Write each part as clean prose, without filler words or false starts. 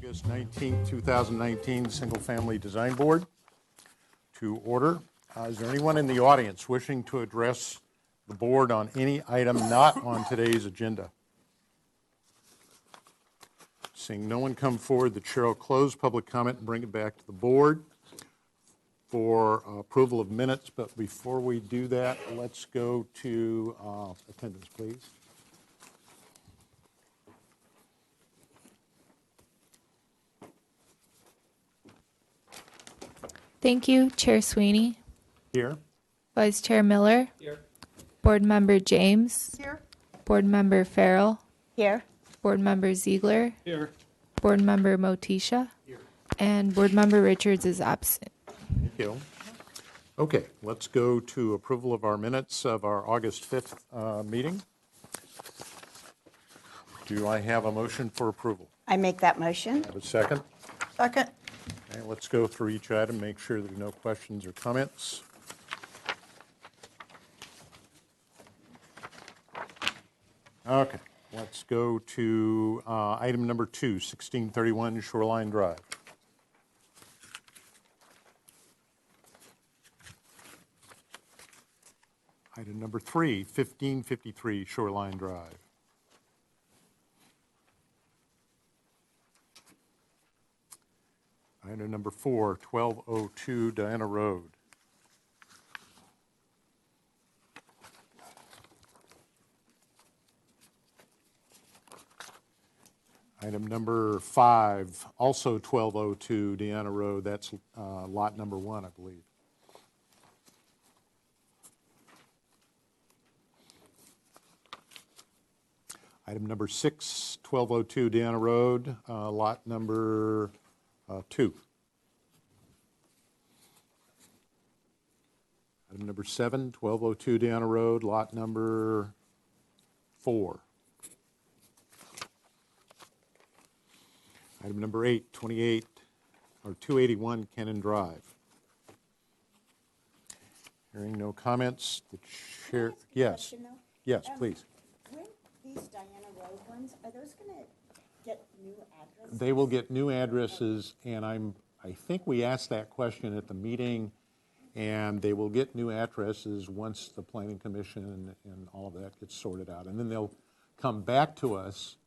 August 19, 2019 Single Family Design Board to order. Is there anyone in the audience wishing to address the board on any item not on today's agenda? Seeing no one come forward, the chair will close public comment and bring it back to the board for approval of minutes. But before we do that, let's go to attendance, please. Thank you, Chair Sweeney. Here. Vice Chair Miller. Here. Board Member James. Here. Board Member Farrell. Here. Board Member Ziegler. Here. Board Member Motisha. Here. And Board Member Richards is absent. Thank you. Okay, let's go to approval of our minutes of our August 5th meeting. Do I have a motion for approval? I make that motion. Have a second? Second. Okay, let's go through each item, make sure there are no questions or comments. Okay, let's go to item number 2, 1631 Shoreline Drive. Item number 3, 1553 Shoreline Drive. Item number 4, 1202 Diana Road. Item number 5, also 1202 Deanna Road. That's lot number 1, I believe. Item number 6, 1202 Deanna Road, lot number 2. Item number 7, 1202 Deanna Road, lot number 4. Item number 8, 281 Cannon Drive. Hearing no comments, the chair, yes. Yes, please. When these Diana Road ones, are those going to get new addresses? They will get new addresses, and I think we asked that question at the meeting, and they will get new addresses once the Planning Commission and all of that gets sorted out. And then they'll come back to us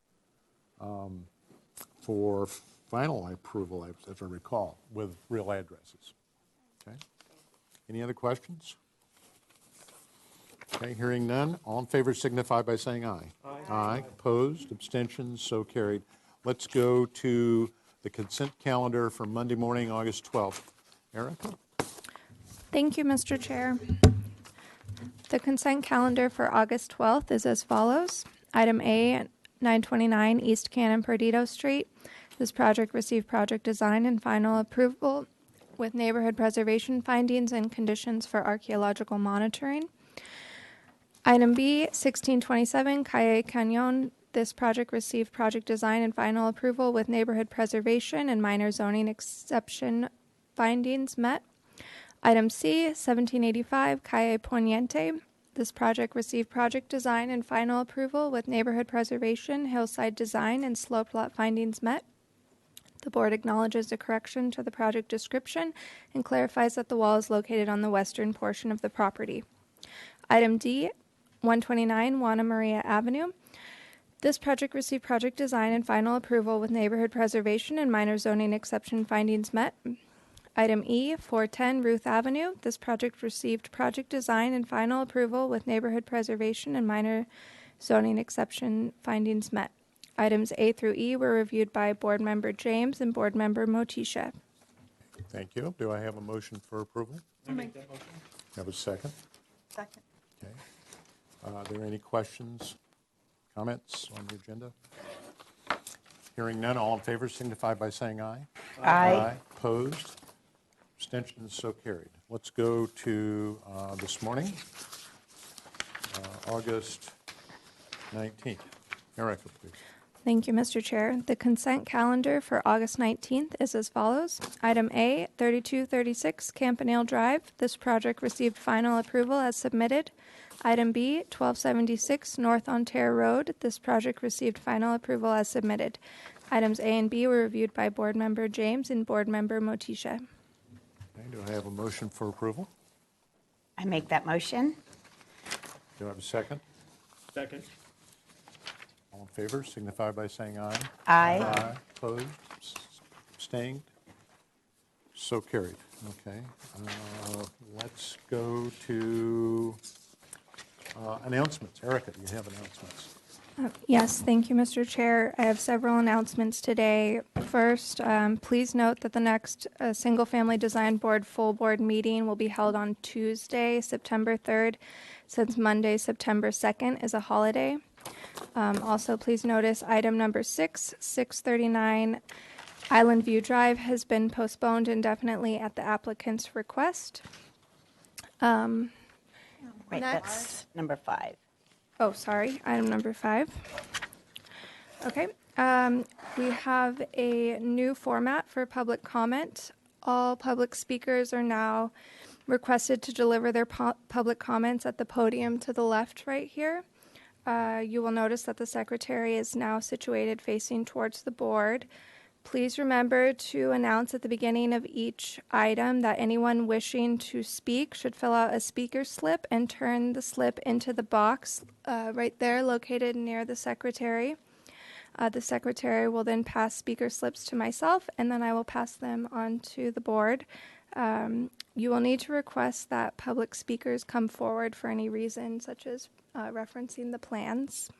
for final approval, as I recall, with real addresses. Okay. Any other questions? Okay, hearing none. All in favor signify by saying aye. Aye. Aye. Opposed? Abstentions? So carried. Let's go to the consent calendar for Monday morning, August 12th. Erica? Thank you, Mr. Chair. The consent calendar for August 12th is as follows. Item A, 929 East Cannon Perdido Street. This project received project design and final approval with neighborhood preservation findings and conditions for archaeological monitoring. Item B, 1627 Calle Cañon. This project received project design and final approval with neighborhood preservation and minor zoning exception findings met. Item C, 1785 Calle Poniente. This project received project design and final approval with neighborhood preservation, hillside design, and slope lot findings met. The board acknowledges the correction to the project description and clarifies that the wall is located on the western portion of the property. Item D, 129 Juana Maria Avenue. This project received project design and final approval with neighborhood preservation and minor zoning exception findings met. Item E, 410 Ruth Avenue. This project received project design and final approval with neighborhood preservation and minor zoning exception findings met. Items A through E were reviewed by Board Member James and Board Member Motisha. Thank you. Do I have a motion for approval? I'll make that motion. Have a second? Second. Okay. Are there any questions, comments on the agenda? Hearing none, all in favor signify by saying aye. Aye. Opposed? Abstentions? So carried. Let's go to this morning, August 19th. Erica, please. Thank you, Mr. Chair. The consent calendar for August 19th is as follows. Item A, 3236 Campanile Drive. This project received final approval as submitted. Item B, 1276 North Ontario Road. This project received final approval as submitted. Items A and B were reviewed by Board Member James and Board Member Motisha. Okay, do I have a motion for approval? I make that motion. Do I have a second? Second. All in favor, signify by saying aye. Aye. Opposed, abstained? So carried. Okay. Let's go to announcements. Erica, do you have announcements? Yes, thank you, Mr. Chair. I have several announcements today. First, please note that the next Single Family Design Board full board meeting will be held on Tuesday, September 3rd, since Monday, September 2nd is a holiday. Also, please notice item number 639 Island View Drive has been postponed indefinitely at the applicant's request. Wait, Next. that's number 5. Oh, sorry, item number 5. Okay, we have a new format for public comment. All public speakers are now requested to deliver their public comments at the podium to the left right here. You will notice that the secretary is now situated facing towards the board. Please remember to announce at the beginning of each item that anyone wishing to speak should fill out a speaker slip and turn the slip into the box right there located near the secretary. The secretary will then pass speaker slips to myself, and then I will pass them on to the board. You will need to request that public speakers come forward for any reason, such as referencing the plans.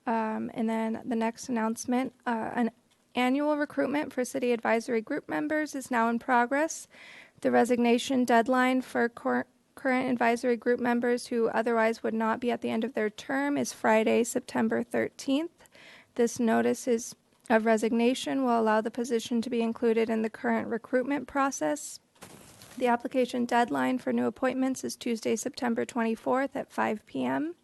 And then the next announcement, an annual recruitment for City Advisory Group members is now in progress. The resignation deadline for current advisory group members who otherwise would not be at the end of their term is Friday, September 13th. This notice of resignation will allow the position to be included in the current recruitment process. The application deadline for new appointments is Tuesday, September 24th at 5 p.m.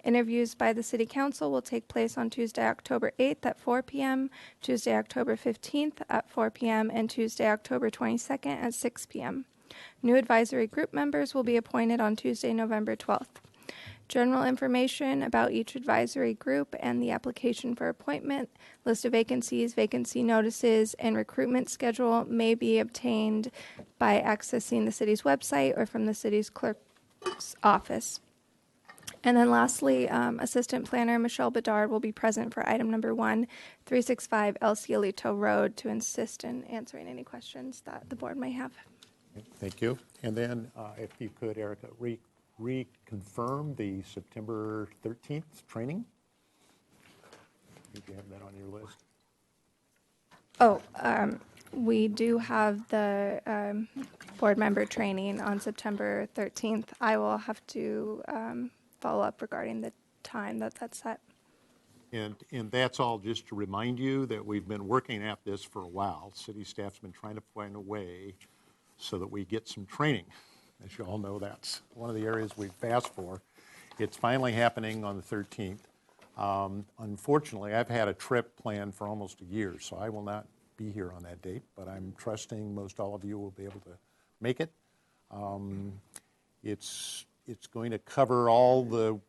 Interviews by the City Council will take place on Tuesday, October 8th at 4 p.m., Tuesday, October 15th at 4 p.m., and Tuesday, October 22nd at 6 p.m. New advisory group members will be appointed on Tuesday, November 12th. General information about each advisory group and the application for appointment, list of vacancies, vacancy notices, and recruitment schedule may be obtained by accessing the city's website or from the city's clerk's office. And then lastly, Assistant Planner Michelle Bedard will be present for item number 1, 365 El Cielito Road, to assist in answering any questions that the board may have. Thank you. And then if you could, Erica, reconfirm the September 13th training? Did you have that on your list? Oh, we do have the board member training on September 13th. I will have to follow up regarding the time that's set. And that's all just to remind you that we've been working at this for a while. City staff's been trying to find a way so that we get some training. As you all know, that's one of the areas we've asked for. It's finally happening on the 13th. Unfortunately, I've had a trip planned for almost a year, so I will not be here on that date, but I'm trusting most all of you will be able to make it. It's going to cover all the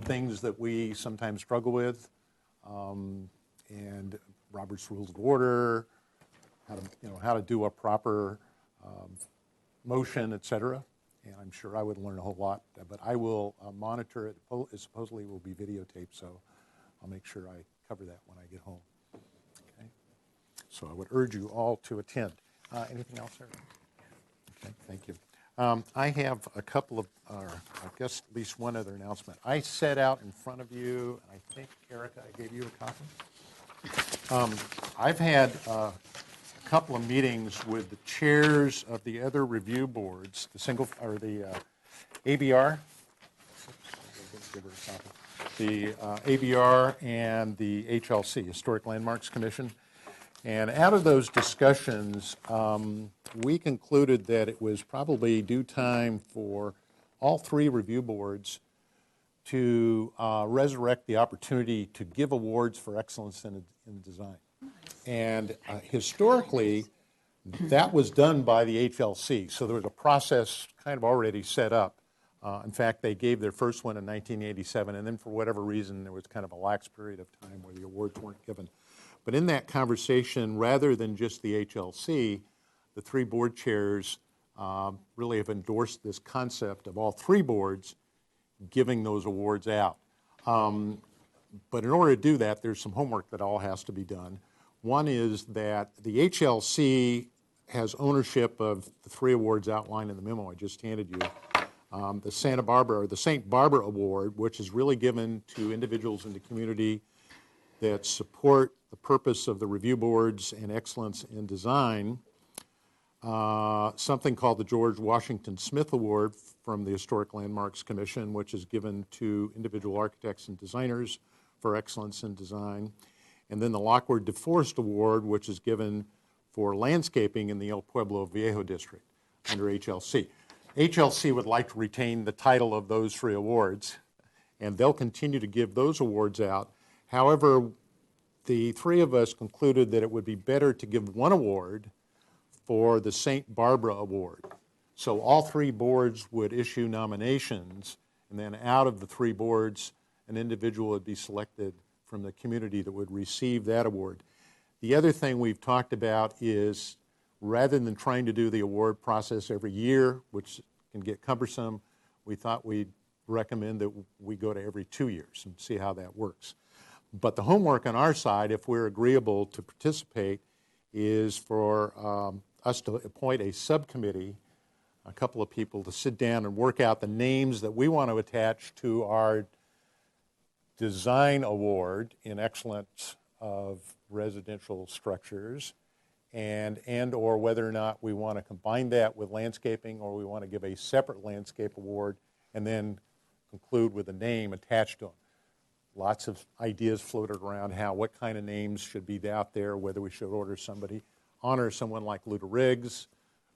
things that we sometimes struggle with, and Robert's Rules of Order, how to do a proper motion, et cetera. And I'm sure I would learn a whole lot, but I will monitor it. It supposedly will be videotaped, so I'll make sure I cover that when I get home. Okay? So I would urge you all to attend. Anything else, Eric? Okay, thank you. I have a couple of, I guess at least one other announcement. I set out in front of you, and I think, Erica, I gave you a copy. I've had a couple of meetings with the chairs of the other review boards, the ABR, the ABR and the HLC, Historic Landmarks Commission. And out of those discussions, we concluded that it was probably due time for all three review boards to resurrect the opportunity to give awards for excellence in design. And historically, that was done by the HLC, so there was a process kind of already set up. In fact, they gave their first one in 1987, and then for whatever reason, there was kind of a lax period of time where the awards weren't given. But in that conversation, rather than just the HLC, the three board chairs really have endorsed this concept of all three boards giving those awards out. But in order to do that, there's some homework that all has to be done. One is that the HLC has ownership of the three awards outlined in the memo I just handed you. The Santa Barbara, or the St. Barbara Award, which is really given to individuals in the community that support the purpose of the review boards and excellence in design. Something called the George Washington Smith Award from the Historic Landmarks Commission, which is given to individual architects and designers for excellence in design. And then the Lockwood DeForest Award, which is given for landscaping in the El Pueblo Viejo district under HLC. HLC would like to retain the title of those three awards, and they'll continue to give those awards out. However, the three of us concluded that it would be better to give one award for the St. Barbara Award. So all three boards would issue nominations, and then out of the three boards, an individual would be selected from the community that would receive that award. The other thing we've talked about is, rather than trying to do the award process every year, which can get cumbersome, we thought we'd recommend that we go to every 2 years and see how that works. But the homework on our side, if we're agreeable to participate, is for us to appoint a subcommittee, a couple of people to sit down and work out the names that we want to attach to our design award in excellence of residential structures, and or whether or not we want to combine that with landscaping, or we want to give a separate landscape award and then conclude with a name attached to them. Lots of ideas floated around what kind of names should be out there, whether we should honor someone like Luda Riggs,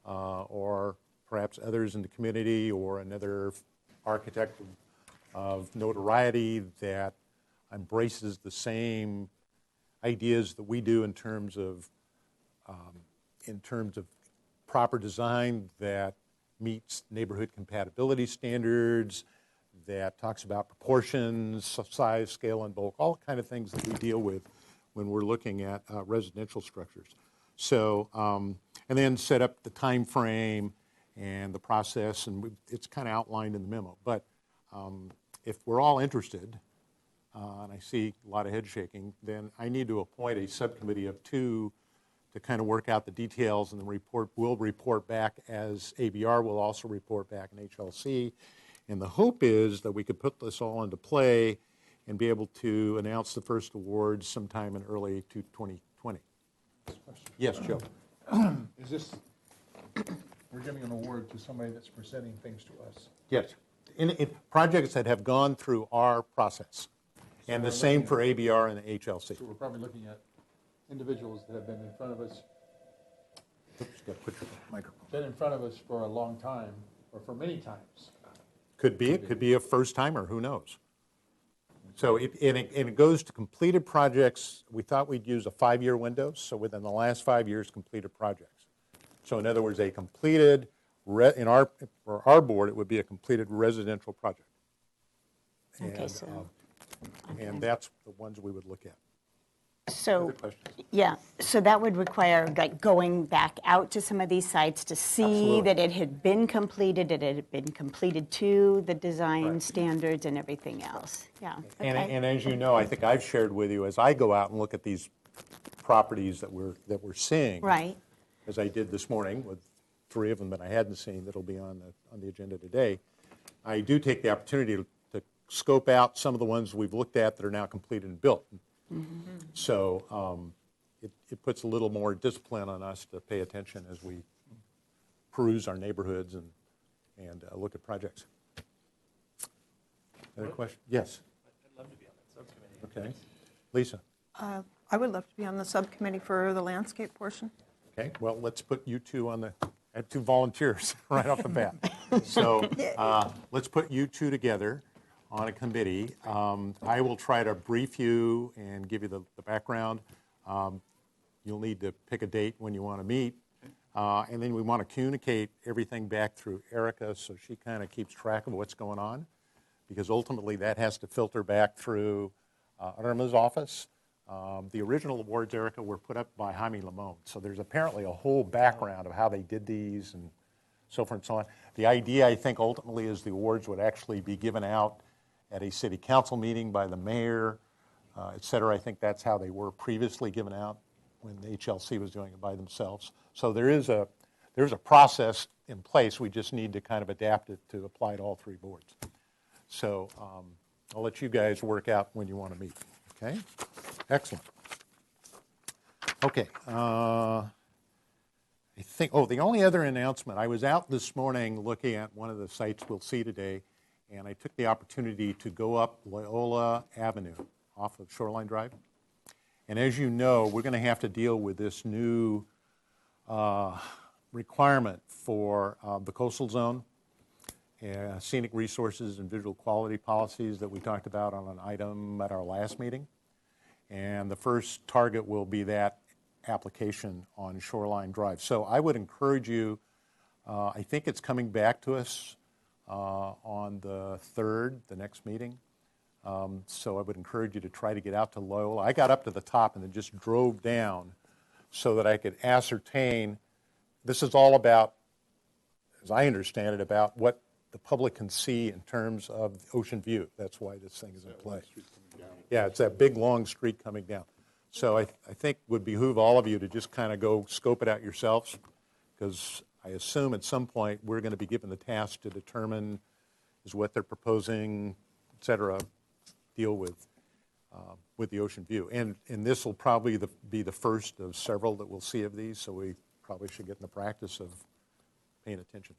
or perhaps others in the community, or another architect of notoriety that embraces the same ideas that we do in terms of proper design that meets neighborhood compatibility standards, that talks about proportions, size, scale, and bulk, all kind of things that we deal with when we're looking at residential structures. So, and then set up the time frame and the process, and it's kind of outlined in the memo. But if we're all interested, and I see a lot of head shaking, then I need to appoint a subcommittee of 2 to kind of work out the details, and we'll report back as ABR will also report back in HLC. And the hope is that we could put this all into play and be able to announce the first awards sometime in early 2020. Yes, Joe. Is this, we're giving an award to somebody that's presenting things to us? Yes. In projects that have gone through our process. And the same for ABR and the HLC. So we're probably looking at individuals that have been in front of us, Oops, got to put your microphone. been in front of us for a long time, or for many times. Could be. It could be a first-timer. Who knows? So it goes to completed projects. We thought we'd use a 5-year window, so within the last 5 years, completed projects. So in other words, a completed, for our board, it would be a completed residential project. Okay, so. And that's the ones we would look at. So, Other questions? yeah, so that would require like going back out to some of these sites to see Absolutely. that it had been completed, it had been completed to the design standards and everything else. Yeah, okay. And as you know, I think I've shared with you, as I go out and look at these properties that we're seeing. Right, As I did this morning with 3 of them that I hadn't seen that'll be on the agenda today, I do take the opportunity to scope out some of the ones we've looked at that are now completed and built. Mm-hmm. So it puts a little more discipline on us to pay attention as we peruse our neighborhoods and look at projects. Other question? Yes. I'd love to be on that subcommittee. Okay. Lisa? I would love to be on the subcommittee for the landscape portion. Okay, well, let's put you 2 on I have 2 volunteers right off the bat. So let's put you 2 together on a committee. I will try to brief you and give you the background. You'll need to pick a date when you want to meet. And then we want to communicate everything back through Erica so she kind of keeps track of what's going on, because ultimately that has to filter back through Irma's office. The original awards, Erica, were put up by Jaime Limon. So there's apparently a whole background of how they did these and so forth and so on. The idea, I think, ultimately is the awards would actually be given out at a city council meeting by the mayor, et cetera. I think that's how they were previously given out when the HLC was doing it by themselves. So there's a process in place. We just need to kind of adapt it to apply to all three boards. So I'll let you guys work out when you want to meet. Okay? Excellent. Okay. I think, the only other announcement, I was out this morning looking at one of the sites we'll see today, and I took the opportunity to go up Loyola Avenue off of Shoreline Drive. And as you know, we're going to have to deal with this new requirement for the coastal zone, scenic resources and visual quality policies that we talked about on an item at our last meeting. And the first target will be that application on Shoreline Drive. So I would encourage you, I think it's coming back to us on the 3rd, the next meeting. So I would encourage you to try to get out to Loyola. I got up to the top and then just drove down so that I could ascertain, this is all about, as I understand it, about what the public can see in terms of ocean view. That's why this thing is in play. Yeah, it's that big, long street coming down. So I think it would behoove all of you to just kind of go scope it out yourselves, because I assume at some point we're going to be given the task to determine is what they're proposing, et cetera, deal with the ocean view. And this will probably be the first of several that we'll see of these, so we probably should get in the practice of paying attention.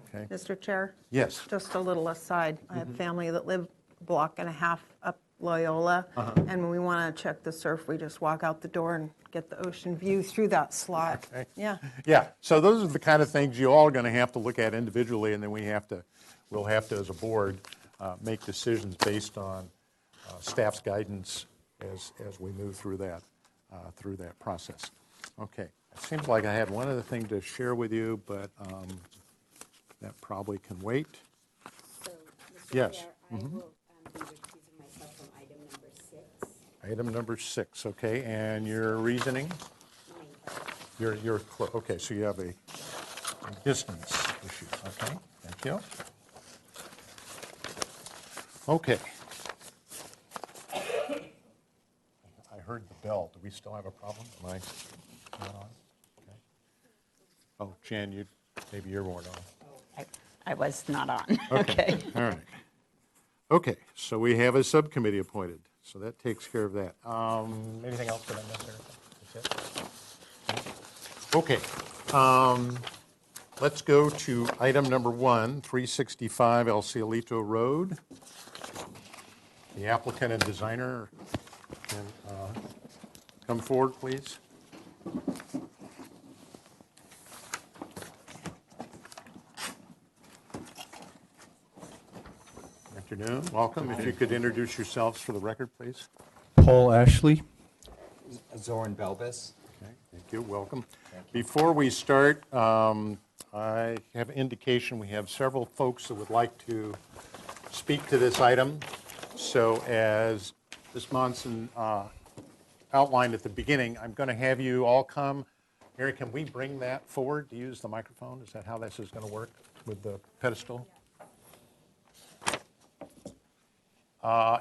Okay? Mr. Chair? Yes. Just a little aside. I have family that live a block and a half up Loyola, and when we want to check the surf, we just walk out the door and get the ocean view through that slot. Okay. Yeah. Yeah, so those are the kind of things you all are going to have to look at individually, and then we'll have to, as a board, make decisions based on staff's guidance as we move through that process. Okay, it seems like I had one other thing to share with you, but that probably can wait. So, Mr. Yes. Chair, I will be recusing myself from item number 6. Item number 6, okay, and your reasoning? Okay, so you have a distance issue, okay, thank you. Okay. I heard the bell. Do we still have a problem? Am I not on? Okay. Oh, Jan, maybe you're more on. I was not on. Okay. All right. Okay, so we have a subcommittee appointed, so that takes care of that. Anything else that I missed, Erica? That's it? Okay. Let's go to item number 1, 365 El Cielito Road. The applicant and designer can come forward, please. Afternoon, welcome. If you could introduce yourselves for the record, please. Paul Ashley. Zoran Belbis. Okay, thank you, welcome. Before we start, I have indication we have several folks that would like to speak to this item. So as Ms. Monson outlined at the beginning, I'm going to have you all come. Mary, can we bring that forward to use the microphone? Is that how this is going to work with the pedestal?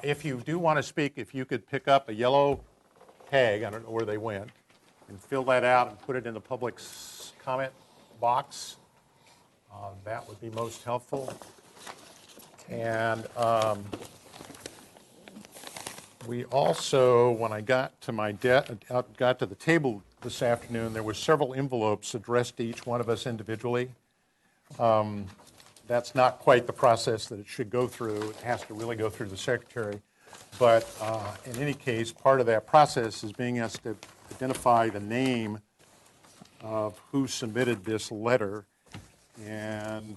If you do want to speak, if you could pick up a yellow tag, I don't know where they went, and fill that out and put it in the public's comment box, that would be most helpful. And we also, when I got to got to the table this afternoon, there were several envelopes addressed to each one of us individually. That's not quite the process that it should go through. It has to really go through the secretary. But in any case, part of that process is being asked to identify the name of who submitted this letter. And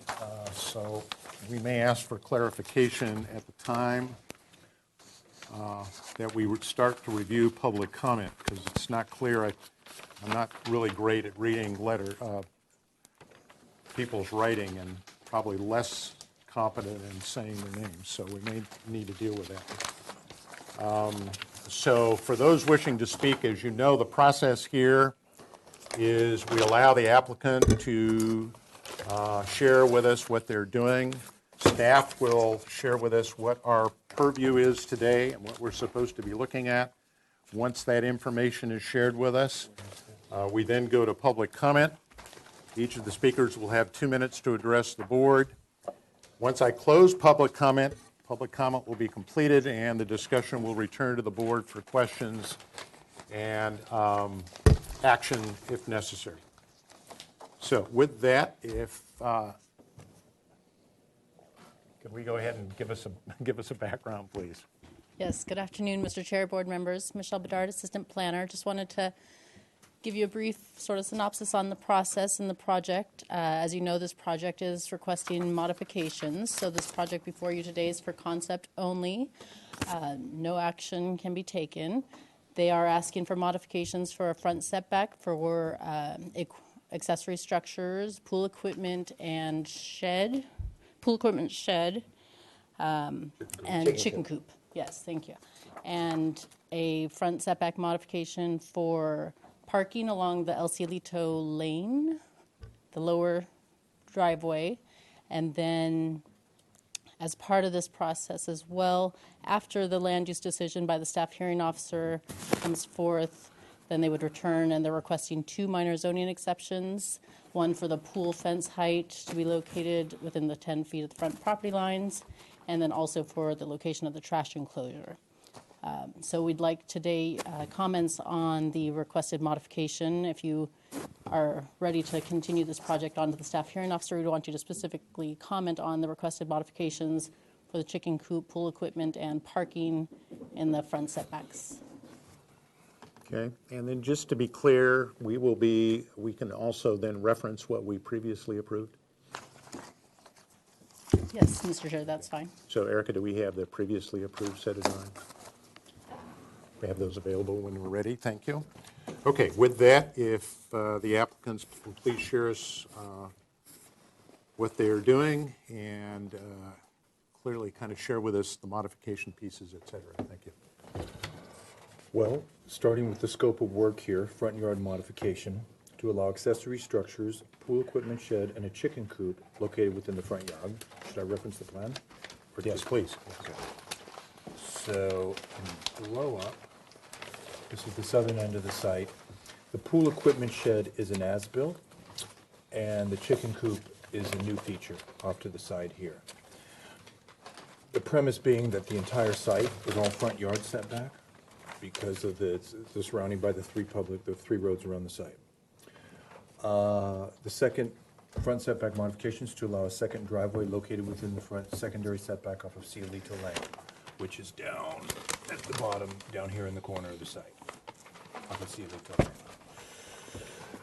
so we may ask for clarification at the time. that we would start to review public comment, because it's not clear. I'm not really great at reading people's writing, and probably less competent in saying their names, so we may need to deal with that. So for those wishing to speak, as you know, the process here is we allow the applicant to share with us what they're doing. Staff will share with us what our purview is today and what we're supposed to be looking at. Once that information is shared with us, we then go to public comment. Each of the speakers will have 2 minutes to address the board. Once I close public comment will be completed, and the discussion will return to the board for questions and action if necessary. So with that, can we go ahead and give us a background, please? Yes, good afternoon, Mr. Chair, board members. Michelle Bedard, Assistant Planner. Just wanted to give you a brief sort of synopsis on the process and the project. As you know, this project is requesting modifications. So this project before you today is for concept only. No action can be taken. They are asking for modifications for a front setback for accessory structures, pool equipment and shed, and chicken coop. Yes, thank you. And a front setback modification for parking along the El Cielito Lane, the lower driveway. And then as part of this process as well, after the land use decision by the staff hearing officer comes forth, then they would return, and they're requesting 2 minor zoning exceptions, one for the pool fence height to be located within the 10 feet of the front property lines, and then also for the location of the trash enclosure. So we'd like today comments on the requested modification. If you are ready to continue this project on to the staff hearing officer, we'd want you to specifically comment on the requested modifications for the chicken coop, pool equipment, and parking in the front setbacks. Okay, and then just to be clear, we can also then reference what we previously approved. Yes, Mr. Chair, that's fine. So Erica, do we have the previously approved set of drawings? We have those available when we're ready, thank you. Okay, with that, if the applicants will please share us what they are doing and clearly kind of share with us the modification pieces, et cetera. Thank you. Well, starting with the scope of work here, front yard modification to allow accessory structures, pool equipment shed, and a chicken coop located within the front yard. Should I reference the plan? Yes, please. So, in blow up, this is the southern end of the site. The pool equipment shed is an as-built, and the chicken coop is a new feature off to the side here. The premise being that the entire site is all front yard setback because of the surrounding by the three roads around the site. The second front setback modification is to allow a second driveway located within the front secondary setback off of Cielito Lane, which is down at the bottom, down here in the corner of the site, off of Cielito Lane.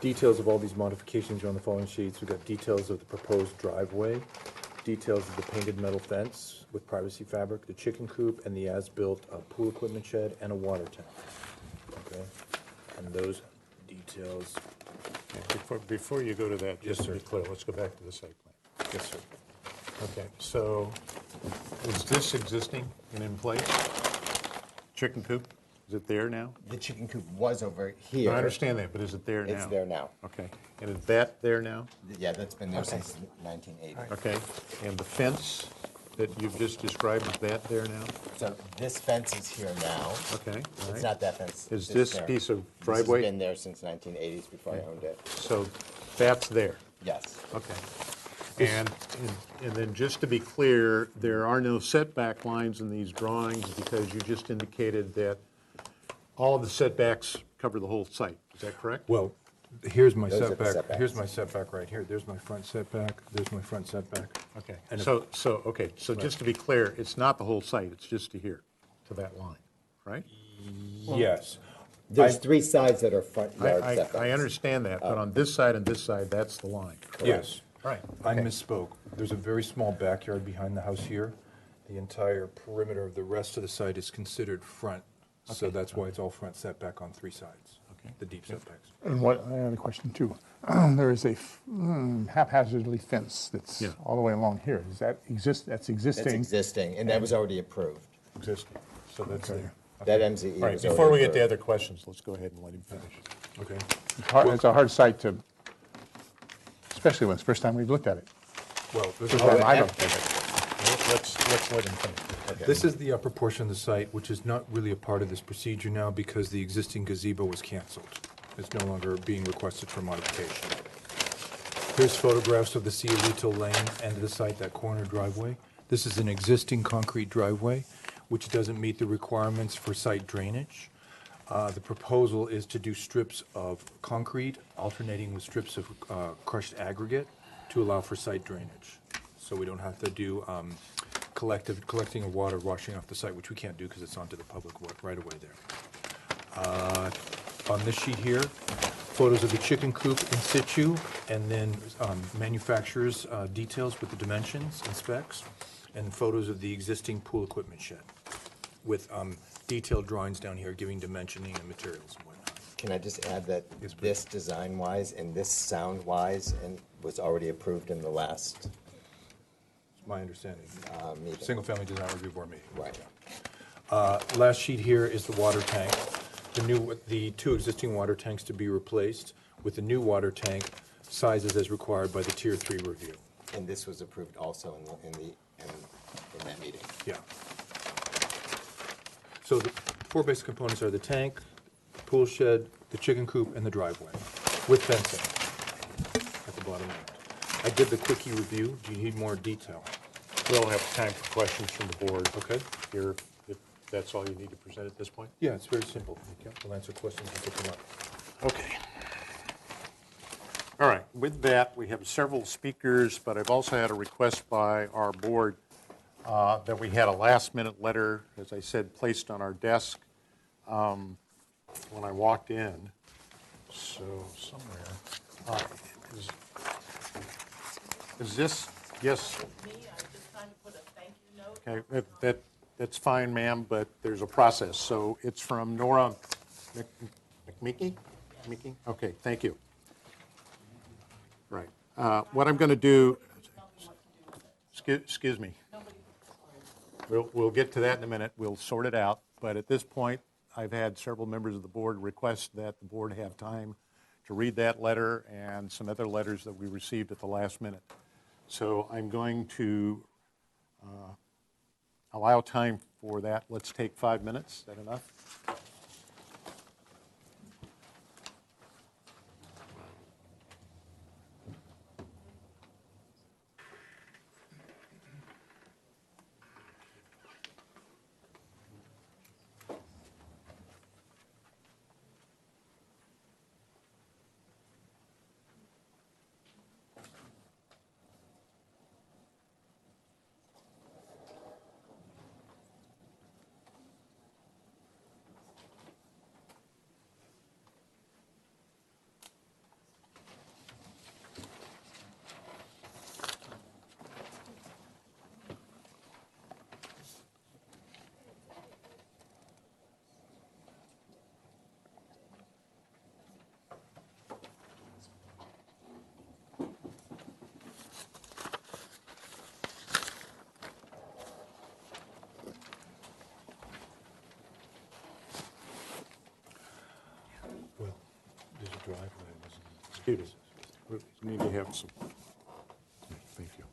Details of all these modifications are on the following sheets. We've got details of the proposed driveway, details of the painted metal fence with privacy fabric, the chicken coop, and the as-built pool equipment shed and a water tank. Okay, and those details. Before you go to that, just Yes, to be sir. clear, let's go back to the site plan. Yes, sir. Okay, so is this existing and in place? Chicken coop, is it there now? The chicken coop was over here. I understand that, but is it there now? It's there now. Okay, and is that there now? Yeah, that's been there since 1980. Okay, and the fence that you've just described, is that there now? So this fence is here now. Okay, all It's right. not that fence. Is it's this there. piece of This driveway? has been there since 1980s before I owned it. So that's there, Yes. okay. And then just to be clear, there are no setback lines in these drawings because you just indicated that all of the setbacks cover the whole site, is that correct? Well, here's my Those are the setback. setbacks. Here's my setback right here. There's my front setback. There's my front setback. Okay, And if- so just to be clear, it's not the whole site, it's just to here, to that line, right? Yes. There's 3 sides that are front yard setbacks. I understand that, but on this side and this side, that's the line. Yes. Right. I okay. misspoke. There's a very small backyard behind the house here. The entire perimeter of the rest of the site is considered front, so that's why it's all front setback on 3 sides. Okay. The deep setbacks. And what, I had a question too. There is a haphazardly fence that's Yeah. all the way along here. Does that exist, that's existing? It's existing, and that was already approved. Existing. So that's Okay. there. That MZE All right, was before we already get to approved. other questions, let's go ahead and let him finish. Okay. It's a hard site to, especially when it's the first time we've looked at it. Well, First time I looked at it. Let's let him finish. this is the upper portion of the site, which is not really a part of this procedure now because the existing gazebo was canceled. It's no longer being requested for modification. Here's photographs of the Cielito Lane end of the site, that corner driveway. This is an existing concrete driveway, which doesn't meet the requirements for site drainage. The proposal is to do strips of concrete alternating with strips of crushed aggregate to allow for site drainage. So we don't have to do collecting of water washing off the site, which we can't do because it's onto the public right away there. On this sheet here, photos of the chicken coop in situ, and then manufacturer's details with the dimensions and specs, and photos of the existing pool equipment shed with detailed drawings down here giving dimensioning and materials and whatnot. Can I just add that Yes, please. this design-wise and this sound-wise and was already approved in the last It's my understanding. meeting? Single-family design review board meeting. Right. Last sheet here is the water tank. The 2 existing water tanks to be replaced with the new water tank sizes as required by the Tier 3 review. And this was approved also in that meeting. Yeah. So the 4 basic components are the tank, pool shed, the chicken coop, and the driveway, with fencing at the bottom end. I did the quickie review. Do you need more detail? We'll have time for questions from the board. Okay. Here, if that's all you need to present at this point? Yeah, it's very simple. We'll answer questions as they come up. Okay. All right, with that, we have several speakers, but I've also had a request by our board that we had a last-minute letter, as I said, placed on our desk when I walked in. So somewhere, is this, yes? Me, I just kind of put a thank you note. Okay, that's fine, ma'am, but there's a process. So it's from Nora McMeeky? McMeeky? Okay, thank you. Right. What I'm going to do, excuse me. We'll get to that in a minute. We'll sort it out. But at this point, I've had several members of the board request that the board have time to read that letter and some other letters that we received at the last minute. So I'm going to allow time for that. Let's take 5 minutes. Is that enough? Well, there's a driveway. Excuse me. We need to have some. Thank you.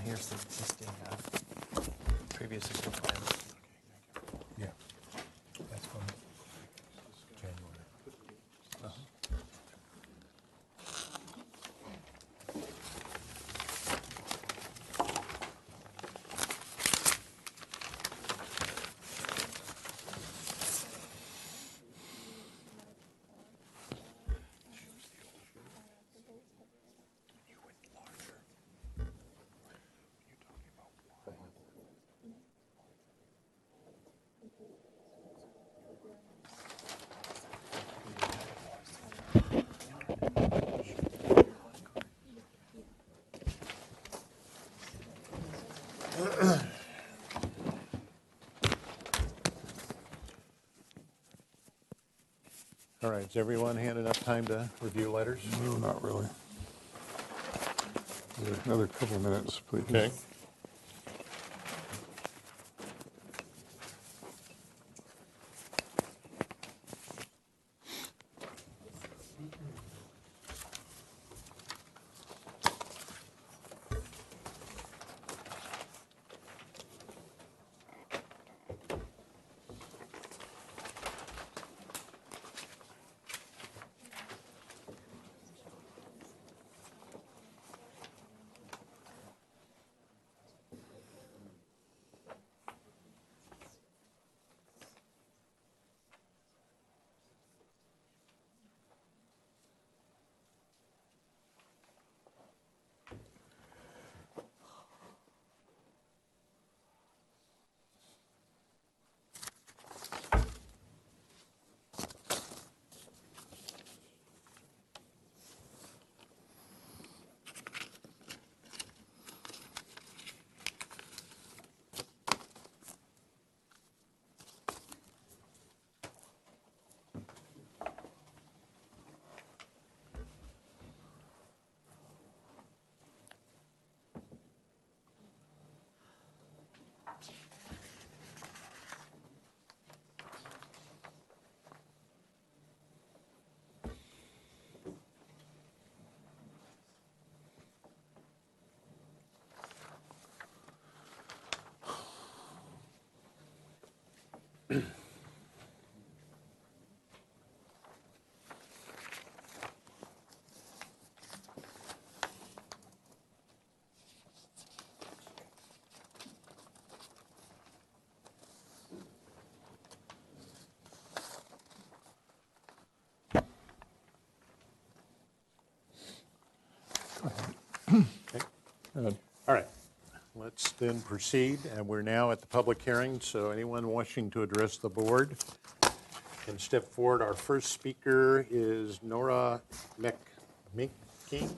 here's the existing, previous existing plan. Yeah. That's from January. All right, has everyone had enough time to review letters? No, not really. Another couple of minutes, please. Okay. All right, let's then proceed, and we're now at the public hearing, so anyone wishing to address the board can step forward. Our first speaker is Nora McMinking.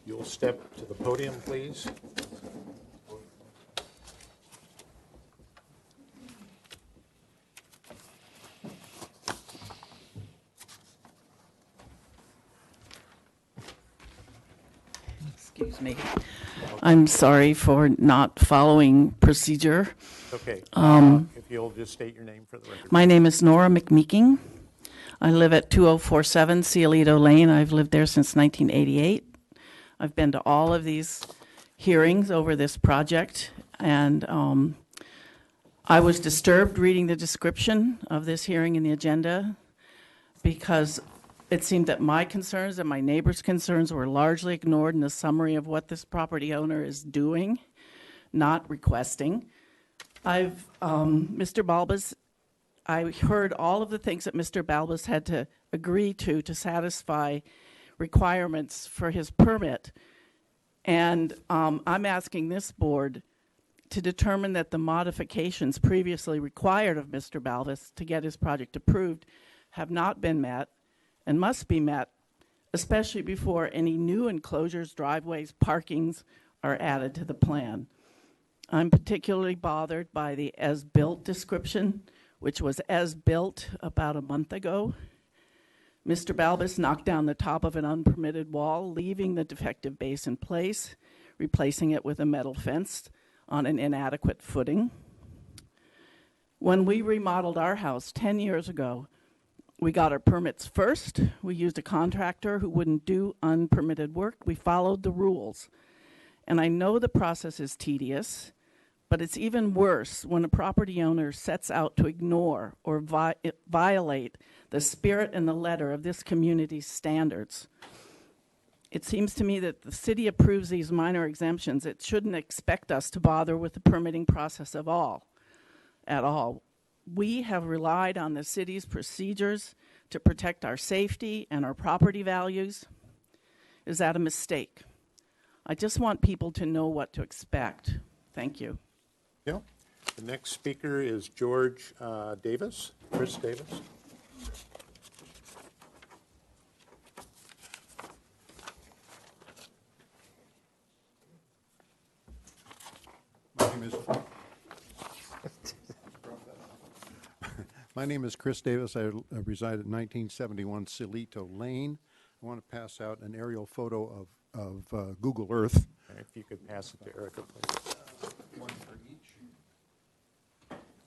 You'll step to the podium, please. Excuse me. I'm sorry for not following procedure. Okay, if you'll just state your name for the record. My name is Nora McMeeking. I live at 2047 Cielito Lane. I've lived there since 1988. I've been to all of these hearings over this project, and I was disturbed reading the description of this hearing in the agenda because it seemed that my concerns and my neighbors' concerns were largely ignored in the summary of what this property owner is doing, not requesting. Mr. Balbus, I heard all of the things that Mr. Balbus had to agree to satisfy requirements for his permit. And I'm asking this board to determine that the modifications previously required of Mr. Balbus to get his project approved have not been met and must be met, especially before any new enclosures, driveways, parkings are added to the plan. I'm particularly bothered by the as-built description, which was as-built about a month ago. Mr. Balbus knocked down the top of an unpermitted wall, leaving the defective base in place, replacing it with a metal fence on an inadequate footing. When we remodeled our house 10 years ago, we got our permits first. We used a contractor who wouldn't do unpermitted work. We followed the rules. And I know the process is tedious, but it's even worse when a property owner sets out to ignore or violate the spirit and the letter of this community's standards. It seems to me that the city approves these minor exemptions. It shouldn't expect us to bother with the permitting process at all. We have relied on the city's procedures to protect our safety and our property values. Is that a mistake? I just want people to know what to expect. Thank you. Yeah. The next speaker is George Davis, Chris Davis. My name is Chris Davis. I reside at 1971 Silito Lane. I want to pass out an aerial photo of Google Earth. If you could pass it to Erica, please. One for each.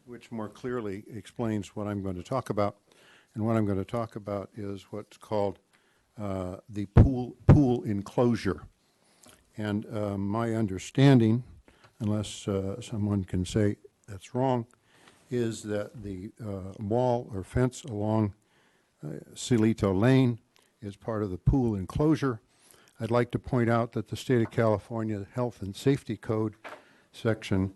Which more clearly explains what I'm going to talk about. And what I'm going to talk about is what's called the pool enclosure. And my understanding, unless someone can say that's wrong, is that the wall or fence along Silito Lane is part of the pool enclosure. I'd like to point out that the State of California Health and Safety Code, Section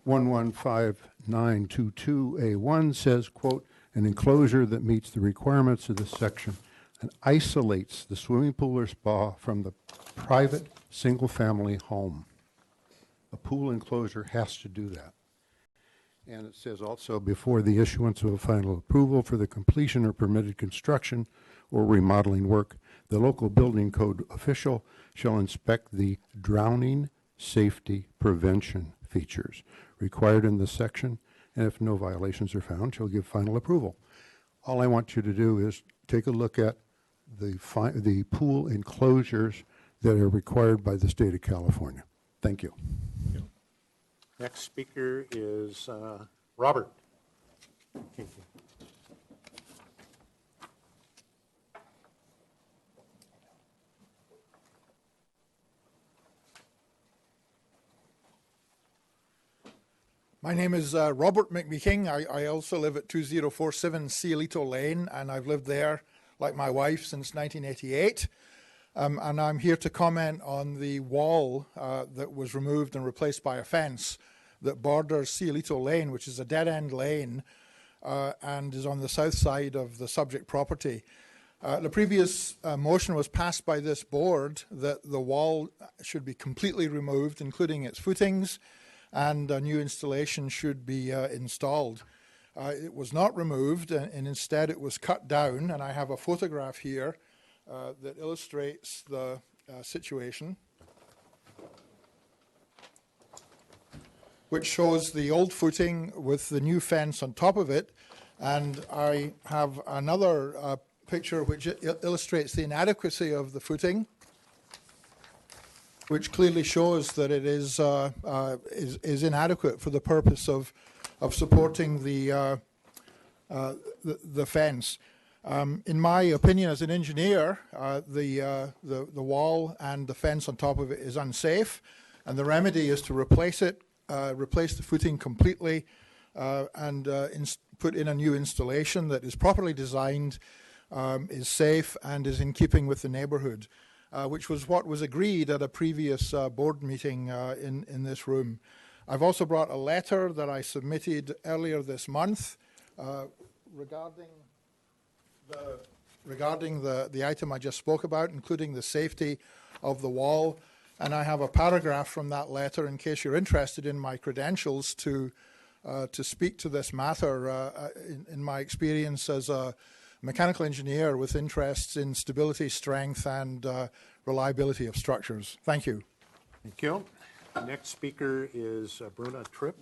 115922A1 says, quote, an enclosure that meets the requirements of this section and isolates the swimming pool or spa from the private single-family home. A pool enclosure has to do that. And it says also, before the issuance of a final approval for the completion or permitted construction or remodeling work, the local building code official shall inspect the drowning safety prevention features required in this section, and if no violations are found, shall give final approval. All I want you to do is take a look at the pool enclosures that are required by the state of California. Thank you. Next speaker is Robert. Thank you. My name is Robert McMeeking. I also live at 2047 Cielito Lane, and I've lived there, like my wife, since 1988. And I'm here to comment on the wall that was removed and replaced by a fence that borders Cielito Lane, which is a dead-end lane and is on the south side of the subject property. The previous motion was passed by this board that the wall should be completely removed, including its footings, and a new installation should be installed. It was not removed, and instead it was cut down, and I have a photograph here that illustrates the situation, which shows the old footing with the new fence on top of it. And I have another picture which illustrates the inadequacy of the footing, which clearly shows that it is inadequate for the purpose of supporting the fence. In my opinion, as an engineer, the wall and the fence on top of it is unsafe, and the remedy is to replace it, replace the footing completely, and put in a new installation that is properly designed, is safe, and is in keeping with the neighborhood. Which was what was agreed at a previous board meeting in this room. I've also brought a letter that I submitted earlier this month regarding the item I just spoke about, including the safety of the wall. And I have a paragraph from that letter, in case you're interested in my credentials, to speak to this matter. In my experience as a mechanical engineer with interests in stability, strength, and reliability of structures. Thank you. Thank you. Next speaker is Bruna Tripp.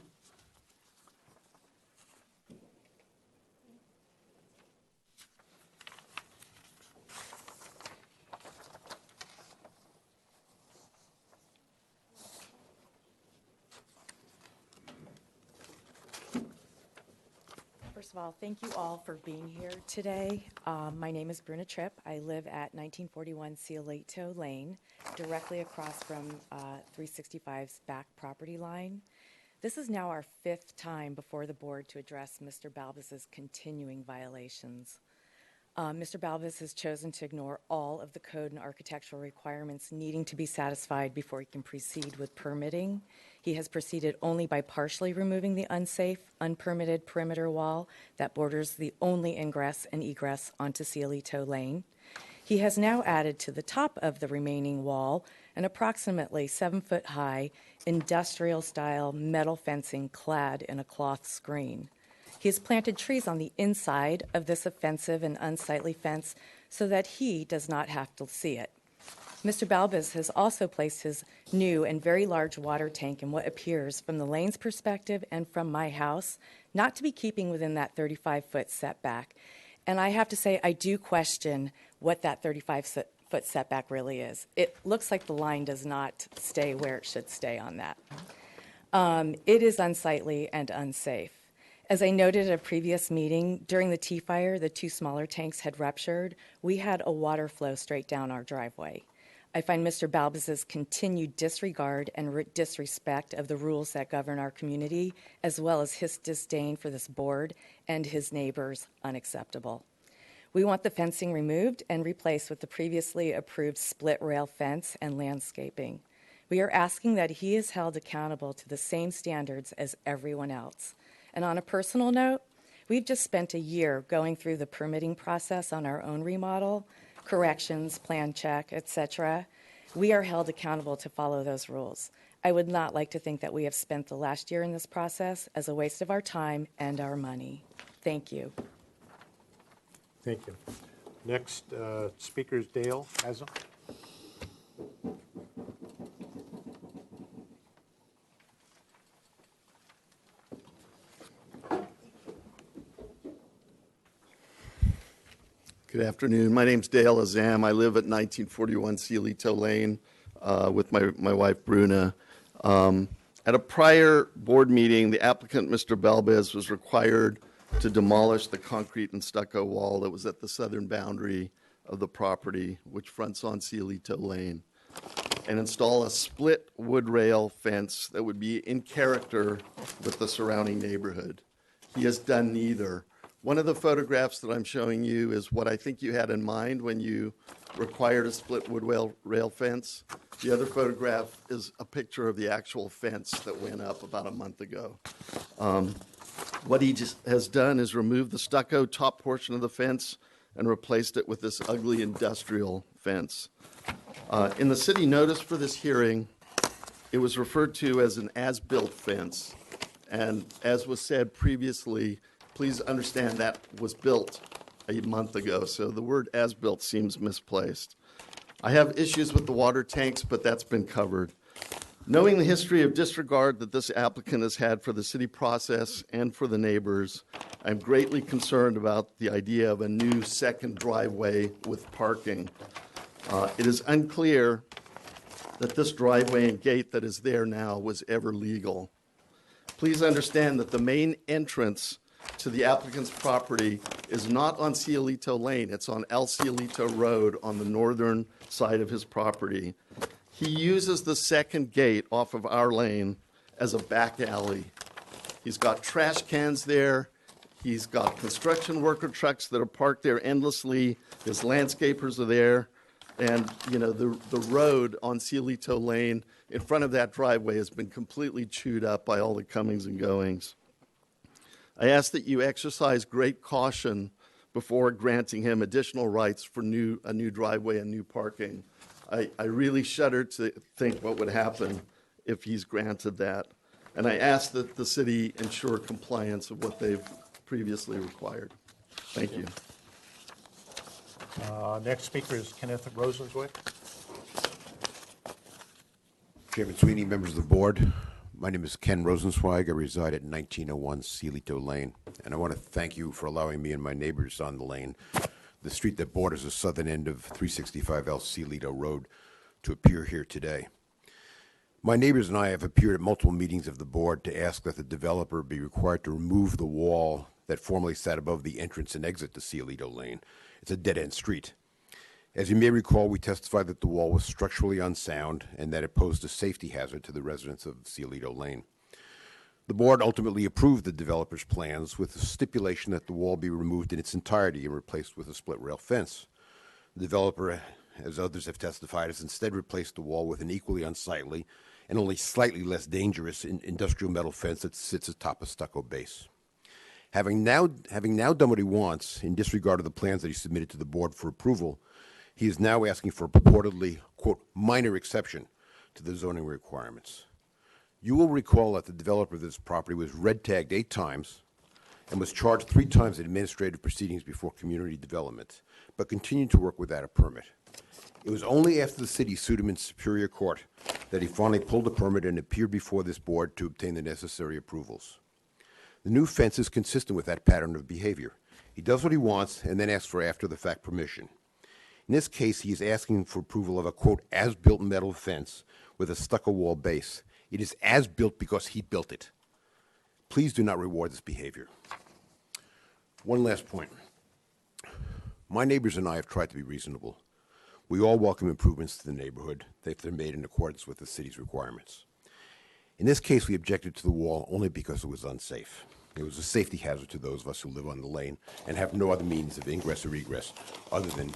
First of all, thank you all for being here today. My name is Bruna Tripp. I live at 1941 Cielito Lane, directly across from 365's back property line. This is now our 5th time before the board to address Mr. Balbus's continuing violations. Mr. Balbus has chosen to ignore all of the code and architectural requirements needing to be satisfied before he can proceed with permitting. He has proceeded only by partially removing the unsafe, unpermitted perimeter wall that borders the only ingress and egress onto Cielito Lane. He has now added to the top of the remaining wall an approximately 7-foot-high industrial-style metal fencing clad in a cloth screen. He has planted trees on the inside of this offensive and unsightly fence so that he does not have to see it. Mr. Balbus has also placed his new and very large water tank in what appears, from the lane's perspective and from my house, not to be keeping within that 35-foot setback. And I have to say, I do question what that 35-foot setback really is. It looks like the line does not stay where it should stay on that. It is unsightly and unsafe. As I noted at a previous meeting, during the T-fire, the 2 smaller tanks had ruptured. We had a water flow straight down our driveway. I find Mr. Balbus's continued disregard and disrespect of the rules that govern our community, as well as his disdain for this board and his neighbors, unacceptable. We want the fencing removed and replaced with the previously approved split rail fence and landscaping. We are asking that he is held accountable to the same standards as everyone else. And on a personal note, we've just spent a year going through the permitting process on our own remodel, corrections, plan check, etc. We are held accountable to follow those rules. I would not like to think that we have spent the last year in this process as a waste of our time and our money. Thank you. Thank you. Next speaker is Dale Haslam. Good afternoon. My name's Dale Azam. I live at 1941 Cielito Lane with my wife, Bruna. At a prior board meeting, the applicant, Mr. Balbus, was required to demolish the concrete and stucco wall that was at the southern boundary of the property, which fronts on Cielito Lane, and install a split wood rail fence that would be in character with the surrounding neighborhood. He has done neither. One of the photographs that I'm showing you is what I think you had in mind when you required a split wood rail fence. The other photograph is a picture of the actual fence that went up about a month ago. What he just has done is remove the stucco top portion of the fence and replaced it with this ugly industrial fence. In the city notice for this hearing, it was referred to as an as-built fence. And as was said previously, please understand that was built a month ago, so the word as-built seems misplaced. I have issues with the water tanks, but that's been covered. Knowing the history of disregard that this applicant has had for the city process and for the neighbors, I'm greatly concerned about the idea of a new second driveway with parking. It is unclear that this driveway and gate that is there now was ever legal. Please understand that the main entrance to the applicant's property is not on Cielito Lane. It's on El Cielito Road on the northern side of his property. He uses the second gate off of our lane as a back alley. He's got trash cans there. He's got construction worker trucks that are parked there endlessly. His landscapers are there. And, you know, the road on Cielito Lane in front of that driveway has been completely chewed up by all the comings and goings. I ask that you exercise great caution before granting him additional rights for a new driveway and new parking. I really shudder to think what would happen if he's granted that. And I ask that the city ensure compliance of what they've previously required. Thank you. Next speaker is Kenneth Rosenzweig. Chairman Sweeney, members of the board, my name is Ken Rosenzweig. I reside at 1901 Cielito Lane, and I want to thank you for allowing me and my neighbors on the lane, the street that borders the southern end of 365 El Cielito Road, to appear here today. My neighbors and I have appeared at multiple meetings of the board to ask that the developer be required to remove the wall that formerly sat above the entrance and exit to Cielito Lane. It's a dead-end street. As you may recall, we testified that the wall was structurally unsound and that it posed a safety hazard to the residents of Cielito Lane. The board ultimately approved the developer's plans with the stipulation that the wall be removed in its entirety and replaced with a split rail fence. The developer, as others have testified, has instead replaced the wall with an equally unsightly and only slightly less dangerous industrial metal fence that sits atop a stucco base. Having now done what he wants, in disregard of the plans that he submitted to the board for approval, he is now asking for a purportedly, quote, minor exception to the zoning requirements. You will recall that the developer of this property was red tagged 8 times and was charged 3 times in administrative proceedings before community development, but continued to work without a permit. It was only after the city sued him in Superior Court that he finally pulled a permit and appeared before this board to obtain the necessary approvals. The new fence is consistent with that pattern of behavior. He does what he wants and then asks for after-the-fact permission. In this case, he is asking for approval of a, quote, as-built metal fence with a stucco wall base. It is as-built because he built it. Please do not reward this behavior. One last point. My neighbors and I have tried to be reasonable. We all welcome improvements to the neighborhood if they're made in accordance with the city's requirements. In this case, we objected to the wall only because it was unsafe. It was a safety hazard to those of us who live on the lane and have no other means of ingress or egress other than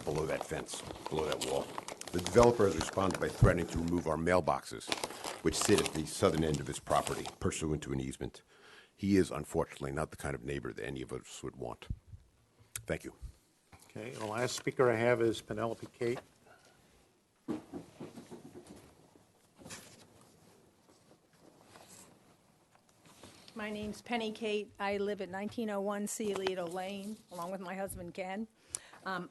below that fence, below that wall. The developer has responded by threatening to remove our mailboxes, which sit at the southern end of his property, pursuant to an easement. He is, unfortunately, not the kind of neighbor that any of us would want. Thank you. Okay, the last speaker I have is Penelope Kate. My name's Penny Kate. I live at 1901 Cielito Lane, along with my husband Ken.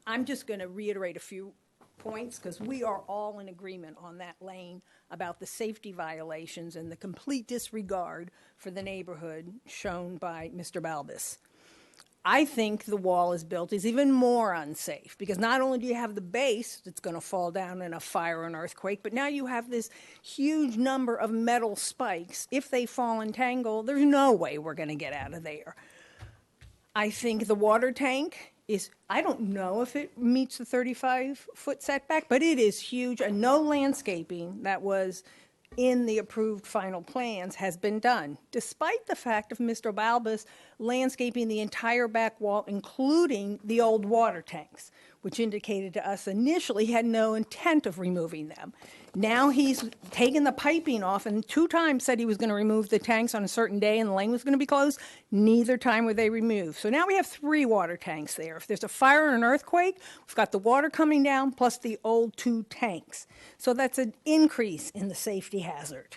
I'm just going to reiterate a few points because we are all in agreement on that lane about the safety violations and the complete disregard for the neighborhood shown by Mr. Balbus. I think the wall is built is even more unsafe because not only do you have the base that's going to fall down in a fire or an earthquake, but now you have this huge number of metal spikes. If they fall and tangle, there's no way we're going to get out of there. I think the water tank is, I don't know if it meets the 35-foot setback, but it is huge, and no landscaping that was in the approved final plans has been done, despite the fact of Mr. Balbus landscaping the entire back wall, including the old water tanks, which indicated to us initially he had no intent of removing them. Now he's taken the piping off and 2 times said he was going to remove the tanks on a certain day and the lane was going to be closed. Neither time were they removed. So now we have 3 water tanks there. If there's a fire or an earthquake, we've got the water coming down plus the old 2 tanks. So that's an increase in the safety hazard.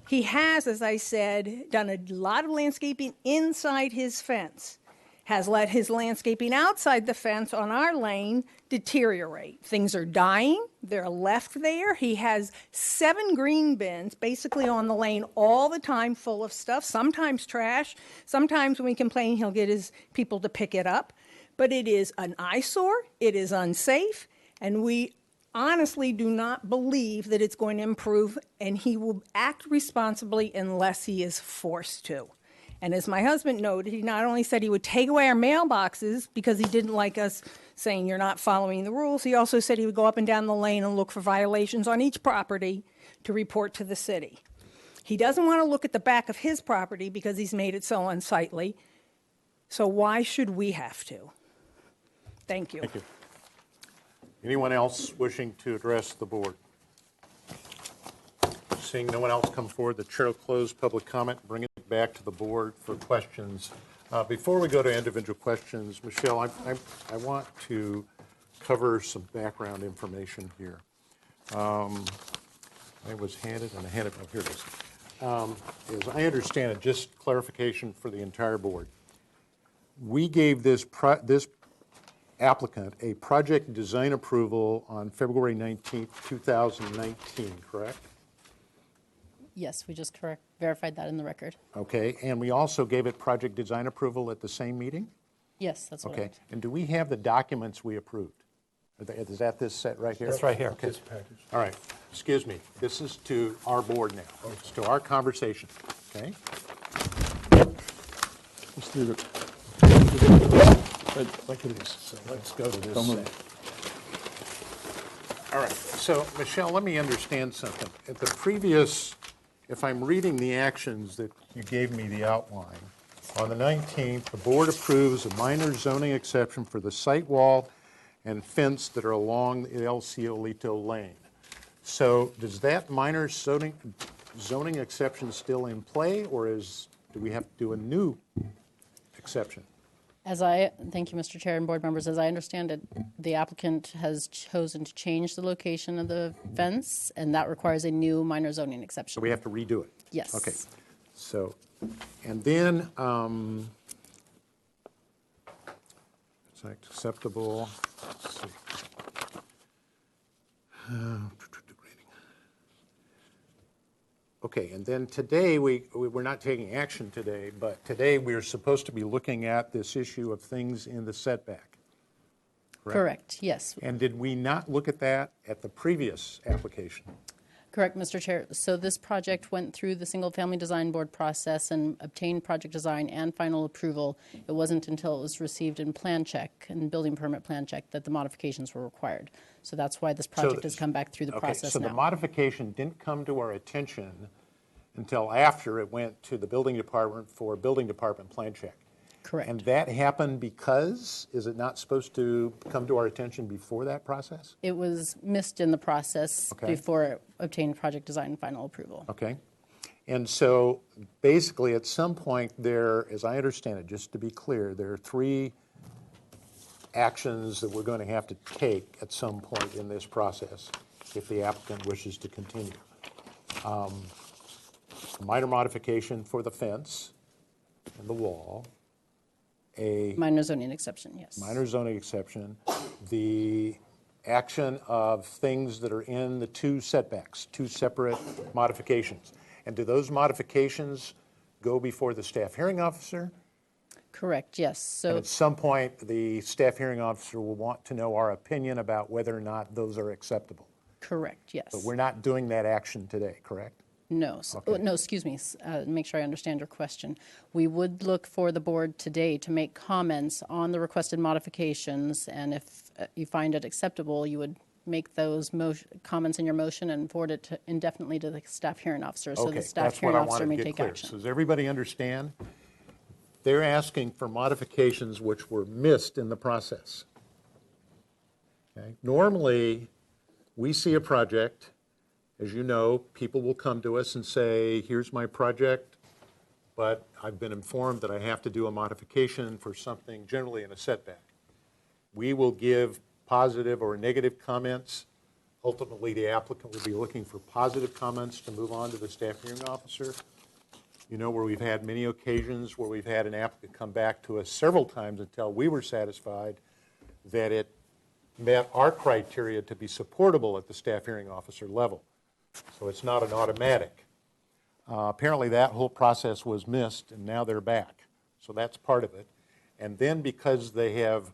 He has, as I said, done a lot of landscaping inside his fence, has let his landscaping outside the fence on our lane deteriorate. Things are dying. They're left there. He has 7 green bins basically on the lane all the time full of stuff, sometimes trash. Sometimes when we complain, he'll get his people to pick it up. But it is an eyesore. It is unsafe. And we honestly do not believe that it's going to improve, and he will act responsibly unless he is forced to. And as my husband noted, he not only said he would take away our mailboxes because he didn't like us saying you're not following the rules, he also said he would go up and down the lane and look for violations on each property to report to the city. He doesn't want to look at the back of his property because he's made it so unsightly. So why should we have to? Thank you. Thank you. Anyone else wishing to address the board? Seeing no one else come forward, the chair will close public comment, bring it back to the board for questions. Before we go to individual questions, Michelle, I want to cover some background information here. I was handed, and I handed, oh, here it is. As I understand it, just clarification for the entire board. We gave this applicant a project design approval on February 19th, 2019, correct? Yes, we just verified that in the record. Okay, and we also gave it project design approval at the same meeting? Yes, that's what I Okay, and do we have the documents we approved? Is that this set right here? That's right here. Okay. All right, excuse me, this is to our board now. It's to our conversation, okay? Let's do it. like it is. So let's go to this So moved. set. All right, so Michelle, let me understand something. At the previous, if I'm reading the actions that you gave me the outline, on the 19th, the board approves a minor zoning exception for the site wall and fence that are along the El Cielito Lane. So does that minor zoning exception still in play, or do we have to do a new exception? Thank you, Mr. Chair and board members. As I understand it, the applicant has chosen to change the location of the fence, and that requires a new minor zoning exception. So we have to redo it? Yes. Okay. So, and then, it's acceptable. Let's see. Okay, and then today, we're not taking action today, but today we're supposed to be looking at this issue of things in the setback. Correct, yes. And did we not look at that at the previous application? Correct, Mr. Chair. So this project went through the Single Family Design Board process and obtained project design and final approval. It wasn't until it was received in plan check and building permit plan check that the modifications were required. So that's why this project has come back through the process so now. the modification didn't come to our attention until after it went to the building department for building department plan check. Correct. And that happened because, is it not supposed to come to our attention before that process? It was missed in the process Okay. before it obtained project design and final approval. Okay. And so basically at some point there, as I understand it, just to be clear, there are three actions that we're going to have to take at some point in this process if the applicant wishes to continue. Minor modification for the fence and the wall, a Minor zoning exception, yes. minor zoning exception, the action of things that are in the two setbacks, two separate modifications. And do those modifications go before the staff hearing officer? Correct, yes. And So at some point, the staff hearing officer will want to know our opinion about whether or not those are acceptable. correct, yes. But we're not doing that action today, correct? No, no, excuse me, make sure I understand your question. We would look for the board today to make comments on the requested modifications, and if you find it acceptable, you would make those comments in your motion and forward it indefinitely to the staff hearing officer, so Okay, the staff that's what hearing I officer wanted may to get take clear. action. So does everybody understand? They're asking for modifications which were missed in the process. Okay? Normally, we see a project. As you know, people will come to us and say, here's my project, but I've been informed that I have to do a modification for something generally in a setback. We will give positive or negative comments. Ultimately, the applicant will be looking for positive comments to move on to the staff hearing officer. You know, where we've had many occasions where we've had an applicant come back to us several times until we were satisfied that it met our criteria to be supportable at the staff hearing officer level. So it's not an automatic. Apparently that whole process was missed and now they're back. So that's part of it. And then because they have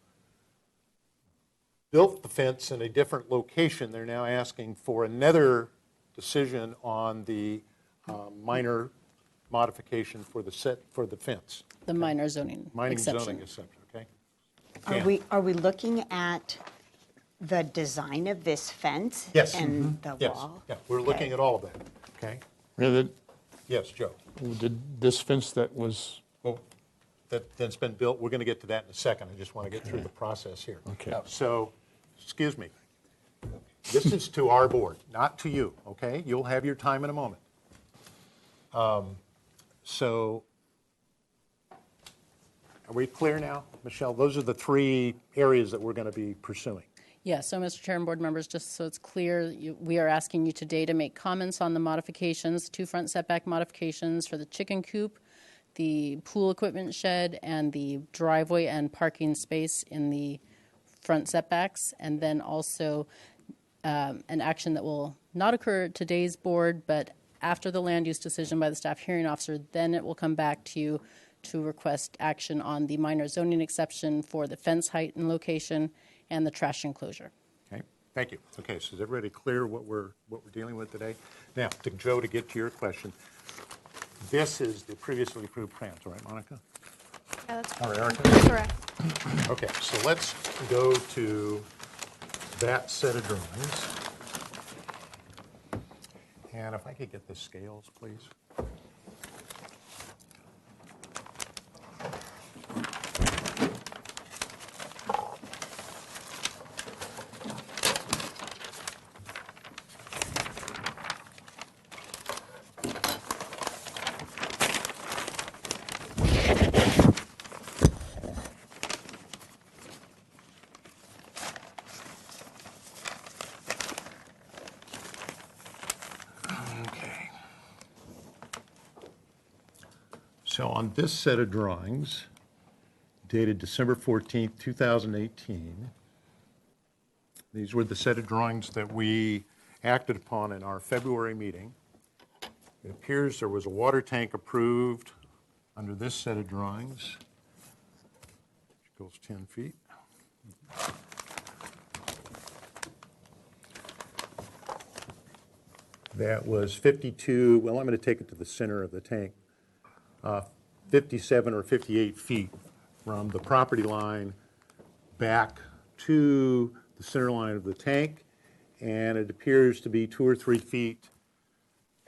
built the fence in a different location, they're now asking for another decision on the minor modification for the fence. The minor zoning Minor exception. zoning exception, okay? Are we looking at the design of this fence? Yes. And the Yes. wall? Yeah, we're looking at all of that, okay? Yes, Joe? Did this fence that was, Well, that's been built, we're going to get to that in a second. I just want to get through the process here. Okay. So, excuse me. This is to our board, not to you, okay? You'll have your time in a moment. So, are we clear now, Michelle? Those are the three areas that we're going to be pursuing. Yeah, so Mr. Chair and board members, just so it's clear, we are asking you today to make comments on the modifications, two front setback modifications for the chicken coop, the pool equipment shed, and the driveway and parking space in the front setbacks, and then also an action that will not occur at today's board, but after the land use decision by the staff hearing officer, then it will come back to you to request action on the minor zoning exception for the fence height and location and the trash enclosure. Okay, thank you. Okay, so is everybody clear what we're dealing with today? Now, to Joe, to get to your question, this is the previously approved plans, right, Monica? Yeah, that's All right, Erica? correct. Okay, so let's go to that set of drawings. And if I could get the scales, please. Okay. So on this set of drawings, dated December 14th, 2018, these were the set of drawings that we acted upon in our February meeting. It appears there was a water tank approved under this set of drawings, which goes 10 feet. That was 52, well, I'm going to take it to the center of the tank, 57 or 58 feet from the property line back to the center line of the tank, and it appears to be 2 or 3 feet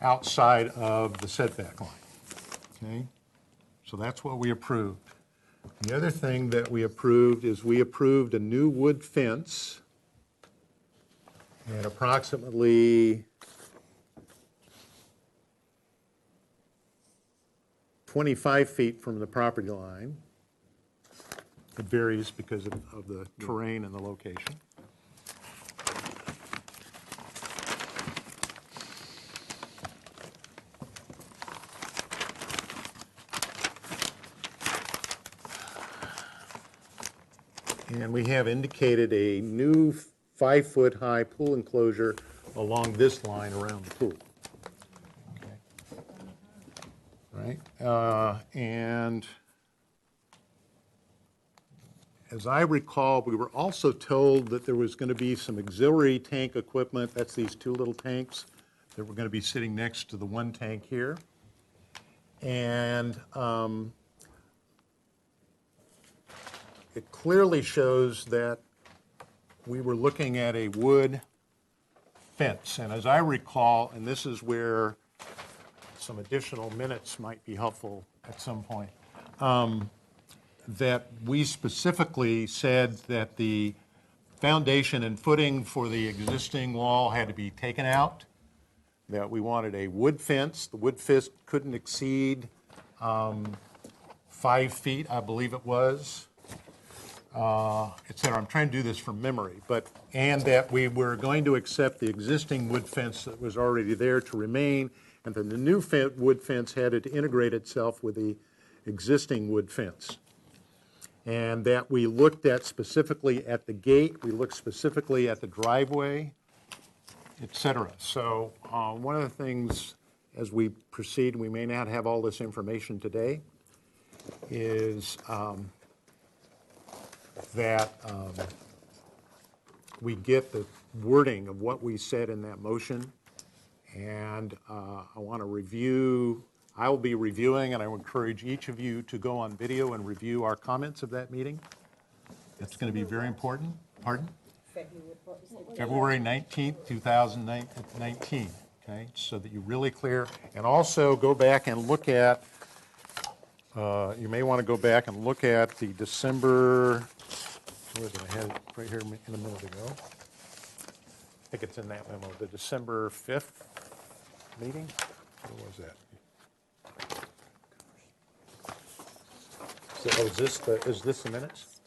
outside of the setback line. Okay? So that's what we approved. The other thing that we approved is we approved a new wood fence at approximately 25 feet from the property line. It varies because of the terrain and the location. And we have indicated a new 5-foot-high pool enclosure along this line around the pool. Right? And as I recall, we were also told that there was going to be some auxiliary tank equipment. That's these 2 little tanks that were going to be sitting next to the one tank here. And it clearly shows that we were looking at a wood fence. And as I recall, and this is where some additional minutes might be helpful at some point, that we specifically said that the foundation and footing for the existing wall had to be taken out, that we wanted a wood fence. The wood fence couldn't exceed 5 feet, I believe it was, et cetera. I'm trying to do this from memory, and that we were going to accept the existing wood fence that was already there to remain, and then the new wood fence had to integrate itself with the existing wood fence. And that we looked at specifically at the gate, we looked specifically at the driveway, et cetera. So one of the things as we proceed, we may not have all this information today, is that we get the wording of what we said in that motion. And I want to review, I will be reviewing, and I would encourage each of you to go on video and review our comments of that meeting. It's going to be very important. Pardon? February 19th, 2019, okay, so that you're really clear. And also go back and look at, you may want to go back and look at the December, where is it? I had it right here a minute ago. I think it's in that memo, the December 5th meeting. What was that? So, is this the minutes?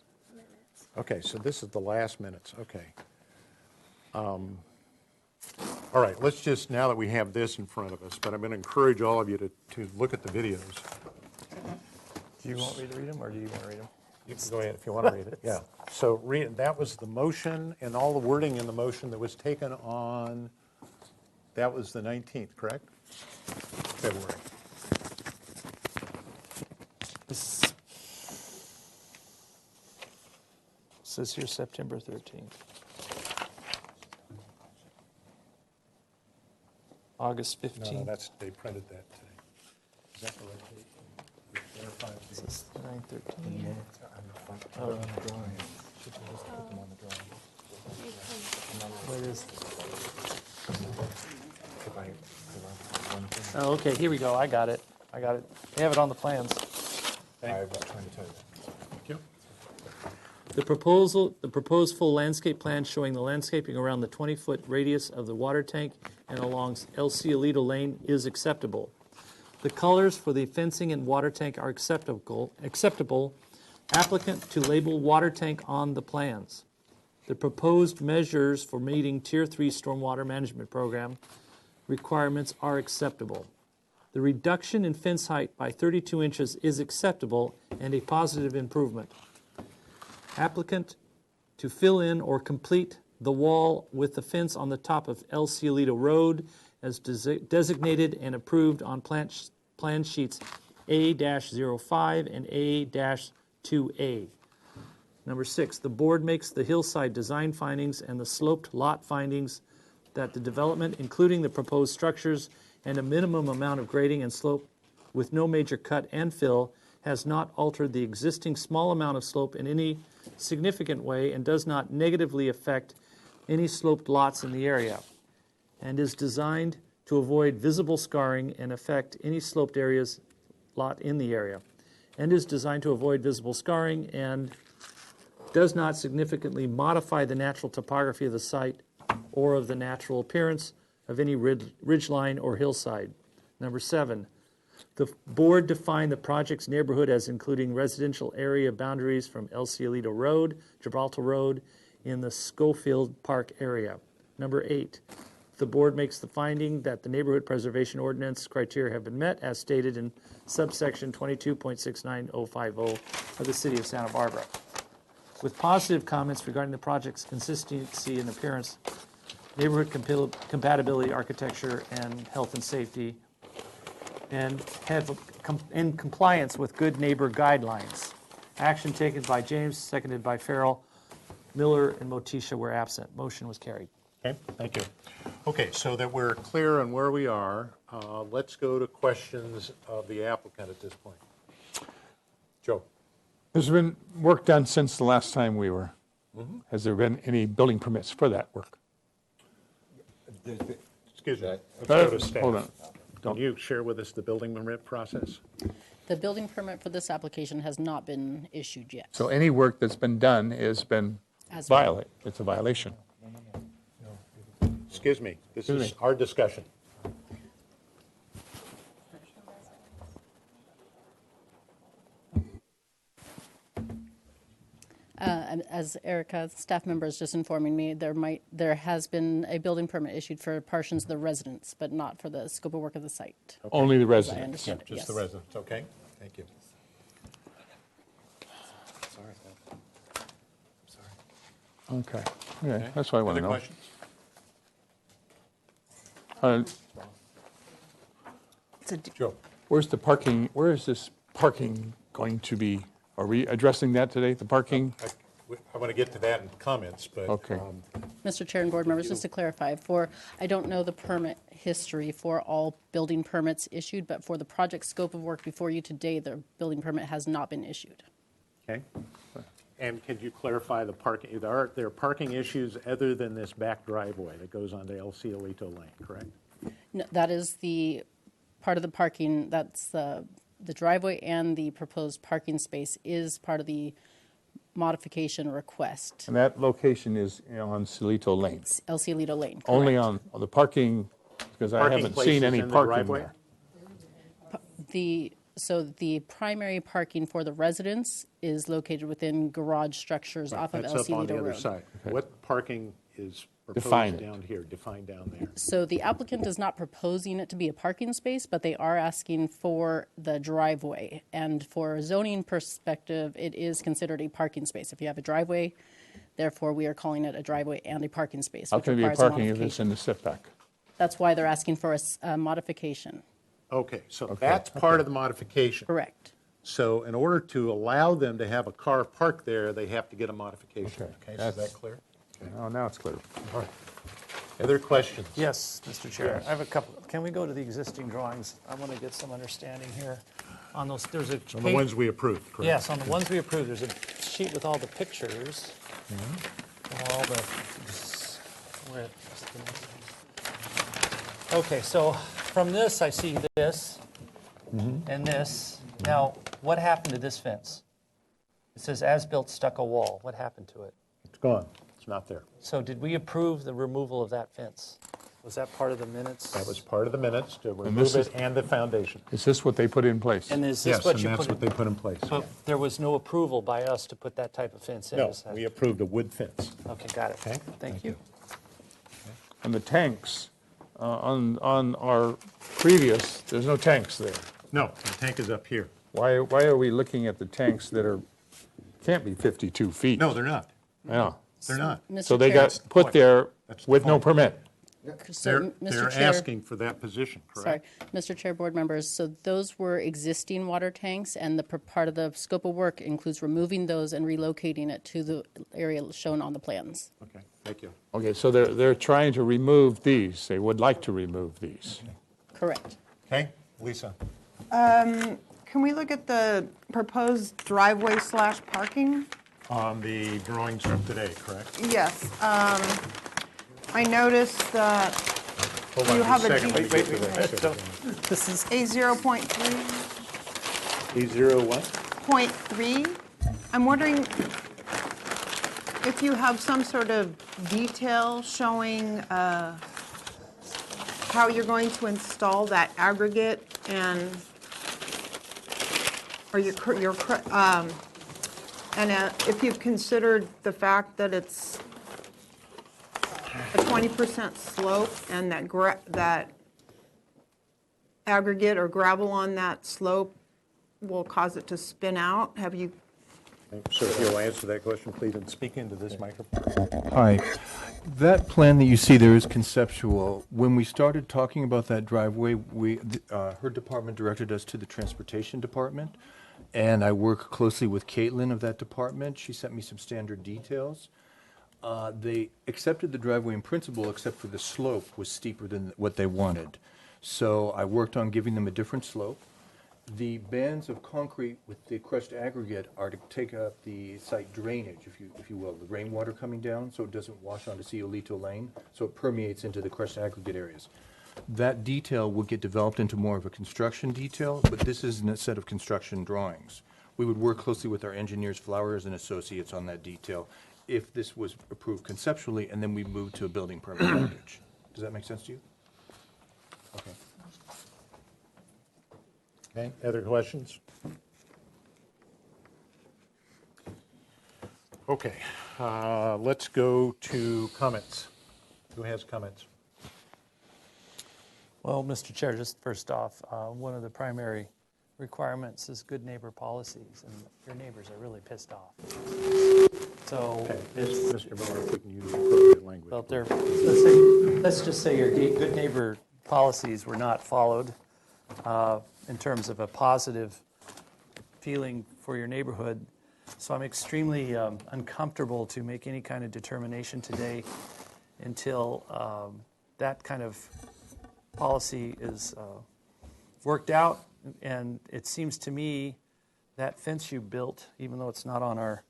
Okay, so this is the last minutes, okay. All right, let's just, now that we have this in front of us, but I'm going to encourage all of you to look at the videos. Do you want me to read them, or do you want to read them? You can go ahead if you want to read it, yeah. So that was the motion, and all the wording in the motion that was taken on, that was the 19th, correct? February. This says here September 13th. August 15th. No, they printed that today. Is that the right date? Verify it. 913. Oh, what is? Oh, okay, here we go. I got it. They have it on the plans. I was trying to tell you that. Thank you. The proposed full landscape plan showing the landscaping around the 20-foot radius of the water tank and along El Cielito Lane is acceptable. The colors for the fencing and water tank are acceptable. Applicant to label water tank on the plans. The proposed measures for meeting Tier 3 Stormwater Management Program requirements are acceptable. The reduction in fence height by 32 inches is acceptable and a positive improvement. Applicant to fill in or complete the wall with the fence on the top of El Cielito Road as designated and approved on plan sheets A-05 and A-2A. Number 6, the board makes the hillside design findings and the sloped lot findings that the development, including the proposed structures and a minimum amount of grading and slope with no major cut and fill, has not altered the existing small amount of slope in any significant way and does not negatively affect any sloped lots in the area, and is designed to avoid visible scarring and affect any sloped areas lot in the area, and is designed to avoid visible scarring and does not significantly modify the natural topography of the site or of the natural appearance of any ridgeline or hillside. Number 7, the board defined the project's neighborhood as including residential area boundaries from El Cielito Road, Gibraltar Road, in the Schofield Park area. Number 8, the board makes the finding that the neighborhood preservation ordinance criteria have been met as stated in subsection 22.69050 of the City of Santa Barbara. With positive comments regarding the project's consistency and appearance, neighborhood compatibility, architecture, and health and safety, and have in compliance with good neighbor guidelines. Action taken by James, seconded by Farrell. Miller and Motisha were absent. Motion was carried. Okay, thank you. Okay, so that we're clear on where we are, let's go to questions of the applicant at this point. Joe. Has there been work done since the last time we were? Has there been any building permits for that work? Excuse me. Let's go to staff. Hold on. Can you share with us the building permit process? The building permit for this application has not been issued yet. So any work that's been done has been violated. It's a violation. Excuse me. This is our discussion. As Erica, staff member, is just informing me, there has been a building permit issued for portions of the residence, but not for the scope of work of the site. Okay. Only the As I residents. understand it, Just yes. the residents, okay? Thank you. Okay. Okay, that's what I want to Other know. questions? Joe. Where's the parking, where is this parking going to be? Are we addressing that today, the parking? I want to get to that in comments, but. Okay. Mr. Chair and board members, just to clarify, I don't know the permit history for all building permits issued, but for the project scope of work before you today, the building permit has not been issued. Okay. And could you clarify the parking, are there parking issues other than this back driveway that goes onto El Cielito Lane, correct? No, that is the part of the parking, that's the driveway, and the proposed parking space is part of the modification request. And that location is on Cielito Lane? El Cielito Lane, correct. Only on the parking, because I Parking haven't places seen any in the parking driveway? there. So the primary parking for the residents is located within garage structures off of El That's up on Cielito the other Road. side. What parking is proposed Define it. down here, defined down there? So the applicant is not proposing it to be a parking space, but they are asking for the driveway. And for a zoning perspective, it is considered a parking space. If you have a driveway, therefore we are calling it a driveway and a parking space, How which can it be a requires a parking if it's modification. in the setback? That's why they're asking for a modification. Okay, so that's part of the modification. Correct. So in order to allow them to have a car parked there, they have to get a modification. Okay, so is that clear? Oh, now it's clear. All right. Other questions? Yes, Mr. Chair. I have a couple. Can we go to the existing drawings? I want to get some understanding here. on those, there's a. On the ones we approved, correct? Yes, on the ones we approved, there's a sheet with all the pictures. All the, where, okay, so from this, I see this and this. Now, what happened to this fence? It says as-built stucco wall. What happened to it? It's gone. It's not there. So did we approve the removal of that fence? Was that part of the minutes? That was part of the minutes to this remove is- it and the foundation. Is this what they put in place? And is Yes, this what and you that's put what in? they put in place. But there was no approval by us to put that type of fence in? No, is that- we approved a wood fence. Okay, got it. Okay? Thank you. And the tanks, on our previous, there's no tanks there. No, the tank is up here. Why are we looking at the tanks that can't be 52 feet? No, they're not. Yeah. They're not. So they got put there That's the with no point. permit. So, They're Mr. Chair- asking for that position, Sorry, correct? Mr. Chair, board members, so those were existing water tanks, and the part of the scope of work includes removing those and relocating it to the area shown on the plans. Okay, thank you. Okay, so they're trying to remove these. They would like to remove these. Correct. Okay, Lisa? Can we look at the proposed driveway / parking? On the drawings from today, correct? Yes. I noticed that Hold on you just have a a second. D- Let me get to that. This is A0.3. E0 what? .3. I'm wondering if you have some sort of detail showing how you're going to install that aggregate and, or if you've considered the fact that it's a 20% slope and that aggregate or gravel on that slope will cause it to spin out. Have you? So if you'll answer that question, please, and speak into this microphone. Hi. That plan that you see there is conceptual. When we started talking about that driveway, her department directed us to the transportation department, and I work closely with Caitlin of that department. She sent me some standard details. They accepted the driveway in principle, except for the slope was steeper than what they wanted. So I worked on giving them a different slope. The bands of concrete with the crushed aggregate are to take up the site drainage, if you will, the rainwater coming down, so it doesn't wash onto Ciolito Lane, so it permeates into the crushed aggregate areas. That detail will get developed into more of a construction detail, but this isn't a set of construction drawings. We would work closely with our engineers, Flowers and Associates, on that detail if this was approved conceptually, and then we move to a building permit package. Does that make sense to you? Okay. Okay, other questions? Okay, let's go to comments. Who has comments? Well, Mr. Chair, just first off, one of the primary requirements is good neighbor policies, and your neighbors are really pissed off. So it's, Mr. Miller, if we can use appropriate language. well, let's just say your good neighbor policies were not followed in terms of a positive feeling for your neighborhood. So I'm extremely uncomfortable to make any kind of determination today until that kind of policy is worked out. And it seems to me that fence you built, even though it's not on our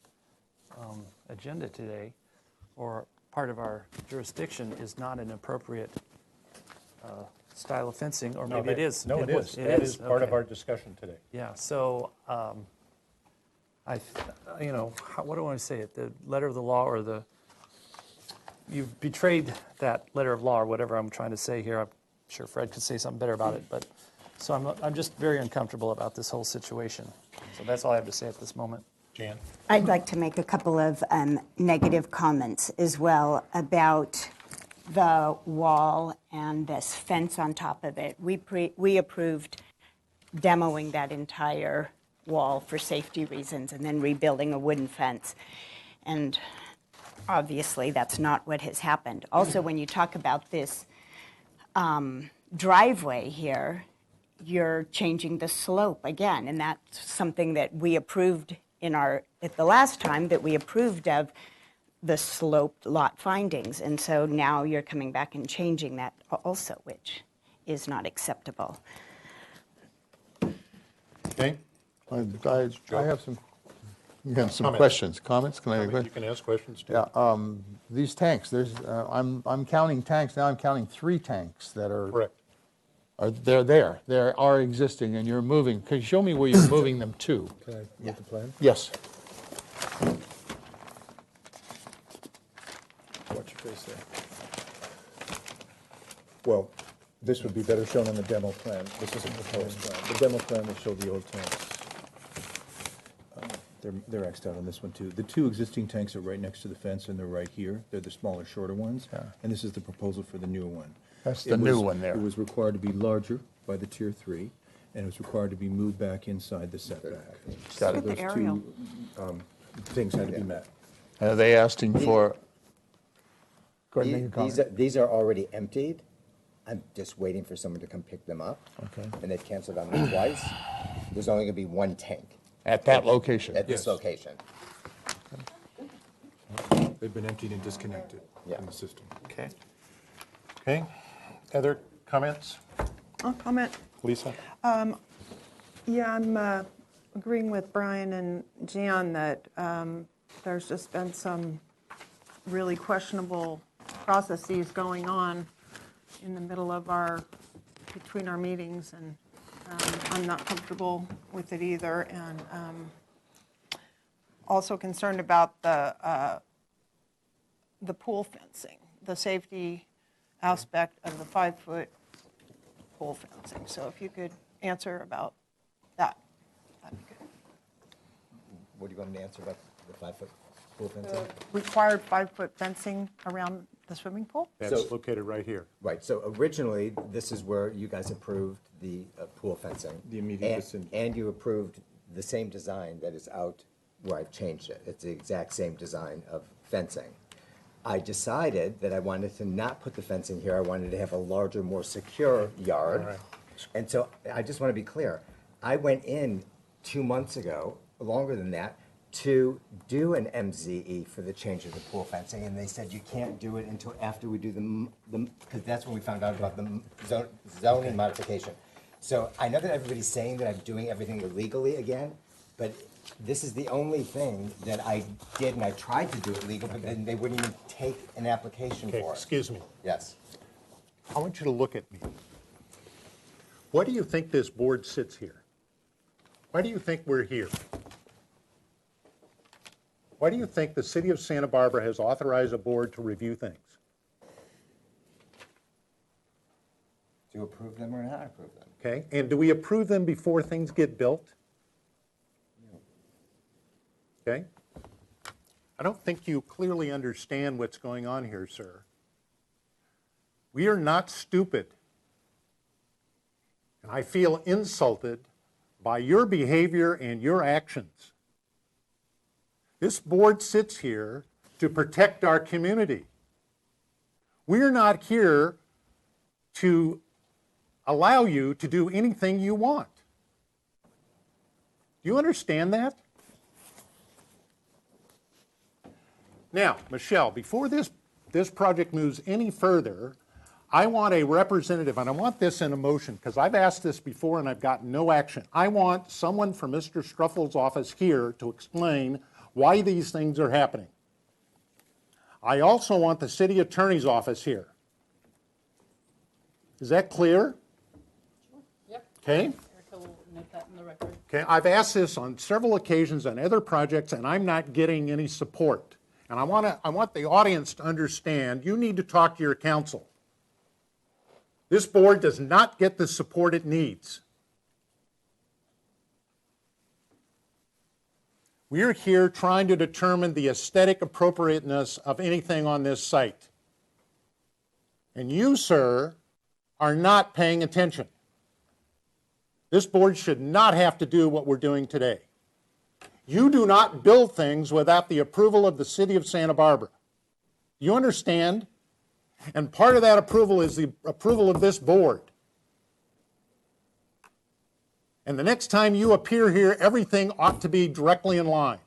agenda today or part of our jurisdiction, is not an appropriate style of fencing, or maybe it is. No, it is. That is part of our discussion today. Yeah, so what do I want to say? It the letter of the law, or you've betrayed that letter of law, or whatever I'm trying to say here. I'm sure Fred could say something better about it, but so I'm just very uncomfortable about this whole situation. So that's all I have to say at this moment. Jan? I'd like to make a couple of negative comments as well about the wall and this fence on top of it. We approved demoing that entire wall for safety reasons and then rebuilding a wooden fence. And obviously that's not what has happened. Also, when you talk about this driveway here, you're changing the slope again, and that's something that we approved at the last time, that we approved of the sloped lot findings, and so now you're coming back and changing that also, which is not acceptable. Okay, Okay? I have some, Comments. questions, comments. Can I have a You question? can ask questions too. Yeah, these tanks, I'm counting tanks, now I'm counting 3 tanks that are. Correct. They're there, they are existing, and you're moving. Can you show me where you're moving them to? Can I get the plan? Yes. Watch your face there. Well, this would be better shown on the demo plan. This is a proposed plan. The demo plan will show the old tanks. They're Xed out on this one too. The 2 existing tanks are right next to the fence and they're right here. They're the smaller, shorter ones. Yeah. And this is the proposal for the newer one. That's the new one there. It was required to be larger by the tier 3, and it was required to be moved back inside the setback. Got it. So those aerial. 2 things had to be met. Are they asking for? Go ahead and make a comment. These are already emptied. I'm just waiting for someone to come pick them up. Okay. And they've canceled on me twice. There's only gonna be 1 tank. At that location? At this Yes. location. They've been emptied and disconnected Yeah. from the system. Okay. Okay? Other comments? I'll comment. Lisa? Yeah, I'm agreeing with Brian and Jan that there's just been some really questionable processes going on in the middle of between our meetings, and I'm not comfortable with it either, and also concerned about the pool fencing, the safety aspect of the 5-foot pool fencing. So if you could answer about that, that'd be good. What do you want me to answer about the 5-foot pool fencing? Required 5-foot fencing around the swimming pool? That's So- located right here. Right, so originally, this is where you guys approved the pool fencing. The immediate vicinity. And you approved the same design that is out where I've changed it. It's the exact same design of fencing. I decided that I wanted to not put the fencing here. I wanted to have a larger, more secure yard. All right. And so I just want to be clear. I went in 2 months ago, longer than that, to do an MZE for the change of the pool fencing, and they said you can't do it until after we do the because that's when we found out about the zoning modification. So I know that everybody's saying that I'm doing everything illegally again, but this is the only thing that I did, and I tried to do it legal, but then they wouldn't even take an application Okay, for it. excuse me. Yes. I want you to look at me. Why do you think this board sits here? Why do you think we're here? Why do you think the city of Santa Barbara has authorized a board to review things? To approve them or not approve them? Okay, and do we approve them before things get built? Okay? I don't think you clearly understand what's going on here, sir. We are not stupid. And I feel insulted by your behavior and your actions. This board sits here to protect our community. We're not here to allow you to do anything you want. Do you understand that? Now, Michelle, before this project moves any further, I want a representative, and I want this in a motion, because I've asked this before and I've gotten no action. I want someone from Mr. Struffel's office here to explain why these things are happening. I also want the city attorney's office here. Is that clear? Yep. Okay. Erica will note that in the record. Okay, I've asked this on several occasions on other projects, and I'm not getting any support. And I want the audience to understand, you need to talk to your counsel. This board does not get the support it needs. We're here trying to determine the aesthetic appropriateness of anything on this site. And you, sir, are not paying attention. This board should not have to do what we're doing today. You do not build things without the approval of the city of Santa Barbara. You understand? And part of that approval is the approval of this board. And the next time you appear here, everything ought to be directly in line.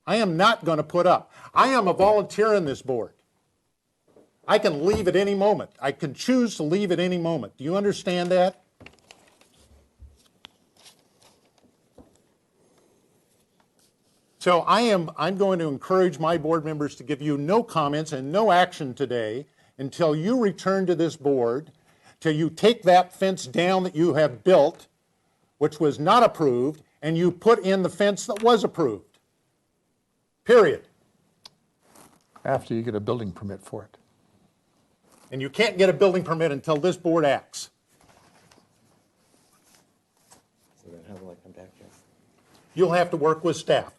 I am not going to put up. I am a volunteer in this board. I can leave at any moment. I can choose to leave at any moment. Do you understand that? So I'm going to encourage my board members to give you no comments and no action today until you return to this board, till you take that fence down that you have built, which was not approved, and you put in the fence that was approved. Period. After you get a building permit for it. And you can't get a building permit until this board acts. So then how will I come back here? You'll have to work with staff.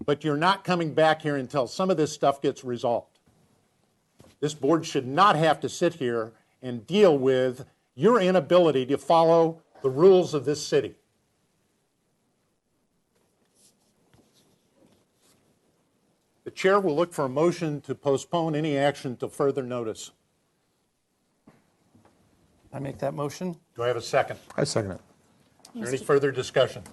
But you're not coming back here until some of this stuff gets resolved. This board should not have to sit here and deal with your inability to follow the rules of this city. The chair will look for a motion to postpone any action to further notice. I make that motion? Do I have a second? I second it. Is there any further discussion?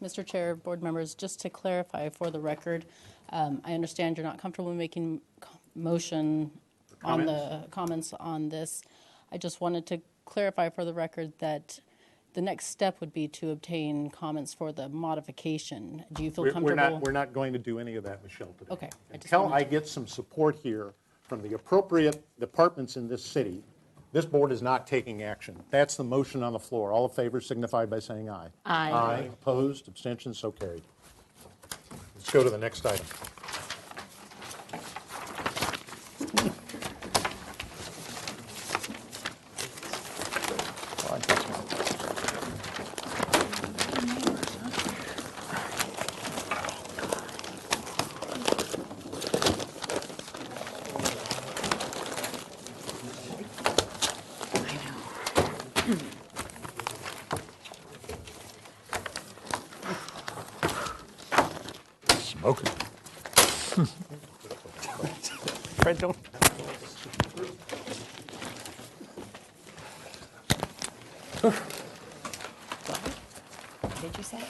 Mr. Chair, board members, just to clarify for the record, I understand you're not comfortable making motion on the comments on this. I just wanted to clarify for the record that the next step would be to obtain comments for the modification. Do you feel comfortable? We're not going to do any of that, Michelle, today. Okay. Until I get some support here from the appropriate departments in this city, this board is not taking action. That's the motion on the floor. All in favor signify by saying aye. Aye. Aye. Opposed? Abstentions? So carried. Let's go to the next item. Smoking. Fred, don't. What did you say?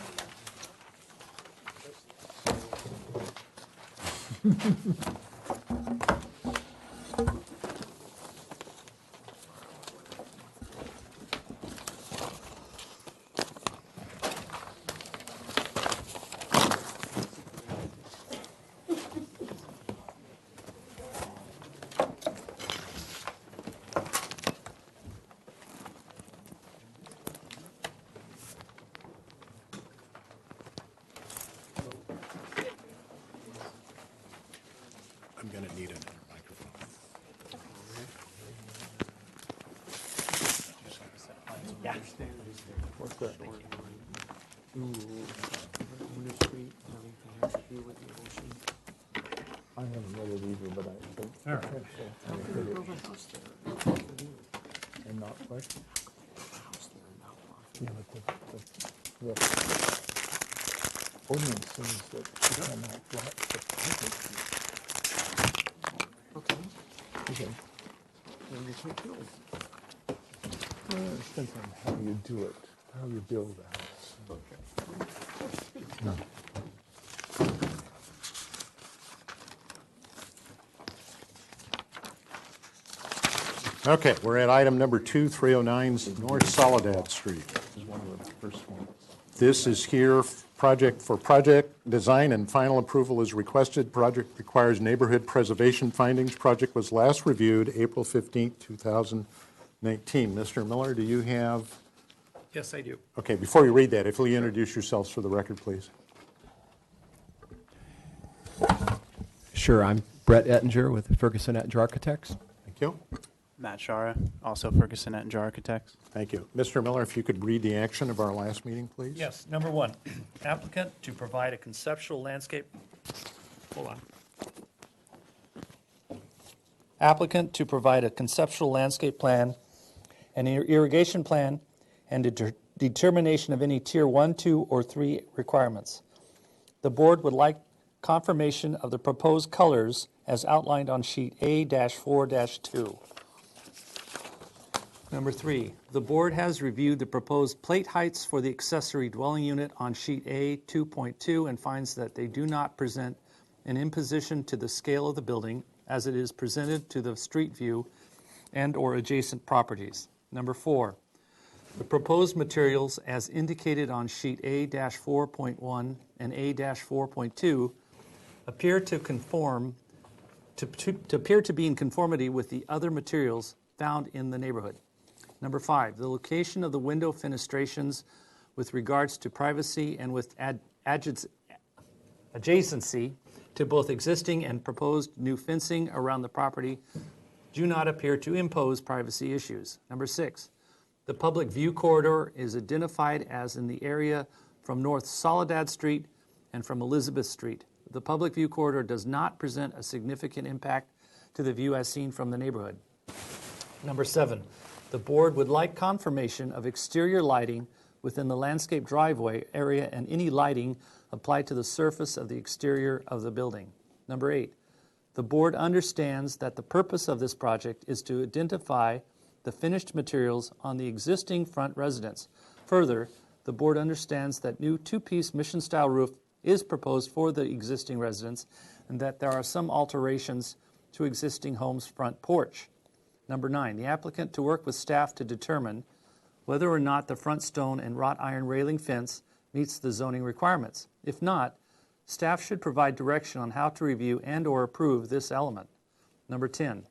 I'm going to need another microphone. Yeah. What's that? I haven't read it either, but I think. And not question. Yeah, but the ordinance says that you cannot block the public. Okay. Then you can't do it. Well, it depends on how you do it, how you build the house. Okay. No. Okay, we're at item number 2, 309 North Soledad Street. This is one of the first ones. This is here, project design and final approval is requested. Project requires neighborhood preservation findings. Project was last reviewed April 15, 2019. Mr. Miller, do you have? Yes, I do. Okay, before you read that, if you'll introduce yourselves for the record, please. Sure, I'm Brett Ettinger with Ferguson Ettinger Architects. Thank you. Matt Shara, also Ferguson Ettinger Architects. Thank you. Mr. Miller, if you could read the action of our last meeting, please. Yes, number one, applicant to provide a conceptual landscape, hold on. Applicant to provide a conceptual landscape plan, an irrigation plan, and a determination of any tier 1, 2, or 3 requirements. The board would like confirmation of the proposed colors as outlined on sheet A-4-2. Number 3, the board has reviewed the proposed plate heights for the accessory dwelling unit on sheet A 2.2 and finds that they do not present an imposition to the scale of the building as it is presented to the street view and or adjacent properties. Number 4, The proposed materials as indicated on sheet A-4.1 and A-4.2 appear to be in conformity with the other materials found in the neighborhood. Number 5, the location of the window fenestrations with regards to privacy and with adjacency to both existing and proposed new fencing around the property do not appear to impose privacy issues. Number 6, the public view corridor is identified as in the area from North Soledad Street and from Elizabeth Street. The public view corridor does not present a significant impact to the view as seen from the neighborhood. Number 7, the board would like confirmation of exterior lighting within the landscape driveway area and any lighting applied to the surface of the exterior of the building. Number 8, the board understands that the purpose of this project is to identify the finished materials on the existing front residence. Further, the board understands that new two-piece mission-style roof is proposed for the existing residence and that there are some alterations to existing home's front porch. Number 9, the applicant to work with staff to determine whether or not the front stone and wrought iron railing fence meets the zoning requirements. If not, staff should provide direction on how to review and/or approve this element. Number 10,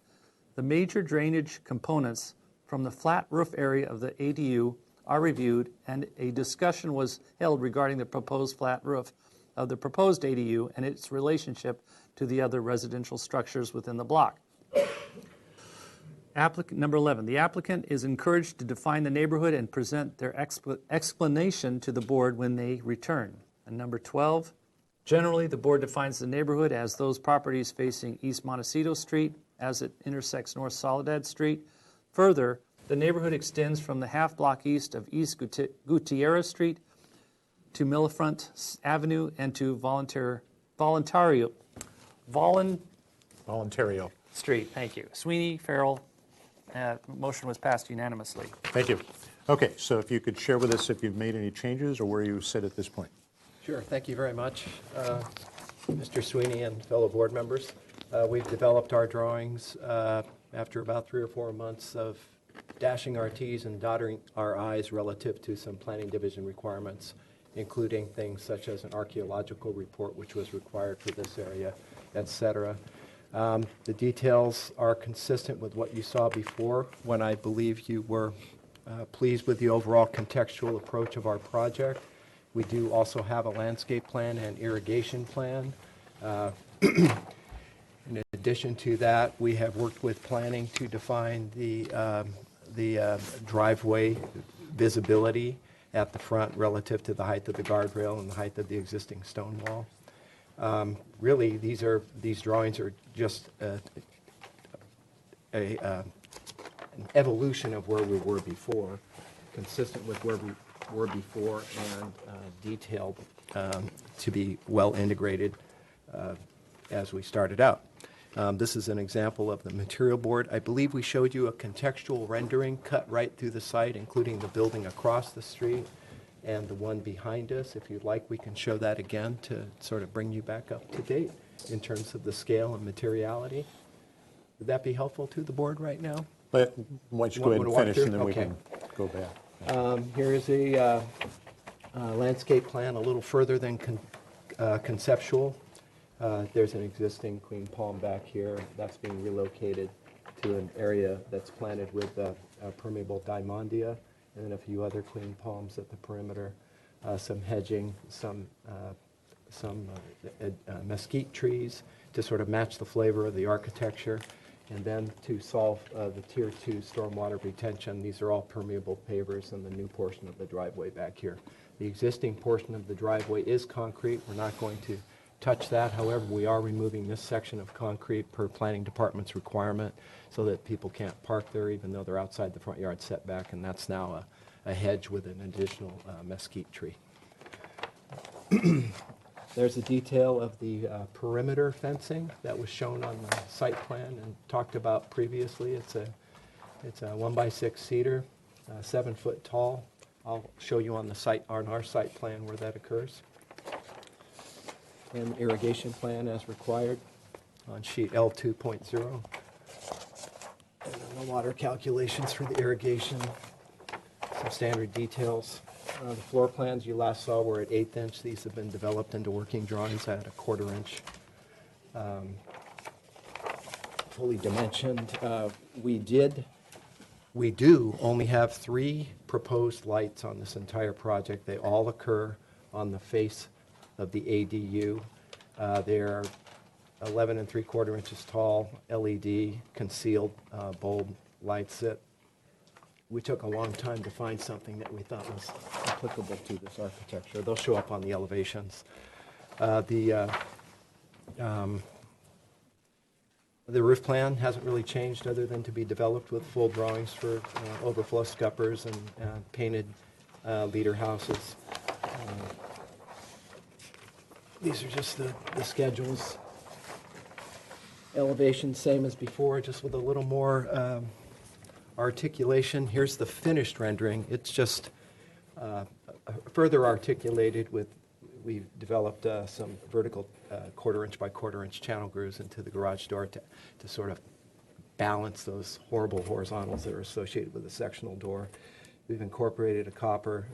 the major drainage components from the flat roof area of the ADU are reviewed, and a discussion was held regarding the proposed flat roof of the proposed ADU and its relationship to the other residential structures within the block. Number 11, the applicant is encouraged to define the neighborhood and present their explanation to the board when they return. And number 12, generally the board defines the neighborhood as those properties facing East Montecito Street as it intersects North Soledad Street. Further, the neighborhood extends from the half block east of East Gutierrez Street to Millfront Avenue and to Voluntario Street. Thank you. Sweeney, Farrell. Motion was passed unanimously. Thank you. Okay, so if you could share with us if you've made any changes or where you sit at this point. Sure, thank you very much, Mr. Sweeney and fellow board members. We've developed our drawings after about 3 or 4 months of dashing our T's and dotting our I's relative to some planning division requirements, including things such as an archaeological report, which was required for this area, et cetera. The details are consistent with what you saw before when I believe you were pleased with the overall contextual approach of our project. We do also have a landscape plan and irrigation plan. In addition to that, we have worked with planning to define the driveway visibility at the front relative to the height of the guardrail and the height of the existing stone wall. Really, these drawings are just an evolution of where we were before, consistent with where we were before, and detailed to be well integrated as we started out. This is an example of the material board. I believe we showed you a contextual rendering cut right through the site, including the building across the street and the one behind us. If you'd like, we can show that again to sort of bring you back up to date in terms of the scale and materiality. Would that be helpful to the board right now? But why don't you go ahead and finish, and then we Okay. can go back. Here is a landscape plan a little further than conceptual. There's an existing queen palm back here that's being relocated to an area that's planted with permeable diamondia, and then a few other queen palms at the perimeter, some hedging, some mesquite trees to sort of match the flavor of the architecture. And then to solve the Tier 2 stormwater retention, these are all permeable pavers in the new portion of the driveway back here. The existing portion of the driveway is concrete. We're not going to touch that. However, we are removing this section of concrete per planning department's requirement so that people can't park there even though they're outside the front yard setback, and that's now a hedge with an additional mesquite tree. There's a detail of the perimeter fencing that was shown on the site plan and talked about previously. It's a 1x6 cedar, 7 foot tall. I'll show you on our site plan where that occurs. And the irrigation plan as required on sheet L2.0. And then the water calculations for the irrigation some standard details. The floor plans you last saw were at 1/8 inch. These have been developed into working drawings at 1/4 inch. Fully dimensioned. We do only have 3 proposed lights on this entire project. They all occur on the face of the ADU. They're 11 3/4 inches tall, LED concealed bulb lights that we took a long time to find something that we thought was applicable to this architecture. They'll show up on the elevations. The roof plan hasn't really changed other than to be developed with full drawings for overflow scuppers and painted leader houses. These are just the schedules. Elevation, same as before, just with a little more articulation. Here's the finished rendering. It's just further articulated with, we've developed some vertical 1/4 inch by 1/4 inch channel grooves into the garage door to sort of balance those horrible horizontals that are associated with the sectional door. We've incorporated a copper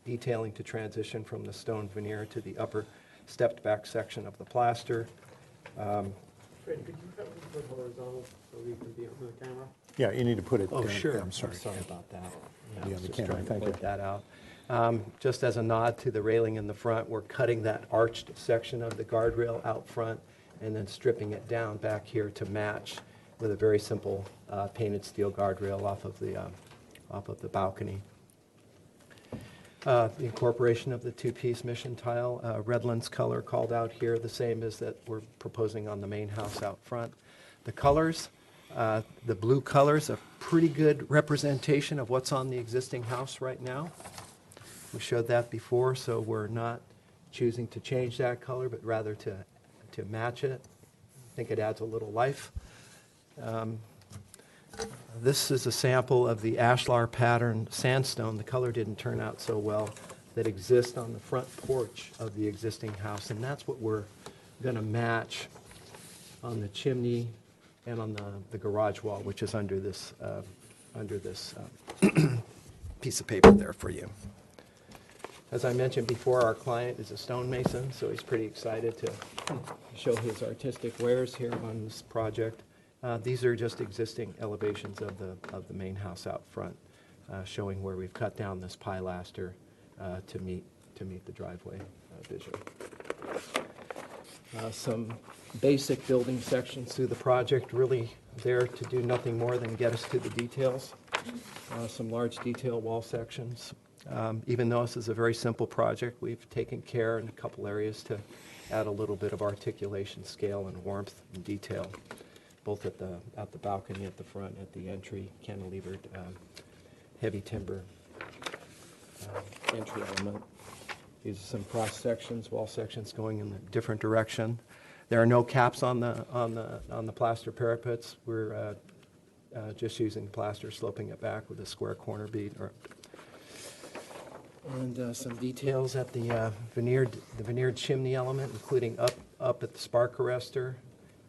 detailing to transition from the stone veneer to the upper stepped back section of the plaster. Fred, could you cut the horizontal so we can be over the camera? Yeah, you need to put it. Oh, sure. I'm sorry. Sorry about that. Yeah, I was the just camera, trying to thank point you. that out. Just as a nod to the railing in the front, we're cutting that arched section of the guardrail out front and then stripping it down back here to match with a very simple painted steel guardrail off of the balcony. The incorporation of the 2-piece mission tile, Redlands color called out here, the same as that we're proposing on the main house out front. The colors, the blue colors, a pretty good representation of what's on the existing house right now. We showed that before, so we're not choosing to change that color, but rather to match it. I think it adds a little life. This is a sample of the ashlar pattern sandstone. The color didn't turn out so well, that exists on the front porch of the existing house, and that's what we're going to match on the chimney and on the garage wall, which is under this piece of paper there for you. As I mentioned before, our client is a stonemason, so he's pretty excited to show his artistic wares here on this project. These are just existing elevations of the main house out front, showing where we've cut down this pilaster to meet the driveway vision. Some basic building sections through the project, really there to do nothing more than get us to the details. Some large detail wall sections. Even though this is a very simple project, we've taken care in a couple areas to add a little bit of articulation, scale, and warmth and detail, both at the balcony at the front, at the entry, cantilevered heavy timber entry element. These are some cross sections, wall sections going in a different direction. There are no caps on the plaster parapets. We're just using plaster, sloping it back with a square corner bead. And some details at the veneered chimney element, including up at the spark arrestor.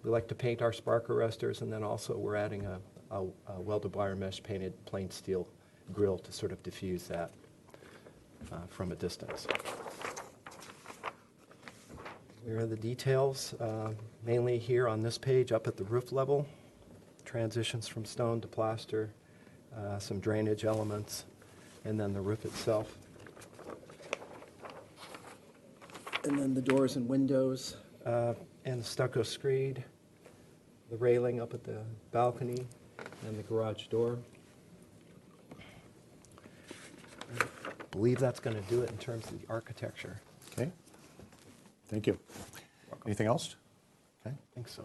We like to paint our spark arresters, and then also we're adding a welded wire mesh painted plain steel grill to sort of diffuse that from a distance. Here are the details, mainly here on this page up at the roof level. Transitions from stone to plaster, some drainage elements, and then the roof itself. And then the doors and windows, and the stucco screed, the railing up at the balcony, and the garage door. I believe that's going to do it in terms of the architecture. Okay. Thank you. Anything else? Okay. I think so.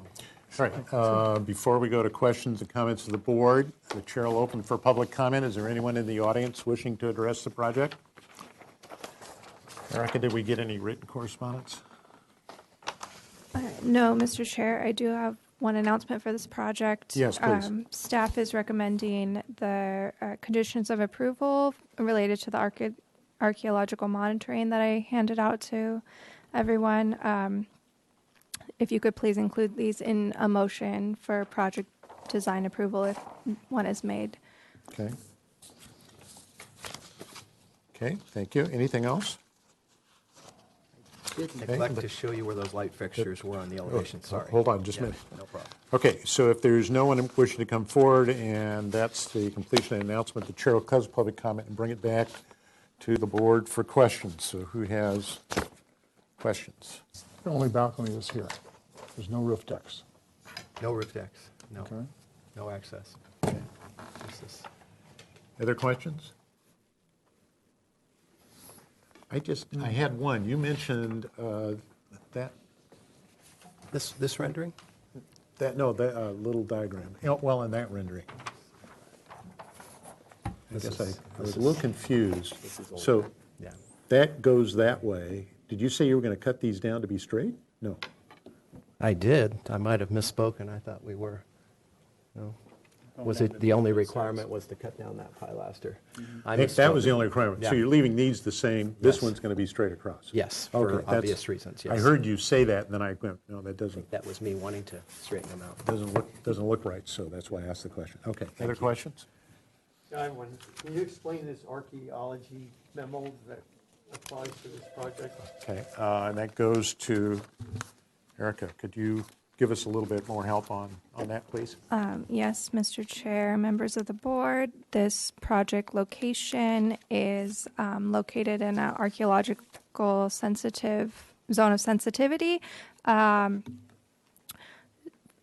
All right. Before we go to questions and comments of the board, the chair will open for public comment. Is there anyone in the audience wishing to address the project? Erica, did we get any written correspondence? No, Mr. Chair, I do have one announcement for this project. Yes, please. Staff is recommending the conditions of approval related to the archaeological monitoring that I handed out to everyone. If you could please include these in a motion for project design approval if one is made. Okay. Okay, thank you. Anything else? Did neglect to show you where those light fixtures were on the elevation, sorry. Hold on just a Yeah, minute. No problem. Okay, so if there's no one wishing to come forward, and that's the completion of the announcement, the chair will close public comment and bring it back to the board for questions. So who has questions? The only balcony is here. There's no roof decks. No roof decks, no. Okay. No access. This is- Other questions? I had one. You mentioned that, This rendering? that little diagram. Well, in that rendering. I guess I was a little confused. So Yeah. that goes that way. Did you say you were going to cut these down to be straight? No. I did. I might have misspoken. I thought we were. No. Was it, the only requirement was to cut down that pilaster? I That was the misspoke. only requirement. So Yeah. you're leaving these the same. This Yes. one's going to be straight across. Yes, Okay, for that's- obvious reasons, I yes. heard you say that, and then I went, no, that doesn't That was me wanting to straighten them out. doesn't look right. So that's why I asked the question. Okay. Other questions? I have one. Can you explain this archaeology memo that applies to this project? Okay, and that goes to Erica. Could you give us a little bit more help on that, please? Yes, Mr. Chair, members of the board, this project location is located in an archaeological sensitive zone of sensitivity. And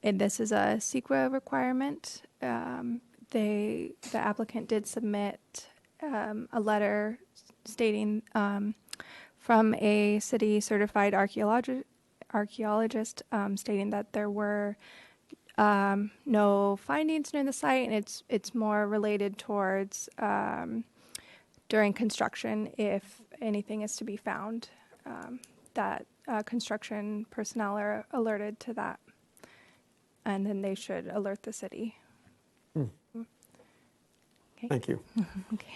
this is a CEQA requirement. The applicant did submit a letter stating from a city certified archaeologist stating that there were no findings near the site, and it's more related towards during construction, if anything is to be found, that construction personnel are alerted to that, and then they should alert the city. Okay. Thank you. Okay.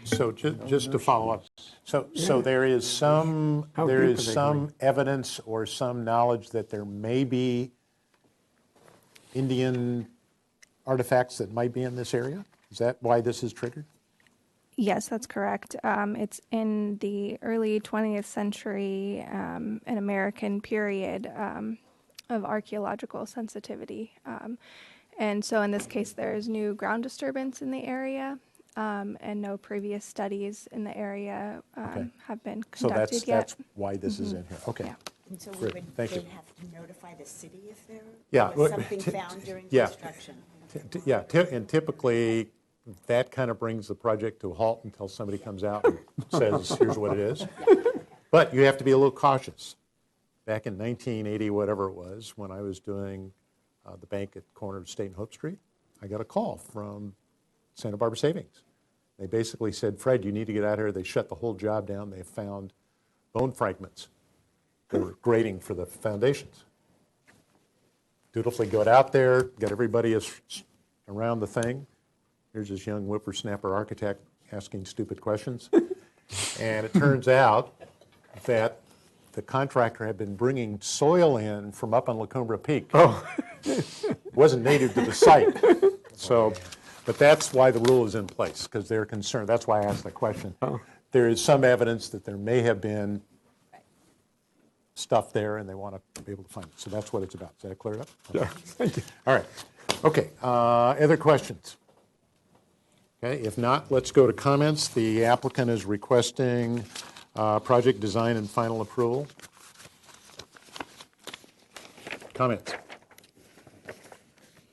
So just to follow up, so there is some How deep are they evidence or some knowledge that there may be Indian artifacts that might be in this area? Is that why this is triggered? Yes, that's correct. It's in the early 20th century, an American period of archaeological sensitivity. And so in this case, there is new ground disturbance in the area, and no previous studies in the area have been So conducted yet. that's why this is in here. Okay. Yeah. And so we Great. would Thank you. then have to notify the city if there Yeah, was something found during yeah. construction. Yeah, and typically, that kind of brings the project to a halt until somebody comes out and says, here's what it is. But you have to be a little cautious. Back in 1980, whatever it was, when I was doing the bank at the corner of State and Hope Street, I got a call from Santa Barbara Savings. They basically said, Fred, you need to get out here. They shut the whole job down. They found bone fragments. They were grading for the foundations. Dutifully got out there, got everybody around the thing. Here's this young whippersnapper architect asking stupid questions. And it turns out that the contractor had been bringing soil in from up on La Cumbra Peak. Oh. Wasn't native to the site. So, but that's why the rule is in place, because they're concerned. That's why I asked the question. There is some evidence that there may have been stuff there, and they want to be able to find it. So that's what it's about. Is that cleared up? Yeah, thank you. All right. Okay. Other questions? Okay. If not, let's go to comments. The applicant is requesting project design and final approval. Comments?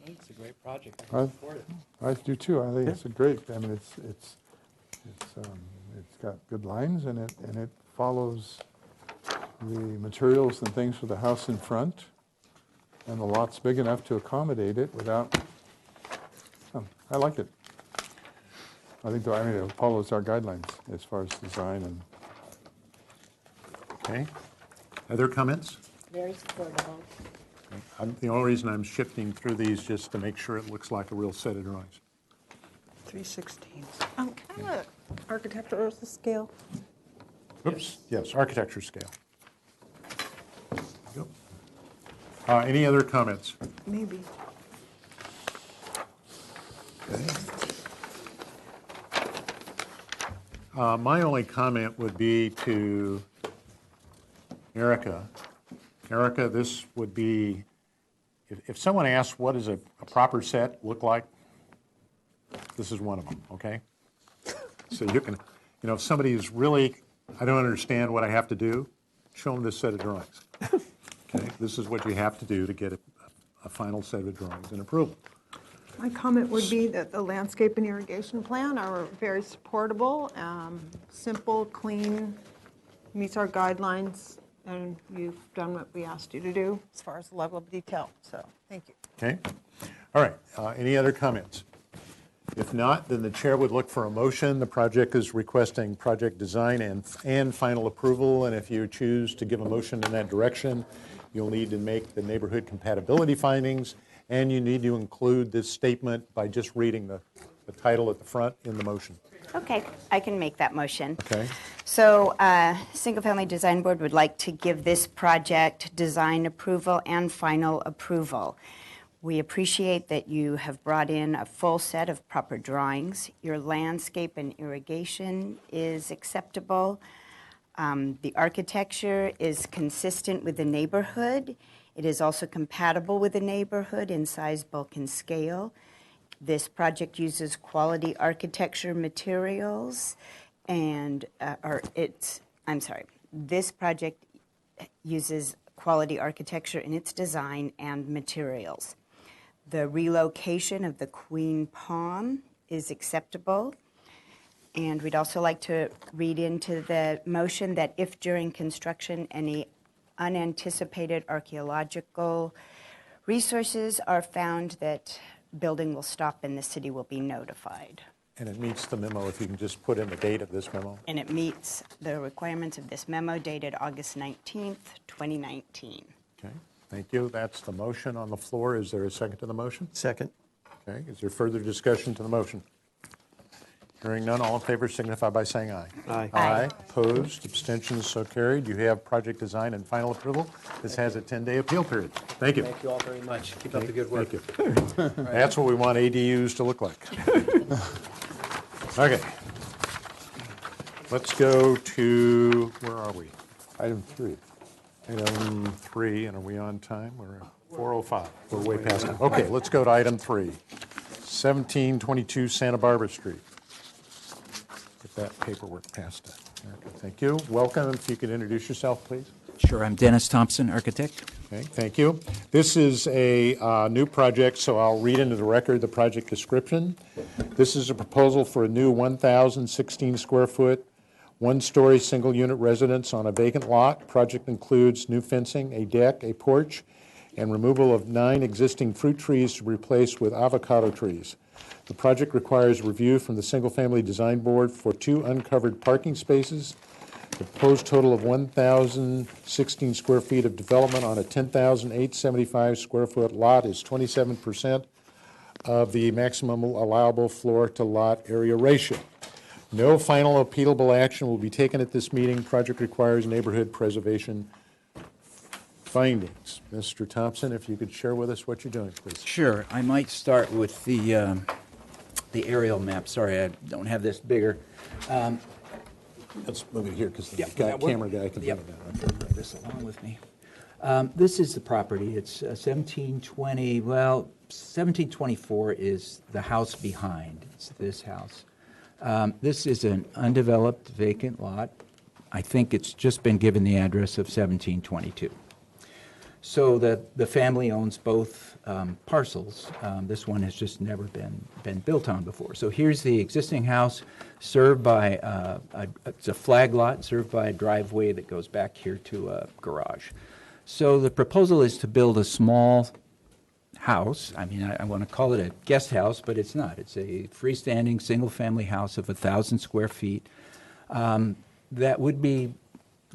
It's a great project. I do too. I think it's a great. I mean, it's got good lines in it, and it follows the materials and things for the house in front, and the lot's big enough to accommodate it without. I like it. I think it follows our guidelines as far as design and. Okay. Other comments? Very supportable. The only reason I'm shifting through these just to make sure it looks like a real set of drawings. 3/16. Can I have an architectural scale? Oops, yes, architecture scale. Yep. Any other comments? Maybe. Okay. My only comment would be to Erica. Erica, this would be, if someone asks what does a proper set look like, this is one of them, okay? So you can, if somebody is really, I don't understand what I have to do, show them this set of drawings. Okay, this is what you have to do to get a final set of drawings and approval. My comment would be that the landscape and irrigation plan are very supportable, simple, clean, meets our guidelines, and you've done what we asked you to do as far as the level of detail, so thank you. Okay, all right, any other comments? If not, then the chair would look for a motion. The project is requesting project design and final approval, and if you choose to give a motion in that direction, you'll need to make the neighborhood compatibility findings, and you need to include this statement by just reading the title at the front in the motion. Okay, I can make that motion. Okay. So, Single Family Design Board would like to give this project design approval and final approval. We appreciate that you have brought in a full set of proper drawings. Your landscape and irrigation is acceptable. The architecture is consistent with the neighborhood. It is also compatible with the neighborhood in size, bulk, and scale. This project uses quality architecture materials and, this project uses quality architecture in its design and materials. The relocation of the Queen Palm is acceptable. And we'd also like to read into the motion that if during construction any unanticipated archaeological resources are found, that building will stop and the city will be notified. And it meets the memo, if you can just put in the date of this memo. And it meets the requirements of this memo dated August 19th, 2019. Okay, thank you. That's the motion on the floor. Is there a second to the motion? Second. Okay, is there further discussion to the motion? Hearing none, all in favor signify by saying aye. Aye. Aye. Opposed, abstentions, so carried. You have project design and final approval. This has a 10-day appeal period. Thank you. Thank you all very much. Keep up the good work. Thank you. That's what we want ADUs to look like. Okay. Let's go to, where are we? Item 3. Item 3, and are we on time? We're at 4:05. We're way past it. Okay, let's go to item 3. 1722 Santa Barbara Street. Get that paperwork past it. Okay, thank you. Welcome. If you could introduce yourself, please. Sure. I'm Dennis Thompson, architect. Okay, thank you. This is a new project, so I'll read into the record the project description. This is a proposal for a new 1,016 square foot, one-story single-unit residence on a vacant lot. Project includes new fencing, a deck, a porch, and removal of 9 existing fruit trees to replace with avocado trees. The project requires review from the Single Family Design Board for 2 uncovered parking spaces. The proposed total of 1,016 square feet of development on a 10,875 square foot lot is 27% of the maximum allowable floor to lot area ratio. No final appealable action will be taken at this meeting. Project requires neighborhood preservation findings. Mr. Thompson, if you could share with us what you're doing, please. Sure. I might start with the aerial map. Sorry, I don't have this bigger. Let's move it here because the that work? camera guy can Yep. bring it down. I'll bring this along with me. This is the property. It's 1720. Well, 1724 is the house behind. It's this house. This is an undeveloped vacant lot. I think it's just been given the address of 1722. So the family owns both parcels. This one has just never been built on before. So here's the existing house, served by it's a flag lot, served by a driveway that goes back here to a garage. So the proposal is to build a small house. I mean, I want to call it a guest house, but it's not. It's a freestanding single-family house of 1,000 square feet. That would be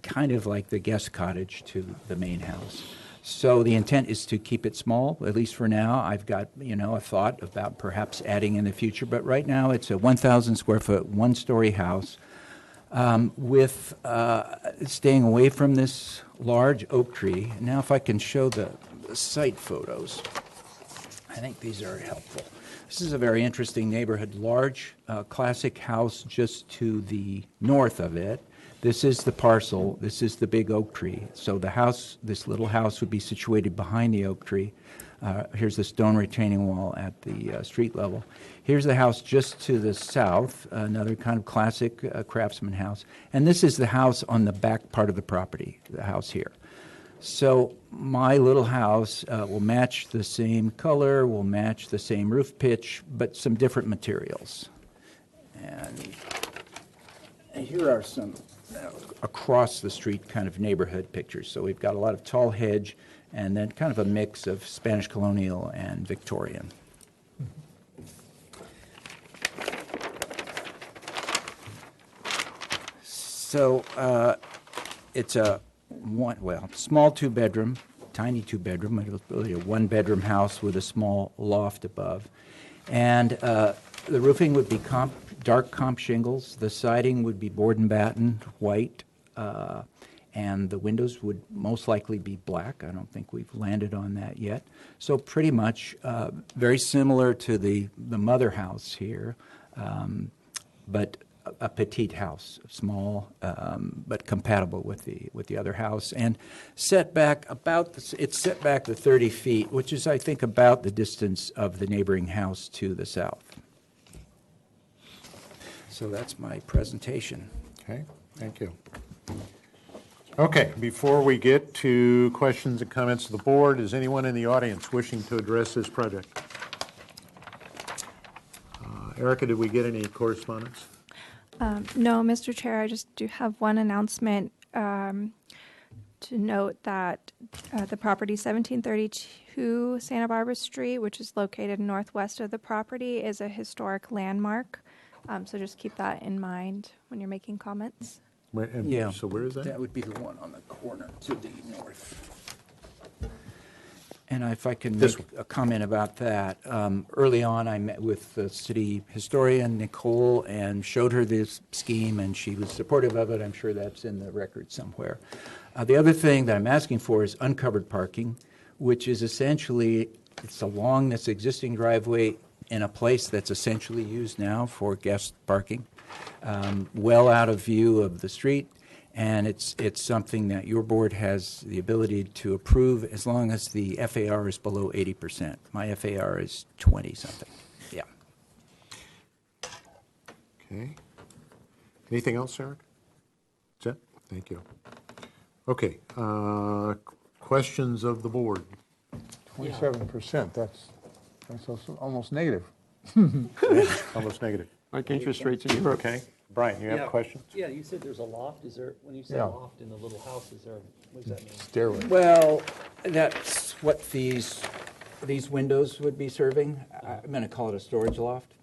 kind of like the guest cottage to the main house. So the intent is to keep it small, at least for now. I've got, a thought about perhaps adding in the future, but right now it's a 1,000 square foot, one-story house with staying away from this large oak tree. Now if I can show the site photos, I think these are helpful. This is a very interesting neighborhood, large classic house just to the north of it. This is the parcel, this is the big oak tree. So the house, this little house would be situated behind the oak tree. Here's the stone retaining wall at the street level. Here's the house just to the south, another kind of classic craftsman house. And this is the house on the back part of the property, the house here. So my little house will match the same color, will match the same roof pitch, but some different materials. And here are some across the street kind of neighborhood pictures. So we've got a lot of tall hedge and then kind of a mix of Spanish colonial and Victorian. So it's a small two-bedroom, tiny two-bedroom, really a one-bedroom house with a small loft above. And the roofing would be dark comp shingles. The siding would be board and batten, white, and the windows would most likely be black. I don't think we've landed on that yet. So pretty much very similar to the mother house here, but a petite house, small, but compatible with the other house, and set back it's set back the 30 feet, which is, I think, about the distance of the neighboring house to the south. So that's my presentation. Okay, thank you. Okay, before we get to questions and comments of the board, is anyone in the audience wishing to address this project? Erica, did we get any correspondence? No, Mr. Chair, I just do have one announcement to note that the property 1732 Santa Barbara Street, which is located northwest of the property, is a historic landmark. So just keep that in mind when you're making comments. Yeah. So where is that? That would be the one on the corner to the north. And if I can make a comment about that, early on I met with the city historian, Nicole, and showed her this scheme, and she was supportive of it. I'm sure that's in the record somewhere. The other thing that I'm asking for is uncovered parking, which is essentially, it's along this existing driveway in a place that's essentially used now for guest parking, well out of view of the street. And it's something that your board has the ability to approve as long as the FAR is below 80%. My FAR is 20-something. Yeah. Okay. Anything else, Eric? That's it? Thank you. Okay. Questions of the board? 27%, that's also almost negative. Almost negative. Like interest rates in Europe. Okay. Brian, you have questions? Yeah, you said there's a loft. Is there, when you say Yeah. loft in the little house, what does that mean? Stairway. Well, that's what these windows would be serving. I'm going to call it a storage loft.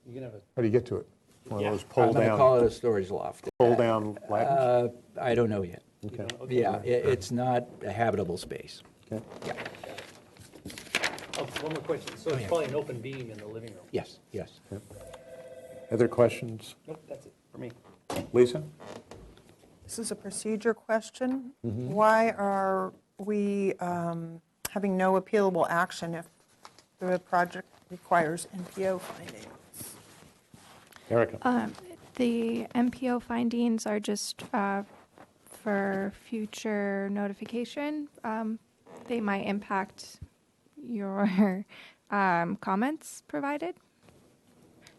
You can have a How do you get to it? One of those I'm pull going to down, call it a storage loft. pull down ladders? I don't know yet. Okay. Yeah, it's not a habitable space. Okay. Yeah. Oh, one more question. So it's probably an open beam in the living room? Yes, yes. Other questions? Nope, that's it for me. Lisa? This is a procedure question. Why are we having no appealable action if the project requires NPO findings? Erica? The MPO findings are just for future notification. They might impact your comments provided.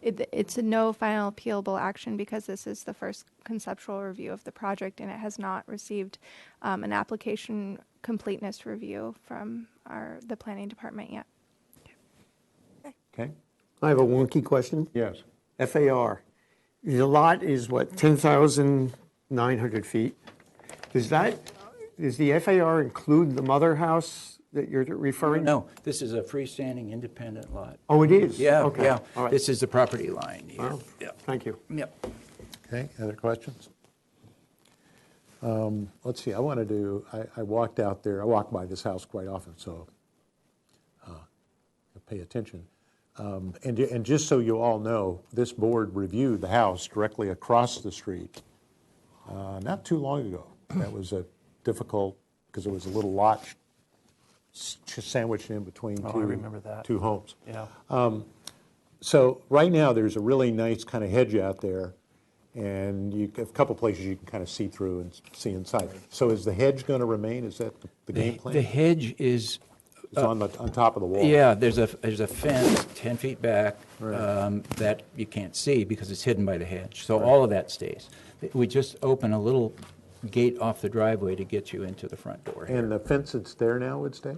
It's a no final appealable action because this is the first conceptual review of the project and it has not received an application completeness review from the planning department yet. Okay. I have a wonky question. Yes. FAR. The lot is what, 10,900 feet? Does the FAR include the mother house that you're referring to? No, this is a freestanding independent lot. Oh, it is? Yeah, Okay. yeah. All right. This is the property line here. Wow. Yeah. Thank you. Yep. Okay, other questions? Let's see, I walked out there, I walk by this house quite often, so I pay attention. And just so you all know, this board reviewed the house directly across the street not too long ago. That was a difficult, because it was a little lot sandwiched in between Oh, I remember that. two homes. Yeah. So right now, there's a really nice kind of hedge out there, and you have a couple places you can kind of see through and see inside. So is the hedge going to remain? Is that the game plan? The hedge is. It's on top of the wall. Yeah, there's a fence 10 feet back Right. that you can't see because it's hidden by the hedge. So all of that stays. We just open a little gate off the driveway to get you into the front door. And the fence that's there now would stay?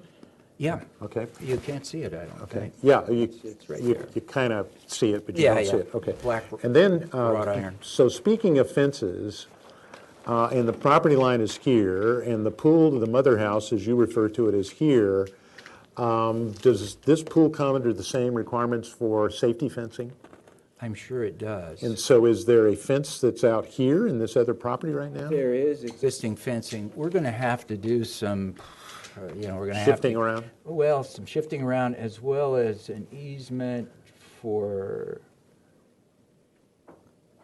Yeah. Okay. You can't see it, I don't Okay. think. Yeah, It's right there. you kind of see it, but you Yeah, don't see yeah. it. Okay. Black And then, wrought iron. so speaking of fences, and the property line is here, and the pool to the mother house, as you refer to it, is here. Does this pool come under the same requirements for safety fencing? I'm sure it does. And so is there a fence that's out here in this other property right now? There is existing fencing. We're going to have to do some, we're going to have Shifting to- around? Well, some shifting around as well as an easement for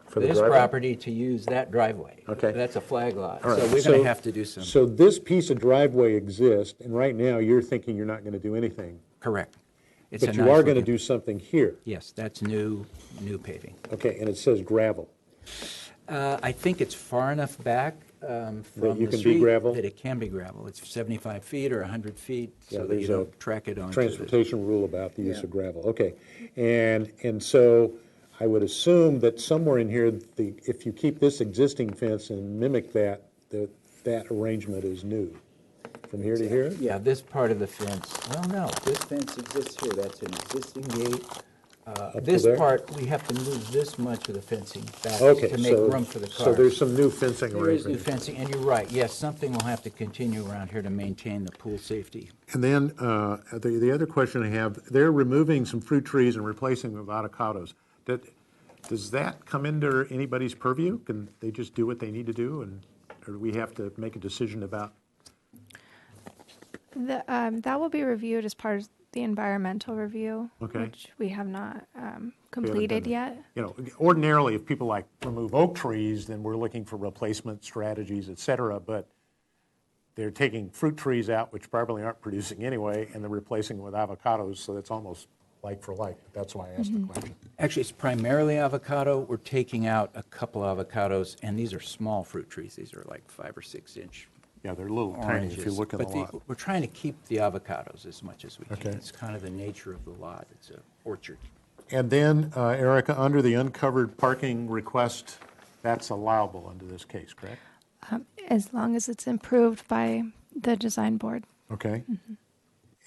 For the this driveway? property to use that driveway. Okay. That's a flag lot. All right, So we're going to have to do some. So this piece of driveway exists, and right now you're thinking you're not going to do anything. Correct. It's But a you nice are going to looking- do something here. Yes, that's new paving. Okay, and it says gravel. I think it's far enough back from That you the can be street gravel? that it can be gravel. It's 75 feet or 100 feet, Yeah, so that you there's a don't track it onto transportation rule about the use Yeah. of gravel. Okay, and so I would assume that somewhere in here, if you keep this existing fence and mimic that arrangement is new. From here to here? Yeah, this part of the fence, well, no, this fence exists here, that's an existing gate. to This there? part, we have to move this much of the fencing back Okay, to make so- room for the cars. so there's some new fencing There is new arrangement. fencing, and you're right, yes, something will have to continue around here to maintain the pool safety. And then the other question I have, they're removing some fruit trees and replacing them with avocados. Does that come under anybody's purview? Can they just do what they need to do, or do we have to make a decision about? That will be reviewed as part of the environmental review, Okay. which we have not We haven't completed done it. yet. Ordinarily, if people like remove oak trees, then we're looking for replacement strategies, et cetera, but they're taking fruit trees out, which probably aren't producing anyway, and they're replacing them with avocados, so it's almost like for like. That's why I asked the question. Actually, it's primarily avocado. We're taking out a couple avocados, and these are small fruit trees. These are like 5 or 6 inch. Yeah, they're a little tiny if you oranges. look at the But lot. we're trying to keep the avocados as much as we can. Okay. It's kind of the nature of the lot. It's an orchard. And then, Erica, under the uncovered parking request, that's allowable under this case, correct? As long as it's improved by the design board. Okay.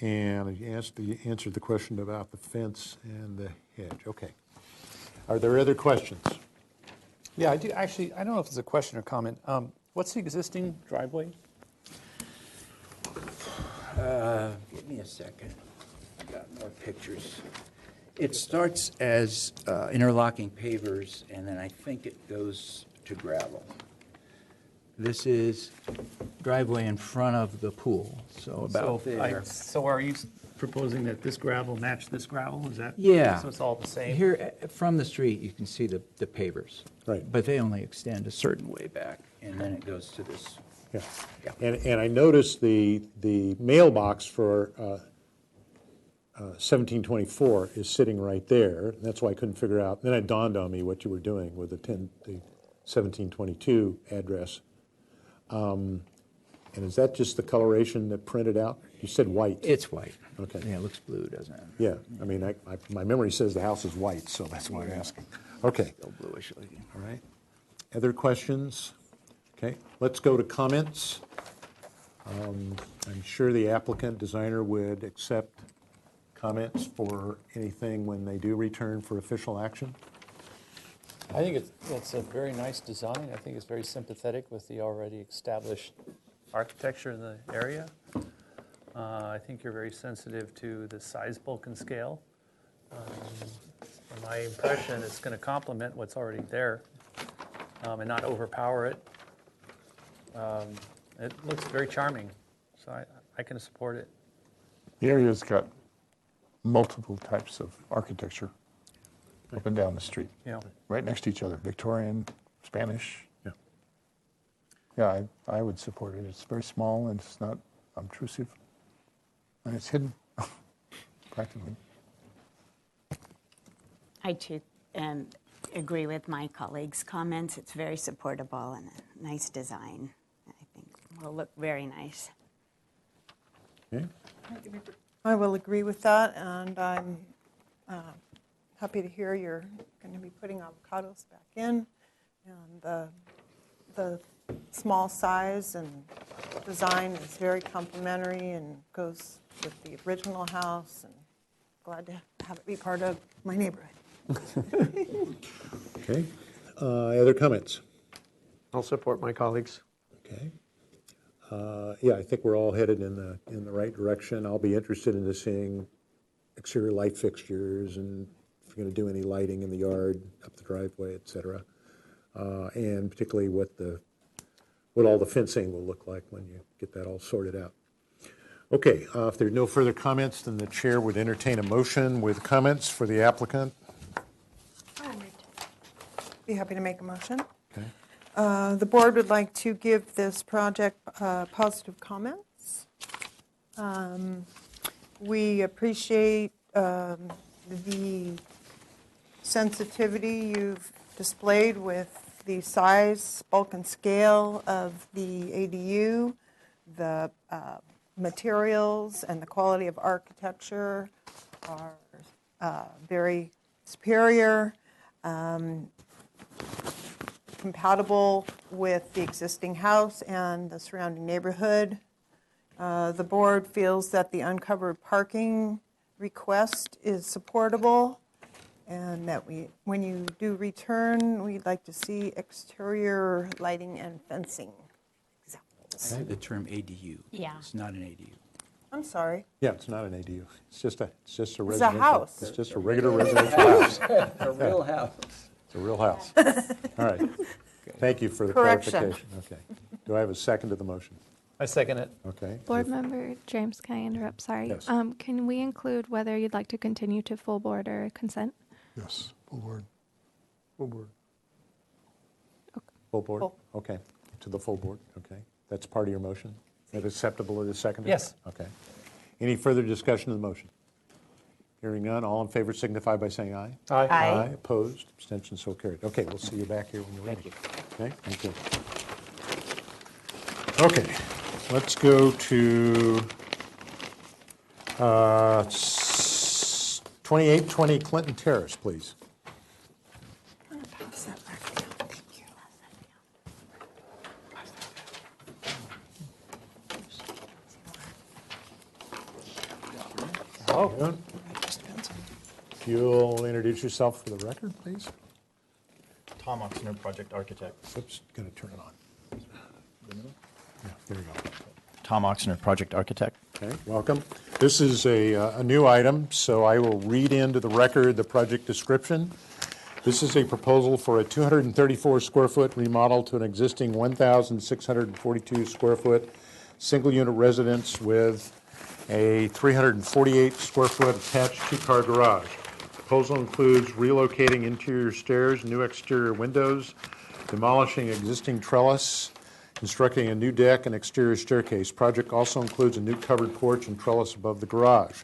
And you answered the question about the fence and the hedge. Okay. Are there other questions? Yeah, I do, actually, I don't know if it's a question or comment. What's the existing driveway? Give me a second. I've got more pictures. It starts as interlocking pavers, and then I think it goes to gravel. This is driveway in front of the pool, so about there. So are you proposing that this gravel match this gravel? Is that? Yeah. So it's all the same? Here, from the street, you can see the pavers. Right. But they only extend a certain way back, and then it goes to this. Yeah. And I noticed the mailbox for 1724 is sitting right there. That's why I couldn't figure out. Then it dawned on me what you were doing with the 1722 address. And is that just the coloration that printed out? You said white. It's white. Okay. Yeah, it looks blue, doesn't it? Yeah, I mean, my memory says the house is white, so that's why I'm asking. Okay. Still bluish looking. All right. Other questions? Okay, let's go to comments. I'm sure the applicant designer would accept comments for anything when they do return for official action. I think it's a very nice design. I think it's very sympathetic with the already established architecture in the area. I think you're very sensitive to the size, bulk, and scale. From my impression, it's going to complement what's already there and not overpower it. It looks very charming, so I can support it. The area's got multiple types of architecture up and down the street. Yeah. Right next to each other, Victorian, Spanish. Yeah. Yeah, I would support it. It's very small and it's not obtrusive. And it's hidden, practically. I too agree with my colleagues' comments. It's very supportable and a nice design. I think will look very nice. Okay. I will agree with that, and I'm happy to hear you're going to be putting avocados back in, and the small size and design is very complimentary and goes with the original house, and glad to have it be part of my neighborhood. Okay. Other comments? I'll support my colleagues. Okay. Yeah, I think we're all headed in the right direction. I'll be interested in seeing exterior light fixtures and if you're going to do any lighting in the yard, up the driveway, et cetera. And particularly what all the fencing will look like when you get that all sorted out. Okay, if there are no further comments, then the chair would entertain a motion with comments for the applicant. Be happy to make a motion. Okay. The board would like to give this project positive comments. We appreciate the sensitivity you've displayed with the size, bulk, and scale of the ADU. The materials and the quality of architecture are very superior. Compatible with the existing house and the surrounding neighborhood. The board feels that the uncovered parking request is supportable, and that when you do return, we'd like to see exterior lighting and fencing examples. The term ADU. Yeah. It's not an ADU. I'm sorry. Yeah, it's not an ADU. It's just a It's residential. a house. It's just a regular residential house. A real house. It's a real house. All right. Thank you for the Correction. clarification. Okay. Do I have a second to the motion? I second it. Okay. Board Member James, can I interrupt? Sorry. Yes. Can we include whether you'd like to continue to full board or consent? Yes, full board. Full board. Full board? Full. Okay. To the full board. Okay. That's part of your motion? Is that acceptable to the second? Yes. Okay. Any further discussion of the motion? Hearing none, all in favor signify by saying aye. Aye. Aye. Opposed, abstention, so carried. Okay, we'll see you back here when you're ready. Okay, thank you. Okay, let's go to 2820 Clinton Terrace, please. Hello. If you'll introduce yourself for the record, please. Tom Oxner, project architect. Oops, going to turn it on. Yeah, there you go. Tom Oxner, project architect. Okay, welcome. This is a new item, so I will read into the record the project description. This is a proposal for a 234 square foot remodel to an existing 1,642 square foot single unit residence with a 348 square foot attached two-car garage. Proposal includes relocating interior stairs, new exterior windows, demolishing existing trellis, constructing a new deck and exterior staircase. Project also includes a new covered porch and trellis above the garage.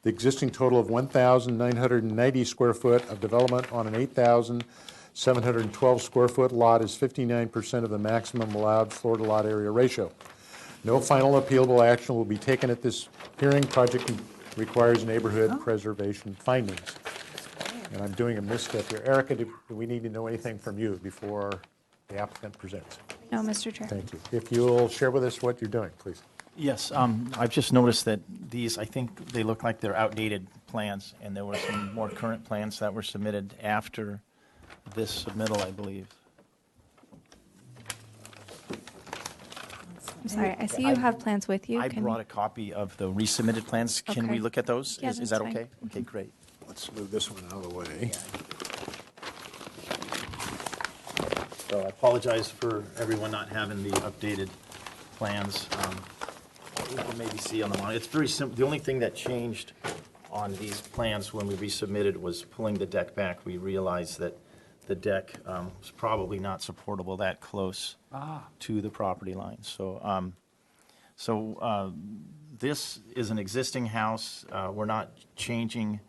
The existing total of 1,990 square foot of development on an 8,712 square foot lot is 59% of the maximum allowed floor to lot area ratio. No final appealable action will be taken at this hearing. Project requires neighborhood preservation findings. And I'm doing a misstep here. Erica, do we need to know anything from you before the applicant presents? No, Mr. Chair. Thank you. If you'll share with us what you're doing, please. Yes, I've just noticed that these, I think they look like they're outdated plans, and there were some more current plans that were submitted after this submittal, I believe. I'm sorry. I see you have plans with you. I Can brought a copy of the resubmitted plans. Can we Okay. look at those? Yeah, Is that's that fine. okay? Okay, great. Let's move this one out of the way. So I apologize for everyone not having the updated plans. You can maybe see on the monitor. It's very simple. The only thing that changed on these plans when we resubmitted was pulling the deck back. We realized that the deck was probably not supportable that close to the property line. So, this is an existing house. We're not changing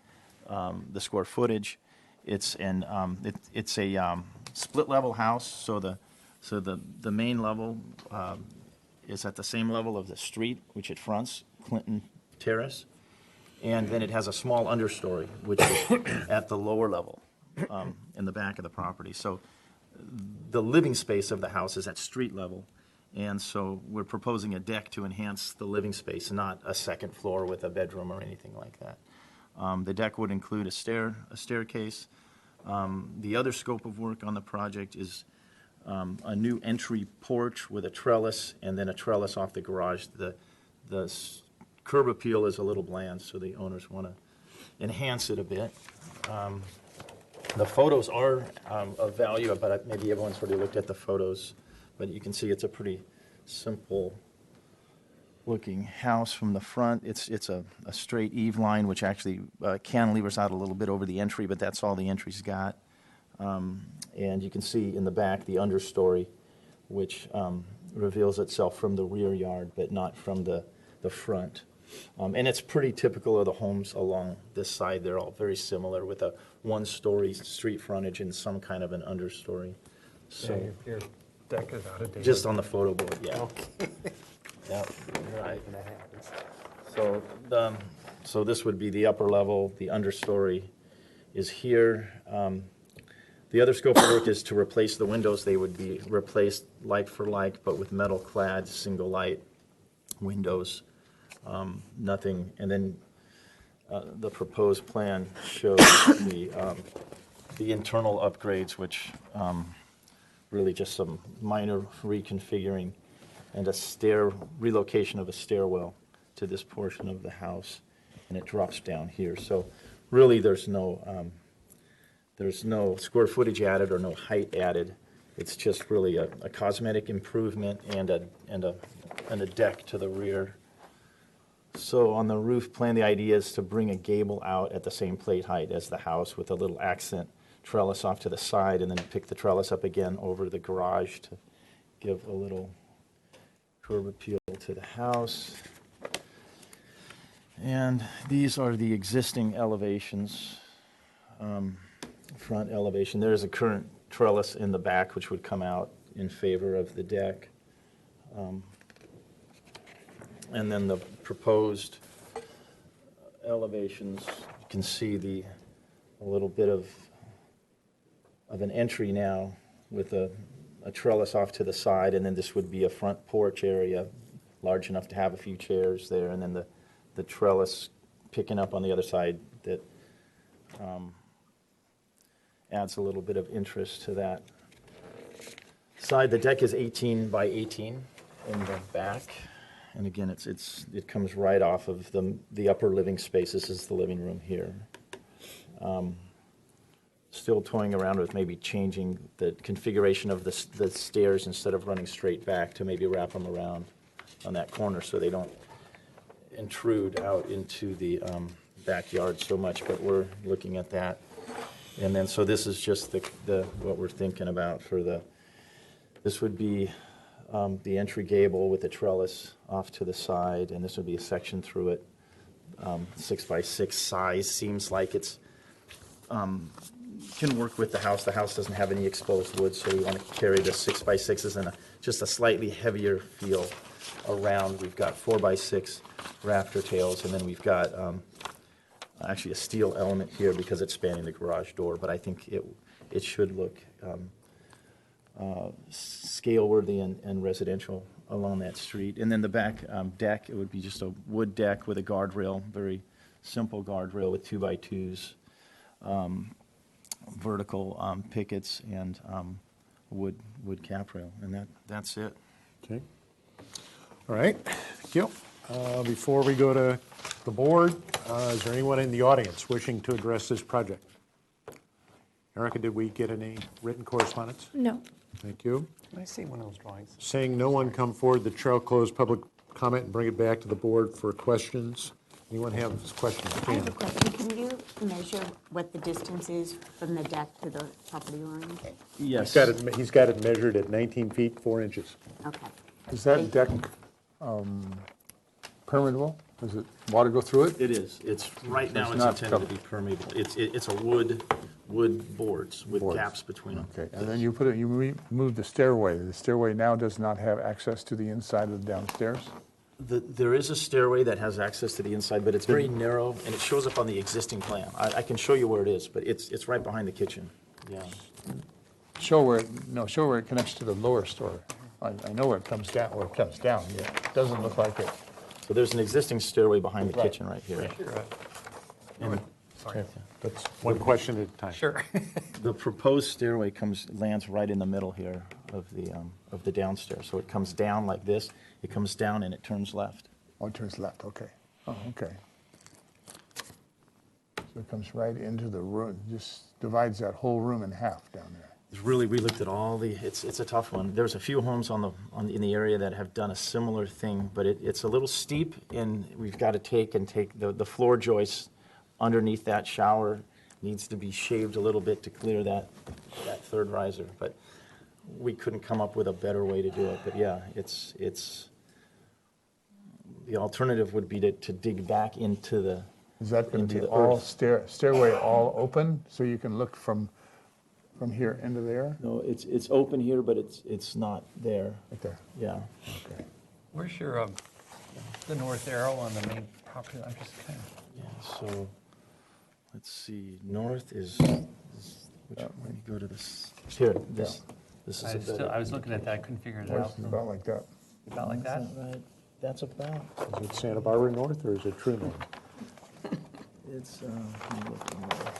the square footage. It's a split-level house, so the main level is at the same level of the street, which it fronts, Clinton Terrace. And then it has a small understory, which is at the lower level in the back of the property. So the living space of the house is at street level. And so we're proposing a deck to enhance the living space, not a second floor with a bedroom or anything like that. The deck would include a staircase. The other scope of work on the project is a new entry porch with a trellis and then a trellis off the garage. The curb appeal is a little bland, so the owners want to enhance it a bit. The photos are of value, but maybe everyone's already looked at the photos. But you can see it's a pretty simple looking house from the front. It's a straight eave line, which actually cantilevers out a little bit over the entry, but that's all the entry's got. And you can see in the back the understory, which reveals itself from the rear yard, but not from the front. And it's pretty typical of the homes along this side. They're all very similar with a one-story street frontage and some kind of an understory. So Your deck is out of date. just on the photo board, yeah. Okay. Yeah, right. So this would be the upper level. The understory is here. The other scope of work is to replace the windows. They would be replaced like for like, but with metal-clad, single-light windows. Nothing, and then the proposed plan shows the internal upgrades, which really just some minor reconfiguring and a relocation of a stairwell to this portion of the house, and it drops down here. So really there's no square footage added or no height added. It's just really a cosmetic improvement and a deck to the rear. So on the roof plan, the idea is to bring a gable out at the same plate height as the house with a little accent trellis off to the side, and then pick the trellis up again over the garage to give a little curb appeal to the house. And these are the existing elevations, front elevation. There is a current trellis in the back which would come out in favor of the deck. And then the proposed elevations, you can see a little bit of an entry now with a trellis off to the side, and then this would be a front porch area large enough to have a few chairs there, and then the trellis picking up on the other side that adds a little bit of interest to that side. The deck is 18 by 18 in the back. And again, it comes right off of the upper living space. This is the living room here. Still toying around with maybe changing the configuration of the stairs instead of running straight back to maybe wrap them around on that corner so they don't intrude out into the backyard so much. But we're looking at that. And then so this is just what we're thinking about for this would be the entry gable with the trellis off to the side, and this would be a section through it. 6 by 6 size seems like it's can work with the house. The house doesn't have any exposed wood, so we want to carry the 6 by 6s in just a slightly heavier feel around. We've got 4 by 6 rafter tails, and then we've got actually a steel element here because it's spanning the garage door. But I think it should look scale-worthy and residential along that street. And then the back deck, it would be just a wood deck with a guardrail, very simple guardrail with 2x2s, vertical pickets, and wood cap rail. And that's it. Okay. All right, thank you. Before we go to the board, is there anyone in the audience wishing to address this project? Erica, did we get any written correspondence? No. Thank you. Can I see one of those drawings? Seeing no one come forward, the chair will close public comment and bring it back to the board for questions. Anyone have questions? I have a question. Can you measure what the distance is from the deck to the property line? Yes. He's got it measured at 19 feet, 4 inches. Okay. Is that deck permeable? Does it water go through it? It is. It's right now It's it's not intended to be covered. permeable. It's a wood wood boards with Boards. gaps between them. Okay, and then you put it, you moved the stairway. The stairway now does not have access to the inside of the downstairs? There is a stairway that has access to the inside, but it's very narrow, and it shows up on the existing plan. I can show you where it is, but it's right behind the kitchen. Yeah. Show where it connects to the lower story. I know where it comes down, Yeah, it doesn't look like it. So there's an existing stairway behind the Right. kitchen right here. Right. Okay, that's one question at a time. Sure. The proposed stairway lands right in the middle here of the downstairs. So it comes down like this, it comes down and it turns left. Oh, it turns left, okay. Oh, okay. So it comes right into the room, just divides that whole room in half down there. It's really, we looked at it's a tough one. There's a few homes in the area that have done a similar thing, but it's a little steep, and we've got to take the floor joist underneath that shower needs to be shaved a little bit to clear that third riser. But we couldn't come up with a better way to do it. But yeah, it's the alternative would be to dig back into the Is that going to be the all earth. stairway all open, so you can look from here into there? No, it's open here, but it's not there. Right there. Yeah. Okay. Where's your, the north arrow on the main property? I'm just kind of. Yeah, so, let's see, north is which one? Let me go to this. Here, this is a better. I was looking at that, I couldn't figure it out. It's about like that. About like that? Right, that's about. Is it Santa Barbara North or is it True North? It's, let me look in there.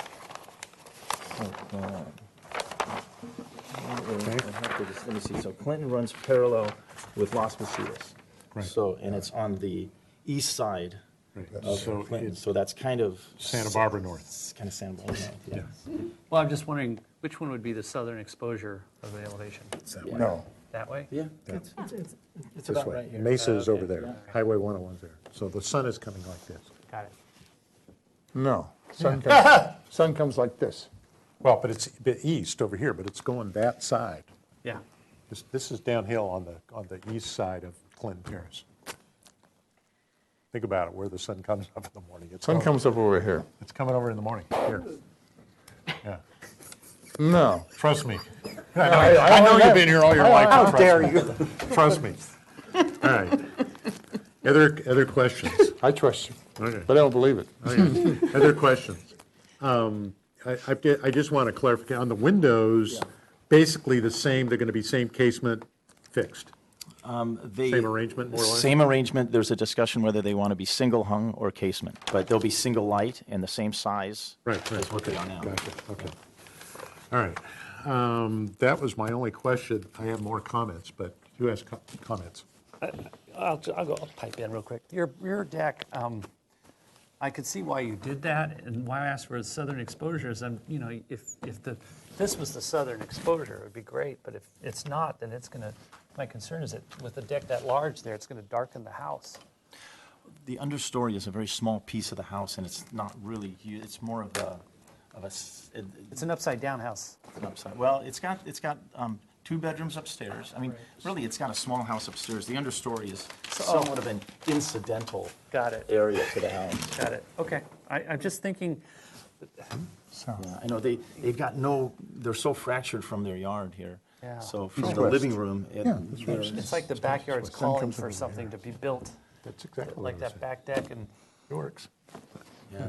Let me see, so Clinton runs parallel with Las Positas. Right. So, and it's on the east side of So Clinton, it's so that's kind of. Santa Barbara North. It's kind of Santa Barbara North, yeah. Well, I'm just wondering, which one would be the southern exposure of the elevation? No. That way? Yeah, it's This about way. right here. Mesa is Okay. over there. Highway 101's there. So the sun is coming like this. Got it. No. Sun comes like this. Well, but it's a bit east over here, but it's going that side. Yeah. This is downhill on the east side of Clinton Terrace. Think about it, where the sun comes up in the morning. Sun comes up over here. It's coming over in the morning, here. Yeah, No. trust me. I know you've been here all your life. How trust dare me. you. Trust me. All right. Other questions? I trust you, Okay. but I don't believe it. Okay. Other questions? I just want to clarify, on the windows, basically the same, they're going to be same casement fixed? Same arrangement, more or less? Same arrangement. There's a discussion whether they want to be single hung or casement, but they'll be single light and the same size Right, as what they are now. Gotcha, okay. All right. That was my only question. I have more comments, but who has comments? I'll pipe in real quick. Your deck, I could see why you did that and why I asked for the southern exposures. And, you know, if this was the southern exposure, it would be great. But if it's not, then it's going to, my concern is that with the deck that large there, it's going to darken the house. The understory is a very small piece of the house, and it's not really, it's more of a. It's an upside down house. An upside. Well, it's got 2 bedrooms upstairs. I mean, really, it's got a small house upstairs. The understory is somewhat of an incidental area to the house. Got it. Okay. I'm just thinking. Yeah, I know they've got they're so fractured from their yard here. Yeah. So from the living room, It's like the backyard's calling for something to be built. That's exactly like that back deck, and it works. Yeah,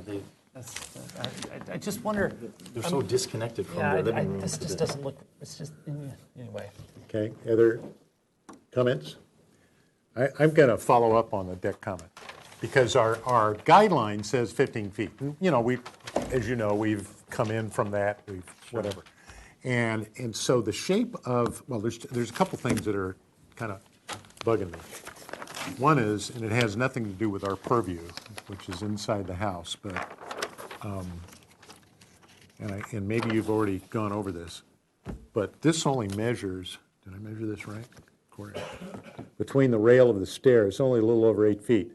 I just wonder. They're so disconnected from their living room. This just doesn't look. It's just anyway. Okay, other comments? I'm going to follow up on the deck comment, because our guideline says 15 feet. You know, as you know, we've come in from that, whatever. And so the shape of, well, there's a couple things that are kind of bugging me. One is, and it has nothing to do with our purview, which is inside the house, but, and maybe you've already gone over this, but this only measures, did I measure this right? Correct. Between the rail of the stair, it's only a little over 8 feet.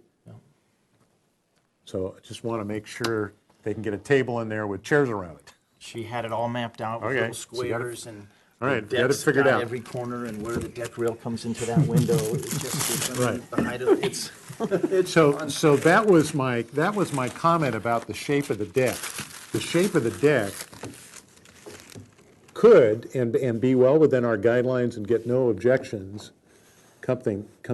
So I just want to make sure they can get a table in there with chairs around it. She had it all mapped out with Okay, little so you got it- squares and all right, the got it deck's figured got out. every corner and where the deck rail comes into that window. It's just Right. the height of it's. So that was my comment about the shape of the deck. The shape of the deck could, and be well within our guidelines and get no objections,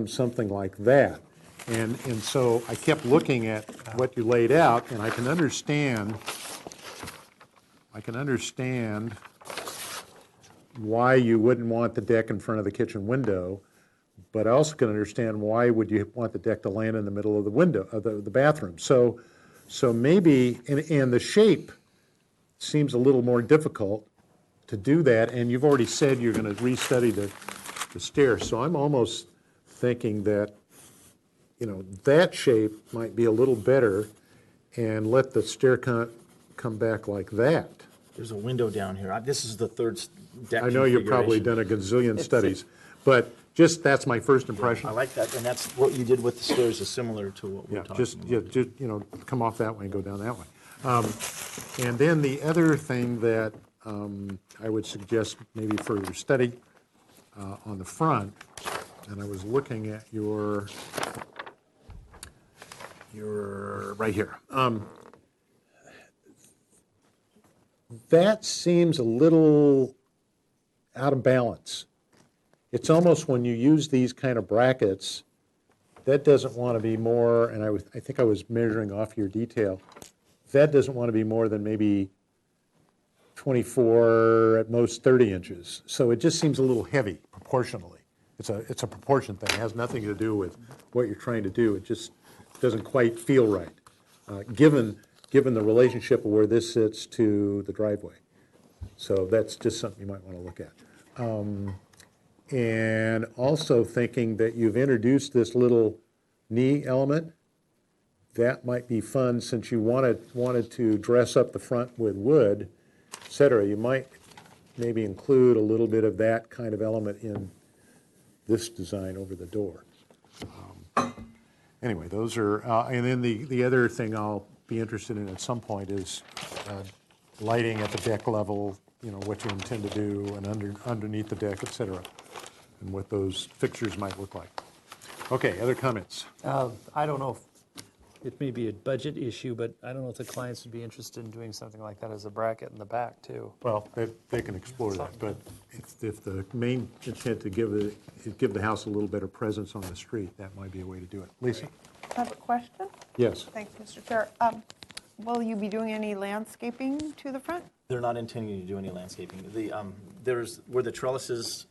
something like that. And so I kept looking at what you laid out, and I can understand why you wouldn't want the deck in front of the kitchen window, but I also can understand why would you want the deck to land in the middle of the window, of the bathroom. So maybe, and the shape seems a little more difficult to do that, and you've already said you're going to restudy the stairs. So I'm almost thinking that, that shape might be a little better, and let the stair come back like that. There's a window down here. This is the third deck I know you've probably configuration. done a gazillion studies, but just, that's my first impression. I like that, and that's what you did with the stairs is similar to what we're talking about. Just come off that way and go down that way. And then the other thing that I would suggest maybe further study on the front, and I was looking at your right here. That seems a little out of balance. It's almost when you use these kind of brackets, that doesn't want to be more, and I think I was measuring off your detail, that doesn't want to be more than maybe 24, at most 30 inches. So it just seems a little heavy proportionally. It's a proportion thing. It has nothing to do with what you're trying to do. It just doesn't quite feel right, given the relationship of where this sits to the driveway. So that's just something you might want to look at. And also thinking that you've introduced this little knee element. That might be fun since you wanted to dress up the front with wood, et cetera. You might maybe include a little bit of that kind of element in this design over the door. Anyway, those are, and then the other thing I'll be interested in at some point is lighting at the deck level, what you intend to do, and underneath the deck, et cetera, and what those fixtures might look like. Okay, other comments? I don't know if it may be a budget issue, but I don't know if the clients would be interested in doing something like that as a bracket in the back, too. Well, they can explore that, but if the main intent to give the house a little better presence on the street, that might be a way to do it. Lisa? I have a question. Yes. Thanks, Mr. Chair. Will you be doing any landscaping to the front? They're not intending to do any landscaping. There's, where the trellises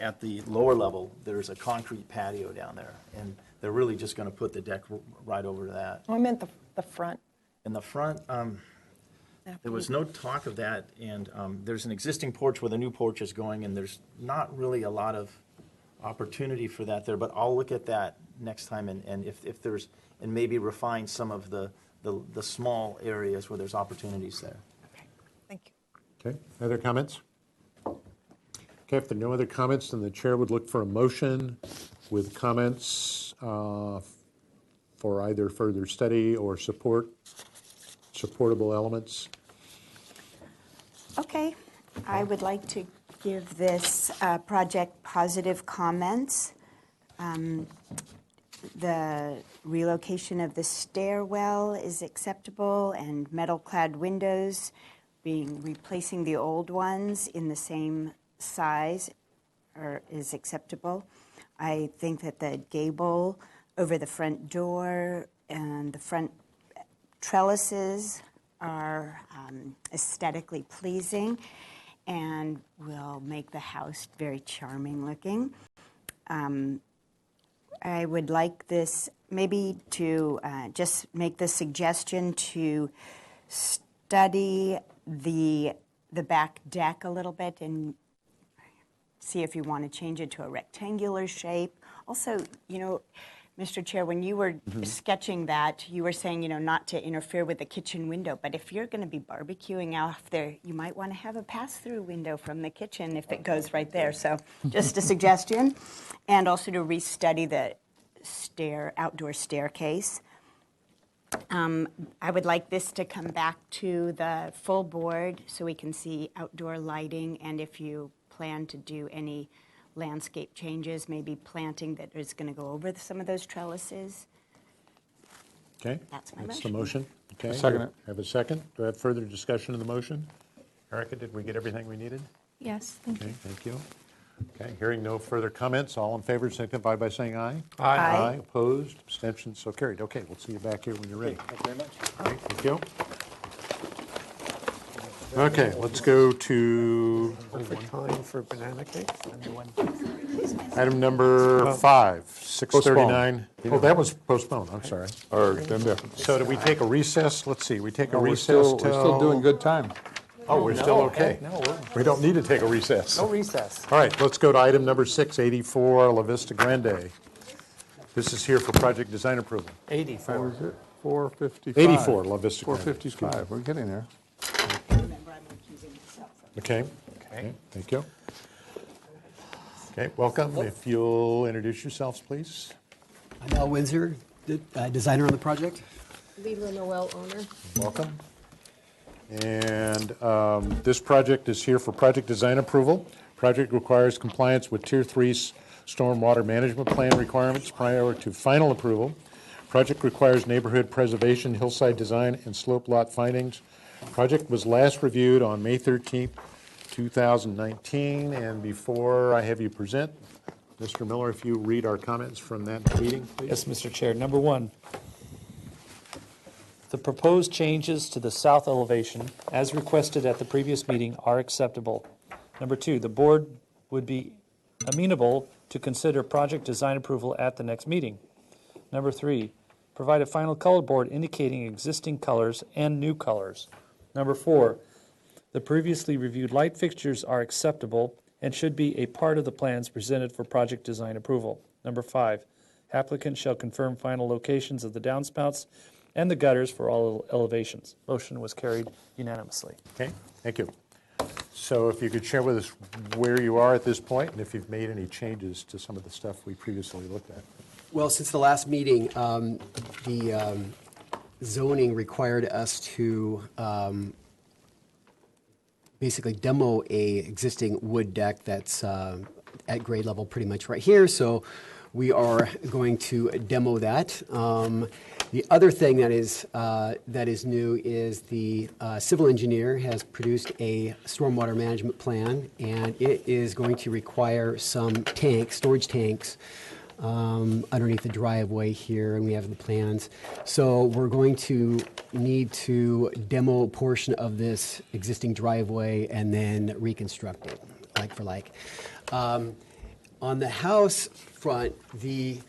at the lower level, there's a concrete patio down there, and they're really just going to put the deck right over that. I meant the front. In the front, there was no talk of that, and there's an existing porch where the new porch is going, and there's not really a lot of opportunity for that there, but I'll look at that next time, and if there's, and maybe refine some of the small areas where there's opportunities there. Thank you. Okay, other comments? Okay, if there are no other comments, then the chair would look for a motion with comments for either further study or supportable elements. Okay, I would like to give this project positive comments. The relocation of the stairwell is acceptable, and metal-clad windows replacing the old ones in the same size is acceptable. I think that the gable over the front door and the front trellises are aesthetically pleasing and will make the house very charming looking. I would like this maybe to just make the suggestion to study the back deck a little bit and see if you want to change it to a rectangular shape. Also, Mr. Chair, when you were sketching that, you were saying, not to interfere with the kitchen window. But if you're going to be barbecuing out there, you might want to have a pass-through window from the kitchen if it goes right there. So just a suggestion. And also to restudy the outdoor staircase. I would like this to come back to the full board so we can see outdoor lighting, and if you plan to do any landscape changes, maybe planting that is going to go over some of those trellises. Okay, That's my the motion. Okay. Second it. Have a second. Do I have further discussion of the motion? Erica, did we get everything we needed? Yes, thank Okay, you. thank you. Okay, hearing no further comments, all in favor signify by saying aye. Aye. Aye, opposed, abstentions, so carried. Okay, we'll see you back here when you're ready. Thank you very much. All right, thank you. Okay, let's go to Perfect time for banana cake. item number 5, 6:39. Oh, that was postponed, I'm sorry. Or then definitely. So did we take a recess? Let's see, we take a No, we're recess still, till... we're still doing good time. Oh, we're still okay. We don't need to take a recess. No recess. All right, let's go to item number 6, 84 La Vista Grande. This is here for project design approval. 84. What was it? 455. 84 La Vista Grande. 455, we're getting there. Okay. Okay, thank you. Okay, welcome. If you'll introduce yourselves, please. I'm Al Windsor, designer on the project. Lila Noel, owner. Welcome. And this project is here for project design approval. Project requires compliance with Tier 3 stormwater management plan requirements prior to final approval. Project requires neighborhood preservation, hillside design, and slope lot findings. Project was last reviewed on May 13th, 2019. And before I have you present, Mr. Miller, if you read our comments from that meeting, please. Yes, Mr. Chair. Number 1, the proposed changes to the south elevation, as requested at the previous meeting, are acceptable. Number 2, the board would be amenable to consider project design approval at the next meeting. Number 3, provide a final color board indicating existing colors and new colors. Number 4, the previously reviewed light fixtures are acceptable and should be a part of the plans presented for project design approval. Number 5, applicant shall confirm final locations of the downspouts and the gutters for all elevations. Motion was carried unanimously. Okay, thank you. So if you could share with us where you are at this point and if you've made any changes to some of the stuff we previously looked at. Well, since the last meeting, the zoning required us to basically demo a existing wood deck that's at grade level pretty much right here. So we are going to demo that. The other thing that is new is the civil engineer has produced a stormwater management plan, and it is going to require some tanks, storage tanks, underneath the driveway here, and we have the plans. So we're going to need to demo a portion of this existing driveway and then reconstruct it, like for like. On the house front, we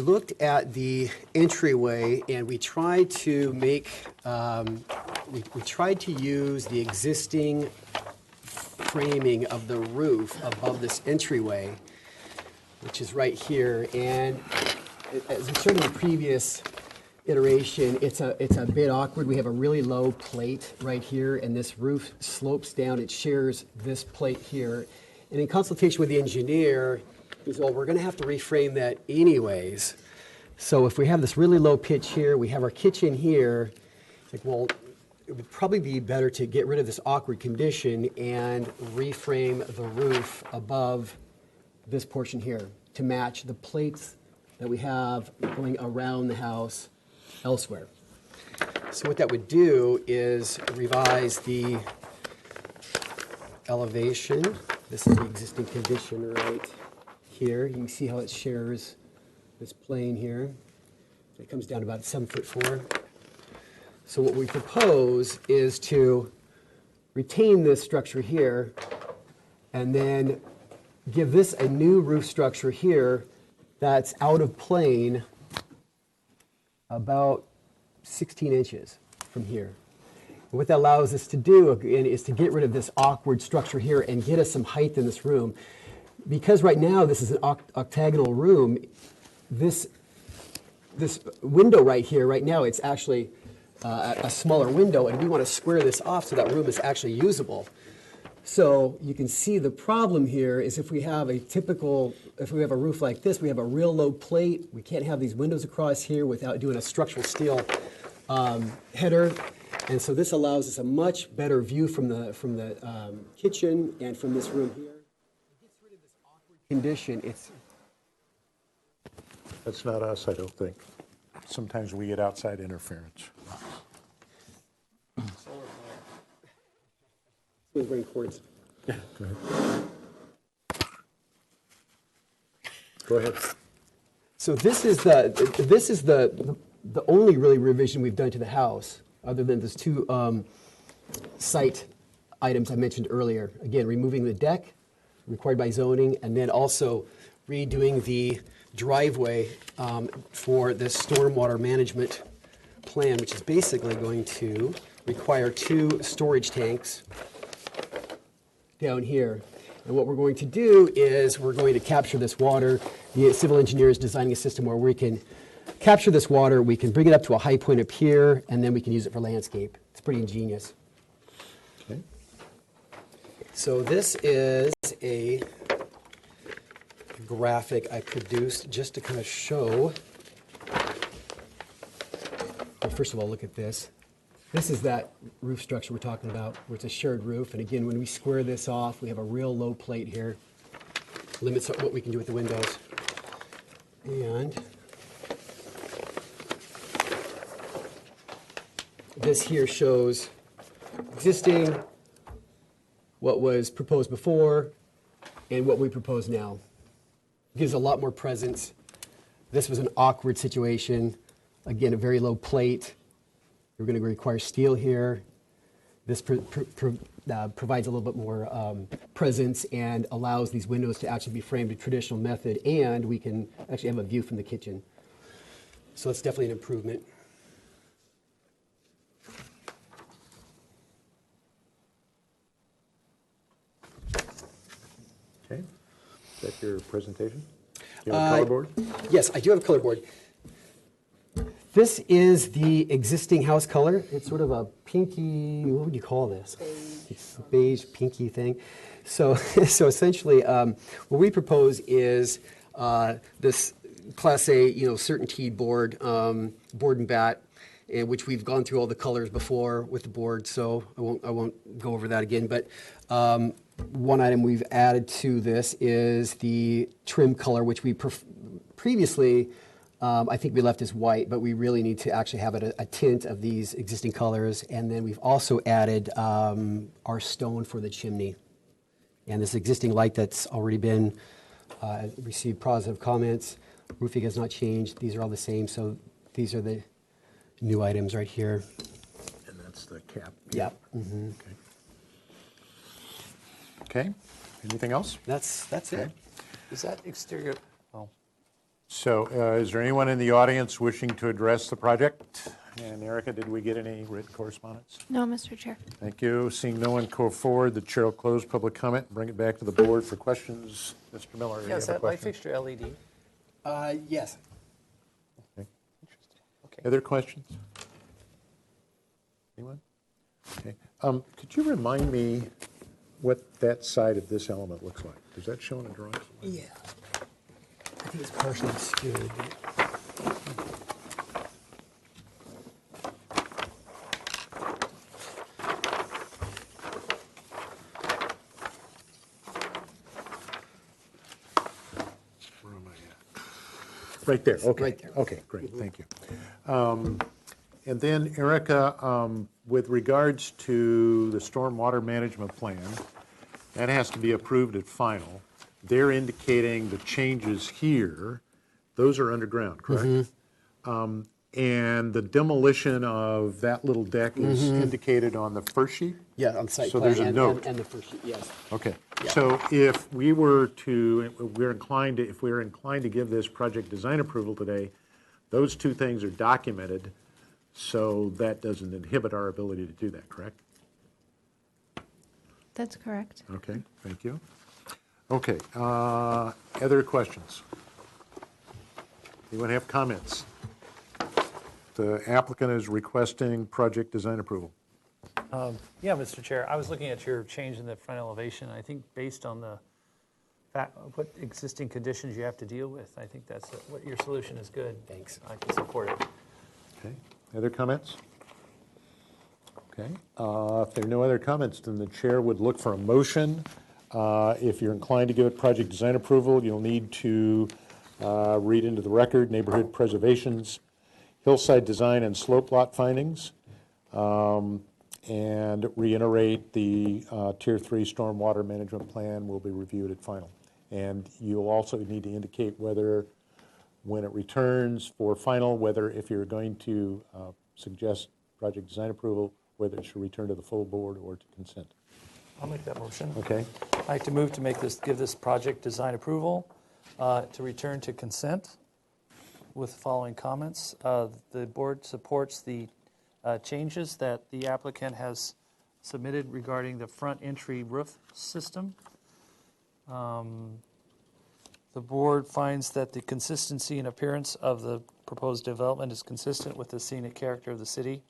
looked at the entryway and we tried to make, we tried to use the existing framing of the roof above this entryway, which is right here. And as we showed in the previous iteration, it's a bit awkward. We have a really low plate right here, and this roof slopes down. It shares this plate here. And in consultation with the engineer, he said, well, we're going to have to reframe that anyways. So if we have this really low pitch here, we have our kitchen here, it's like, well, it would probably be better to get rid of this awkward condition and reframe the roof above this portion here to match the plates that we have going around the house elsewhere. So what that would do is revise the elevation. This is the existing condition right here. You can see how it shares this plane here. It comes down to about 7'4". So what we propose is to retain this structure here and then give this a new roof structure here that's out of plane about 16 inches from here. And what that allows us to do again is to get rid of this awkward structure here and get us some height in this room. Because right now this is an octagonal room, this window right here, right now it's actually a smaller window, and we want to square this off so that room is actually usable. So you can see the problem here is if we have a roof like this, we have a real low plate, we can't have these windows across here without doing a structural steel header. And so this allows us a much better view from the kitchen and from this room here. It gets rid of this awkward condition. That's not us, I don't think. Sometimes we get outside interference. bring cords. Yeah, go ahead. Go ahead. So this is the only really revision we've done to the house, other than those two site items I mentioned earlier. Again, removing the deck required by zoning, and then also redoing the driveway for the stormwater management plan, which is basically going to require 2 storage tanks down here. And what we're going to do is we're going to capture this water. The civil engineer is designing a system where we can capture this water, we can bring it up to a high point up here, and then we can use it for landscape. It's pretty ingenious. Okay. So this is a graphic I produced just to kind of show. Well, first of all, look at this. This is that roof structure we're talking about, where it's a shared roof. And again, when we square this off, we have a real low plate here. Limits what we can do with the windows. And this here shows existing, what was proposed before, and what we propose now. Gives a lot more presence. This was an awkward situation. Again, a very low plate. We're going to require steel here. This provides a little bit more presence and allows these windows to actually be framed a traditional method, and we can actually have a view from the kitchen. So it's definitely an improvement. Okay. Is that your presentation? You have a color board? Yes, I do have a color board. This is the existing house color. It's sort of a pinky, what would you call this? It's a beige, pinky thing. So, so essentially, what we propose is this Class A, certainty board, board and bat, which we've gone through all the colors before with the board, so I won't go over that again. But one item we've added to this is the trim color, which we previously. I think we left as white, but we really need to actually have it a tint of these existing colors. And then we've also added our stone for the chimney. And this existing light that's already been received positive comments. Roofing has not changed. These are all the same. So these are the new items right here. And that's the cap. Yep. Mm-hmm. Okay. Anything else? That's it. Is that exterior? Oh. So is there anyone in the audience wishing to address the project? And Erica, did we get any written correspondence? No, Mr. Chair. Thank you. Seeing no one go forward, the chair will close public comment and bring it back to the board for questions. Mr. Miller, you Yeah, is have a that light question? fixture LED? Yes. Okay. Other questions? Anyone? Okay. Could you remind me what that side of this element looks like? Does that show in a drawing? Yeah. I think it's partially obscured. Where am I at? Right there, okay. Right there. Okay, great, thank you. And then, Erica, with regards to the stormwater management plan, that has to be approved at final. They're indicating the changes here, those are underground, correct? And the demolition of that little deck is indicated on the first sheet? Yeah, on the site So plan there's a note. and the first sheet, yes. Okay, Yeah. so if we were to, if we're inclined to give this project design approval today, those two things are documented, so that doesn't inhibit our ability to do that, correct? That's correct. Okay, thank you. Okay, other questions? Anyone have comments? The applicant is requesting project design approval. Yeah, Mr. Chair, I was looking at your change in the front elevation. I think based on the fact, what existing conditions you have to deal with, I think that's what your solution is good. Thanks. I can support it. Okay, other comments? Okay, if there are no other comments, then the chair would look for a motion. If you're inclined to give it project design approval, you'll need to read into the record neighborhood preservations, hillside design and slope lot findings, and reiterate the Tier 3 stormwater management plan will be reviewed at final. And you'll also need to indicate whether, when it returns for final, whether if you're going to suggest project design approval, whether it should return to the full board or to consent. I'll make that motion. Okay. I'd like to move to give this project design approval to return to consent with the following comments. The board supports the changes that the applicant has submitted regarding the front entry roof system. The board finds that the consistency and appearance of the proposed development is consistent with the scenic character of the city.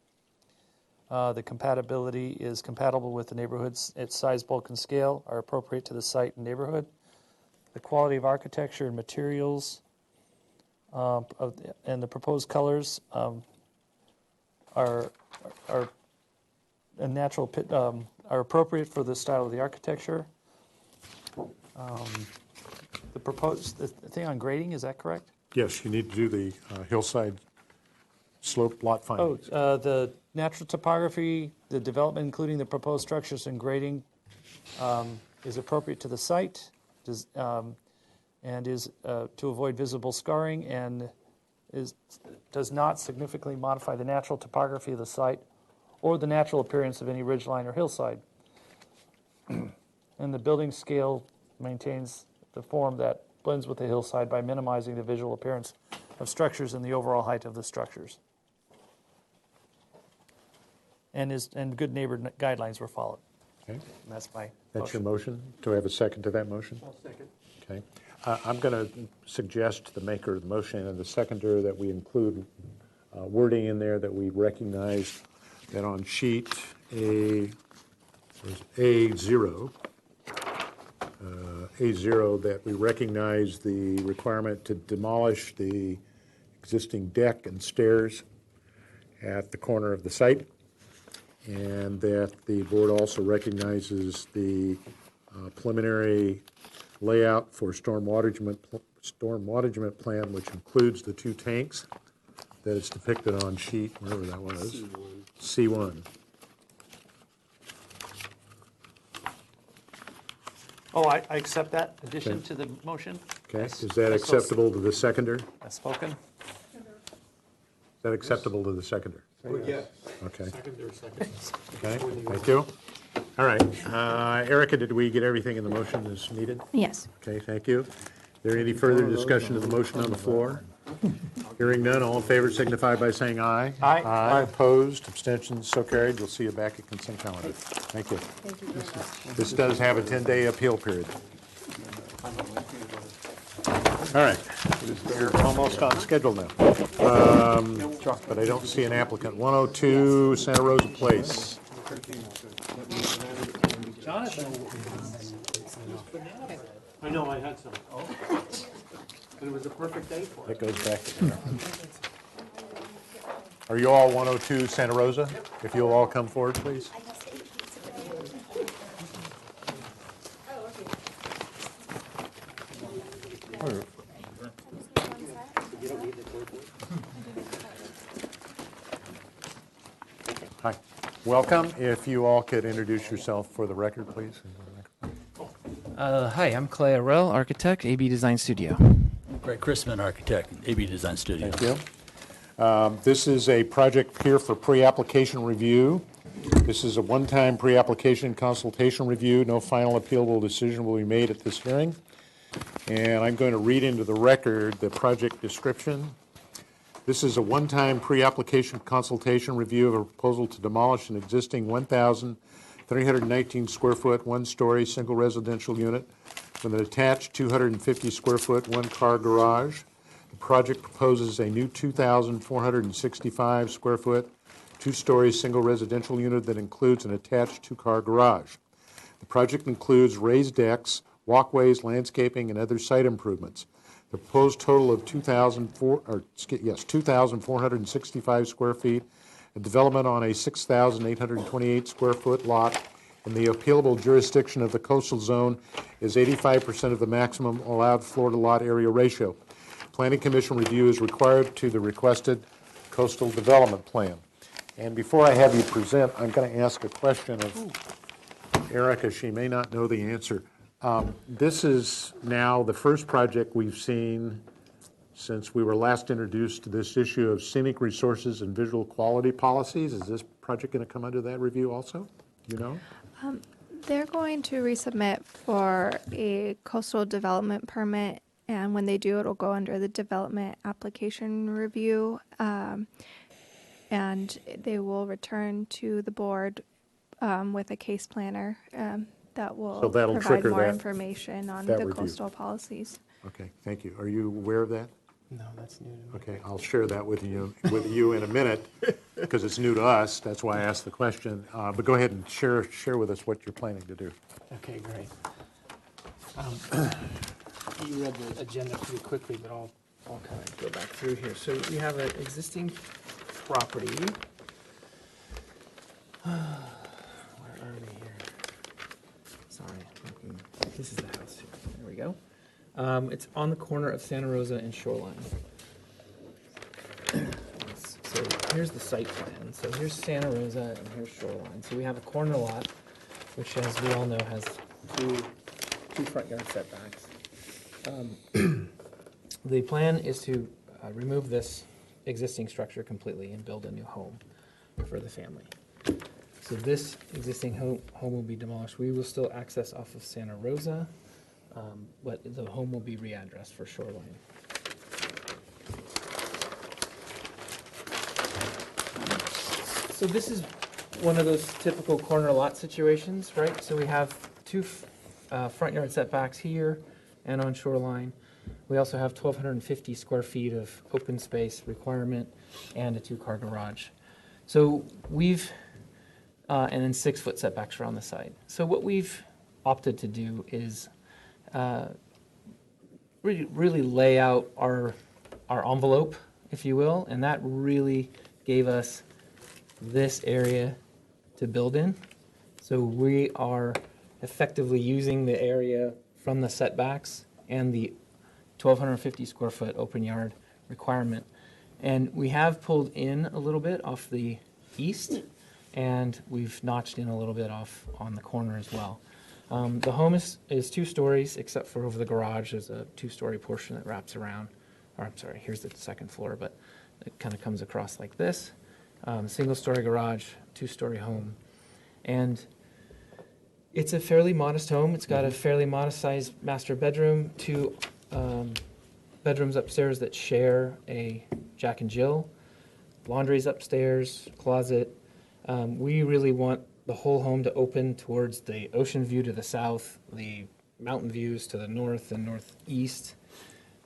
The compatibility is compatible with the neighborhoods. Its size, bulk, and scale are appropriate to the site and neighborhood. The quality of architecture and materials and the proposed colors are a natural are appropriate for the style of the architecture. The thing on grading, is that correct? Yes, you need to do the hillside slope lot findings. The natural topography, the development, including the proposed structures and grading, is appropriate to the site, and is to avoid visible scarring, and does not significantly modify the natural topography of the site or the natural appearance of any ridgeline or hillside. And the building scale maintains the form that blends with the hillside by minimizing the visual appearance of structures and the overall height of the structures. And good neighbor guidelines were followed. Okay. And that's my That's your motion? Do I have a second to that motion? I'll second. Okay. I'm going to suggest to the maker of the motion and the seconder that we include wording in there that we recognize that on sheet A0, A0, that we recognize the requirement to demolish the existing deck and stairs at the corner of the site, and that the board also recognizes the preliminary layout for storm management plan, which includes the 2 tanks that is depicted on sheet, wherever that was, C1. Oh, I accept that addition Okay. to the motion. Okay, is that acceptable to the seconder? As spoken. Is that acceptable to the seconder? Yes. Okay. Second. Okay, thank you. All right, Erica, did we get everything in the motion that's needed? Yes. Okay, thank you. Is there any further discussion of the motion on the floor? Hearing none, all in favor signify by saying aye. Aye. Aye, opposed, abstentions, so carried. We'll see you back at consent calendar. Thank you. Thank you very much. This does have a 10-day appeal period. All right, we're almost on schedule now. But I don't see an applicant. 102 Santa Rosa Place. I know, I had some. And it was a perfect day for it. That goes back to there. Are you all 102 Santa Rosa? If you'll all come forward, please. Hi, welcome. If you all could introduce yourself for the record, please. Hi, I'm Clay Arell, architect, AB Design Studio. Greg Chrisman, architect, AB Design Studio. Thank you. This is a project here for pre-application review. This is a one-time pre-application consultation review. No final appealable decision will be made at this hearing. And I'm going to read into the record the project description. This is a one-time pre-application consultation review of a proposal to demolish an existing 1,319 square foot, one-story, single residential unit with an attached 250 square foot, one-car garage. The project proposes a new 2,465 square foot, two-story, single residential unit that includes an attached two-car garage. The project includes raised decks, walkways, landscaping, and other site improvements. The proposed total of 2,465 square feet, a development on a 6,828 square foot lot in the appealable jurisdiction of the coastal zone is 85% of the maximum allowed floor to lot area ratio. Planning Commission review is required to the requested coastal development plan. And before I have you present, I'm going to ask a question of Erica. She may not know the answer. This is now the first project we've seen since we were last introduced to this issue of scenic resources and visual quality policies. Is this project going to come under that review also? You know? They're going to resubmit for a coastal development permit, and when they do, it'll go under the development application review, and they will return to the board with a case planner that will So that'll provide trigger more that- information on that the review. coastal policies. Okay, thank you. Are you aware of that? No, that's new to me. Okay, I'll share that with you in a minute, because it's new to us. That's why I asked the question. But go ahead and share with us what you're planning to do. Okay, great. You read the agenda pretty quickly, but I'll kind of go back through here. So we have an existing property. Where are we here? Sorry, this is the house here. There we go. It's on the corner of Santa Rosa and Shoreline. So here's the site plan. So here's Santa Rosa and here's Shoreline. So we have a corner lot, which, as we all know, has two front yard setbacks. The plan is to remove this existing structure completely and build a new home for the family. So this existing home will be demolished. We will still access off of Santa Rosa, but the home will be readdressed for Shoreline. So this is one of those typical corner lot situations, right? So we have two front yard setbacks here and on Shoreline. We also have 1,250 square feet of open space requirement and a 2-car garage. So we've, and then 6-foot setbacks around the side. So what we've opted to do is really lay out our envelope, if you will, and that really gave us this area to build in. So we are effectively using the area from the setbacks and the 1,250 square foot open yard requirement. And we have pulled in a little bit off the east, and we've notched in a little bit off on the corner as well. The home is 2 stories, except for over the garage. There's a 2-story portion that wraps around, or I'm sorry, here's the 2nd floor, but it kind of comes across like this. Single-story garage, 2-story home. And it's a fairly modest home. It's got a fairly modest-sized master bedroom, 2 bedrooms upstairs that share a Jack and Jill, laundry's upstairs, closet. We really want the whole home to open towards the ocean view to the south, the mountain views to the north and northeast,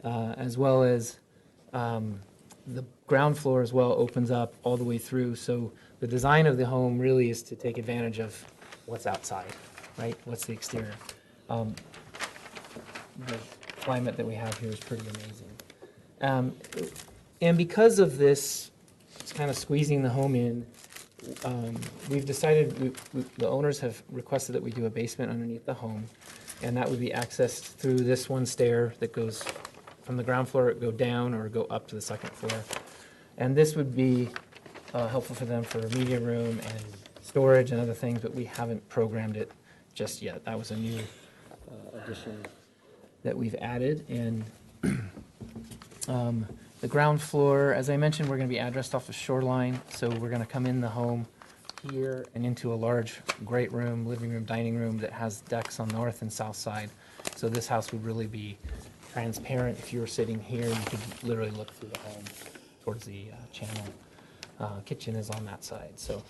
as well as the ground floor as well opens up all the way through. So the design of the home really is to take advantage of what's outside, right? What's the exterior. The climate that we have here is pretty amazing. And because of this, it's kind of squeezing the home in, we've decided, the owners have requested that we do a basement underneath the home, and that would be accessed through this one stair that goes from the ground floor, go down or go up to the 2nd floor. And this would be helpful for them for media room and storage and other things, but we haven't programmed it just yet. That was a new addition that we've added. And the ground floor, as I mentioned, we're going to be addressed off of Shoreline, so we're going to come in the home here and into a large great room, living room, dining room that has decks on north and south side. So this house would really be transparent. If you were sitting here, you could literally look through the home towards the channel. Kitchen is on that side. So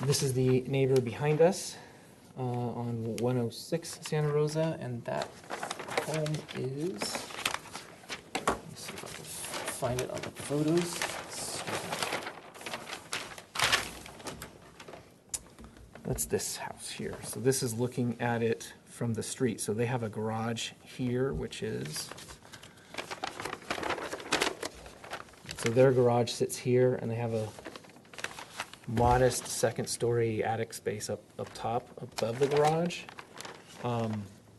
this is the neighbor behind us on 106 Santa Rosa, and that home is, let me see if I can find it on the photos. That's this house here. So this is looking at it from the street. So they have a garage here, which is, so their garage sits here, and they have a modest 2nd-story attic space up top above the garage.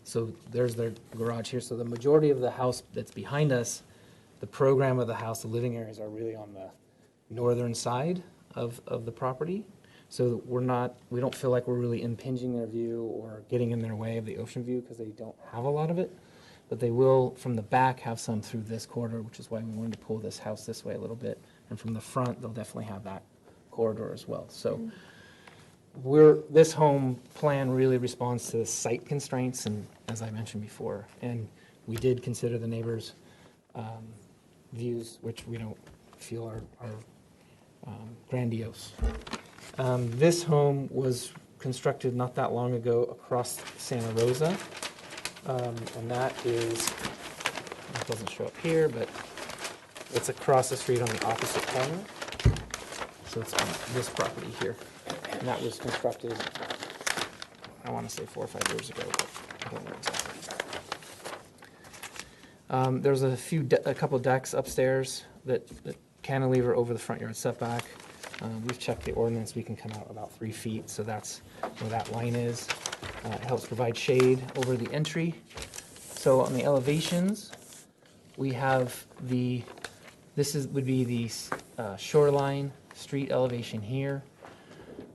So there's their garage here. So the majority of the house that's behind us, the program of the house, the living areas are really on the northern side of the property. So we don't feel like we're really impinging their view or getting in their way of the ocean view because they don't have a lot of it. But they will, from the back, have some through this corridor, which is why we wanted to pull this house this way a little bit. And from the front, they'll definitely have that corridor as well. So this home plan really responds to site constraints, and as I mentioned before, and we did consider the neighbors' views, which we don't feel are grandiose. This home was constructed not that long ago across Santa Rosa, and that is, it doesn't show up here, but it's across the street on the opposite corner. So it's on this property here. And that was constructed, I want to say 4 or 5 years ago, but I don't know exactly. There's a couple decks upstairs that cantilever over the front yard setback. We've checked the ordinance, we can come out about 3 feet, so that's where that line is. It helps provide shade over the entry. So on the elevations, we have would be the shoreline street elevation here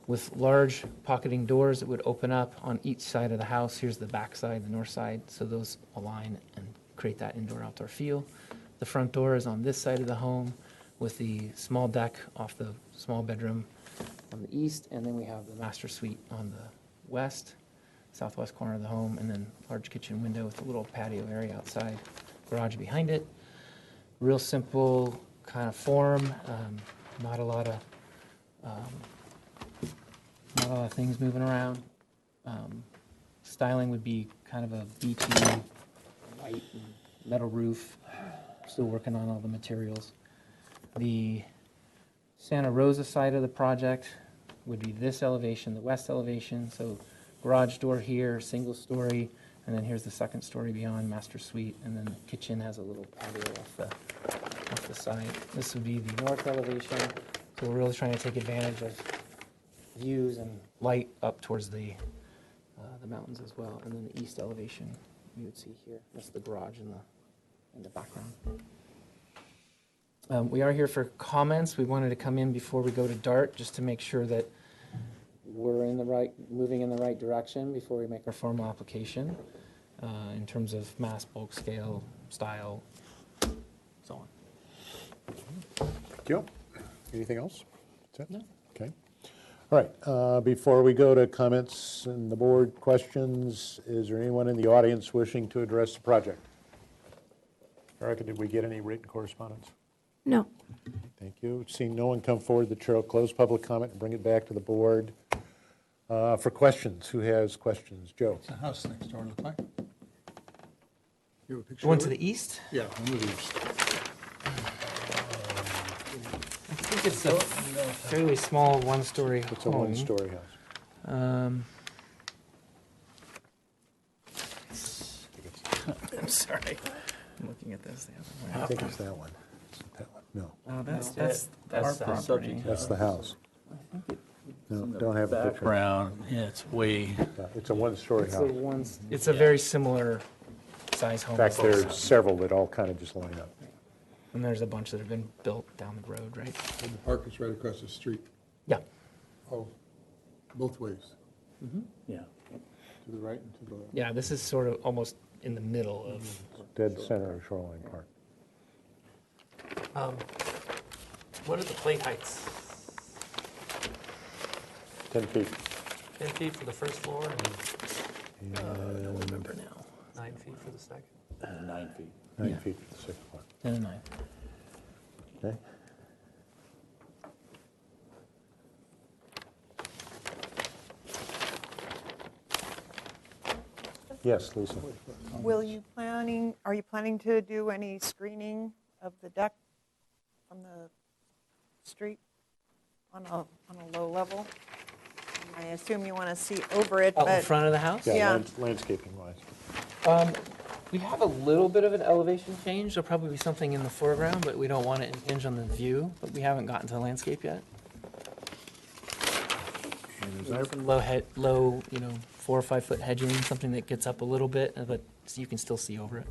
with large pocketing doors that would open up on each side of the house. Here's the back side, the north side, so those align and create that indoor-outdoor feel. The front door is on this side of the home with the small deck off the small bedroom on the east, and then we have the master suite on the southwest corner of the home, and then large kitchen window with a little patio area outside, garage behind it. Real simple kind of form, not a lot of things moving around. Styling would be kind of a beachy white and metal roof. Still working on all the materials. The Santa Rosa side of the project would be this elevation, the west elevation. So garage door here, single story, and then here's the second story beyond, master suite, and then the kitchen has a little patio off the side. This would be the north elevation. So we're really trying to take advantage of views and light up towards the mountains as well. And then the east elevation you would see here. That's the garage in the background. We are here for comments. We wanted to come in before we go to DART just to make sure that we're moving in the right direction before we make our formal application in terms of mass, bulk, scale, style, so on. Thank you. Anything else? That's it? No. Okay. All right. Before we go to comments and the board questions, is there anyone in the audience wishing to address the project? Erica, did we get any written correspondence? No. Thank you. Seeing no one come forward, the chair will close public comment and bring it back to the board for questions. Who has questions? Joe? What's the house next door look like? You have a picture The one of to it? the east? Yeah, one to the east. I think it's a fairly small one-story home. It's a one-story house. I'm sorry. I'm looking at this the other way. I think it's that one. That one. No. Oh, that's That's our the property. That's the house. No, don't have a picture. Background, yeah, it's way, Yeah, it's a one-story house. It's a very similar size home. In fact, there's several that all kind of just line up. And there's a bunch that have been built down the road, right? And the park is right across the street. Yeah. Oh, both ways, yeah. to the right and to the left. Yeah, this is sort of almost in the middle of. Dead center of Shoreline Park. What are the plate heights? 10 feet. 10 feet for the first floor and, I don't remember now. 9 feet for the second? 9 feet. 9 Yeah. feet for the sixth floor. 10 and 9. Okay. Yes, Lisa. Are you planning to do any screening of the deck from the street on a low level? I assume you want to see over it, Out in but front of the house? Yeah. Landscaping wise. We have a little bit of an elevation change. There'll probably be something in the foreground, but we don't want to impinge on the view. But we haven't gotten to the landscape yet. Some low, 4 or 5 foot hedging, something that gets up a little bit, but so you can still see over it.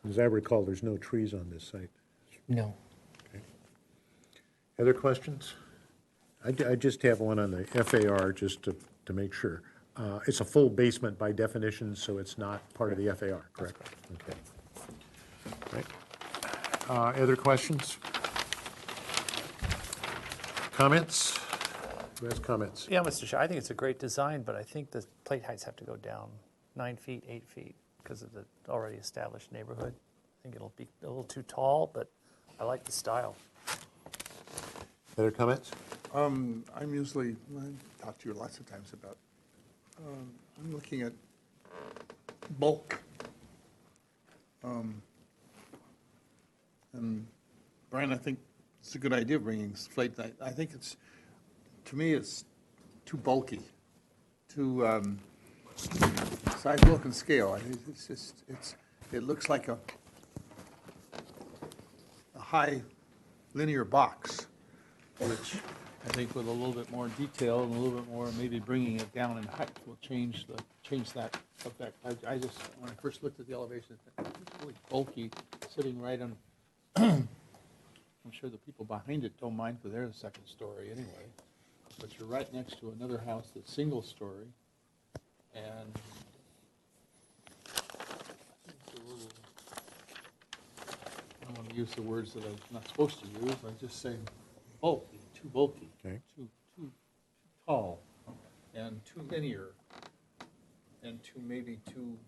As I recall, there's no trees on this site. No. Other questions? I just have one on the FAR, just to make sure. It's a full basement by definition, so it's not part of the FAR, correct? Okay. Right. Other questions? Comments? Who has comments? Yeah, Mr. Chair, I think it's a great design, but I think the plate heights have to go down 9 feet, 8 feet because of the already established neighborhood. I think it'll be a little too tall, but I like the style. Other comments? I'm usually, I've talked to you lots of times about, I'm looking at bulk. And Brian, I think it's a good idea bringing slate. I think it's, to me, it's too bulky, too size, look, and scale. I think it's just, it looks like a high linear box, which I think with a little bit more detail and a little bit more, maybe bringing it down in height will change that effect. I just, when I first looked at the elevation, I thought, it's really bulky, sitting right on, I'm sure the people behind it don't mind for their second story anyway, but you're right next to another house that's single story, and it's a little, I don't want to use the words that I'm not supposed to use, I just say bulky, too bulky, Okay. too tall, and too linear, and maybe too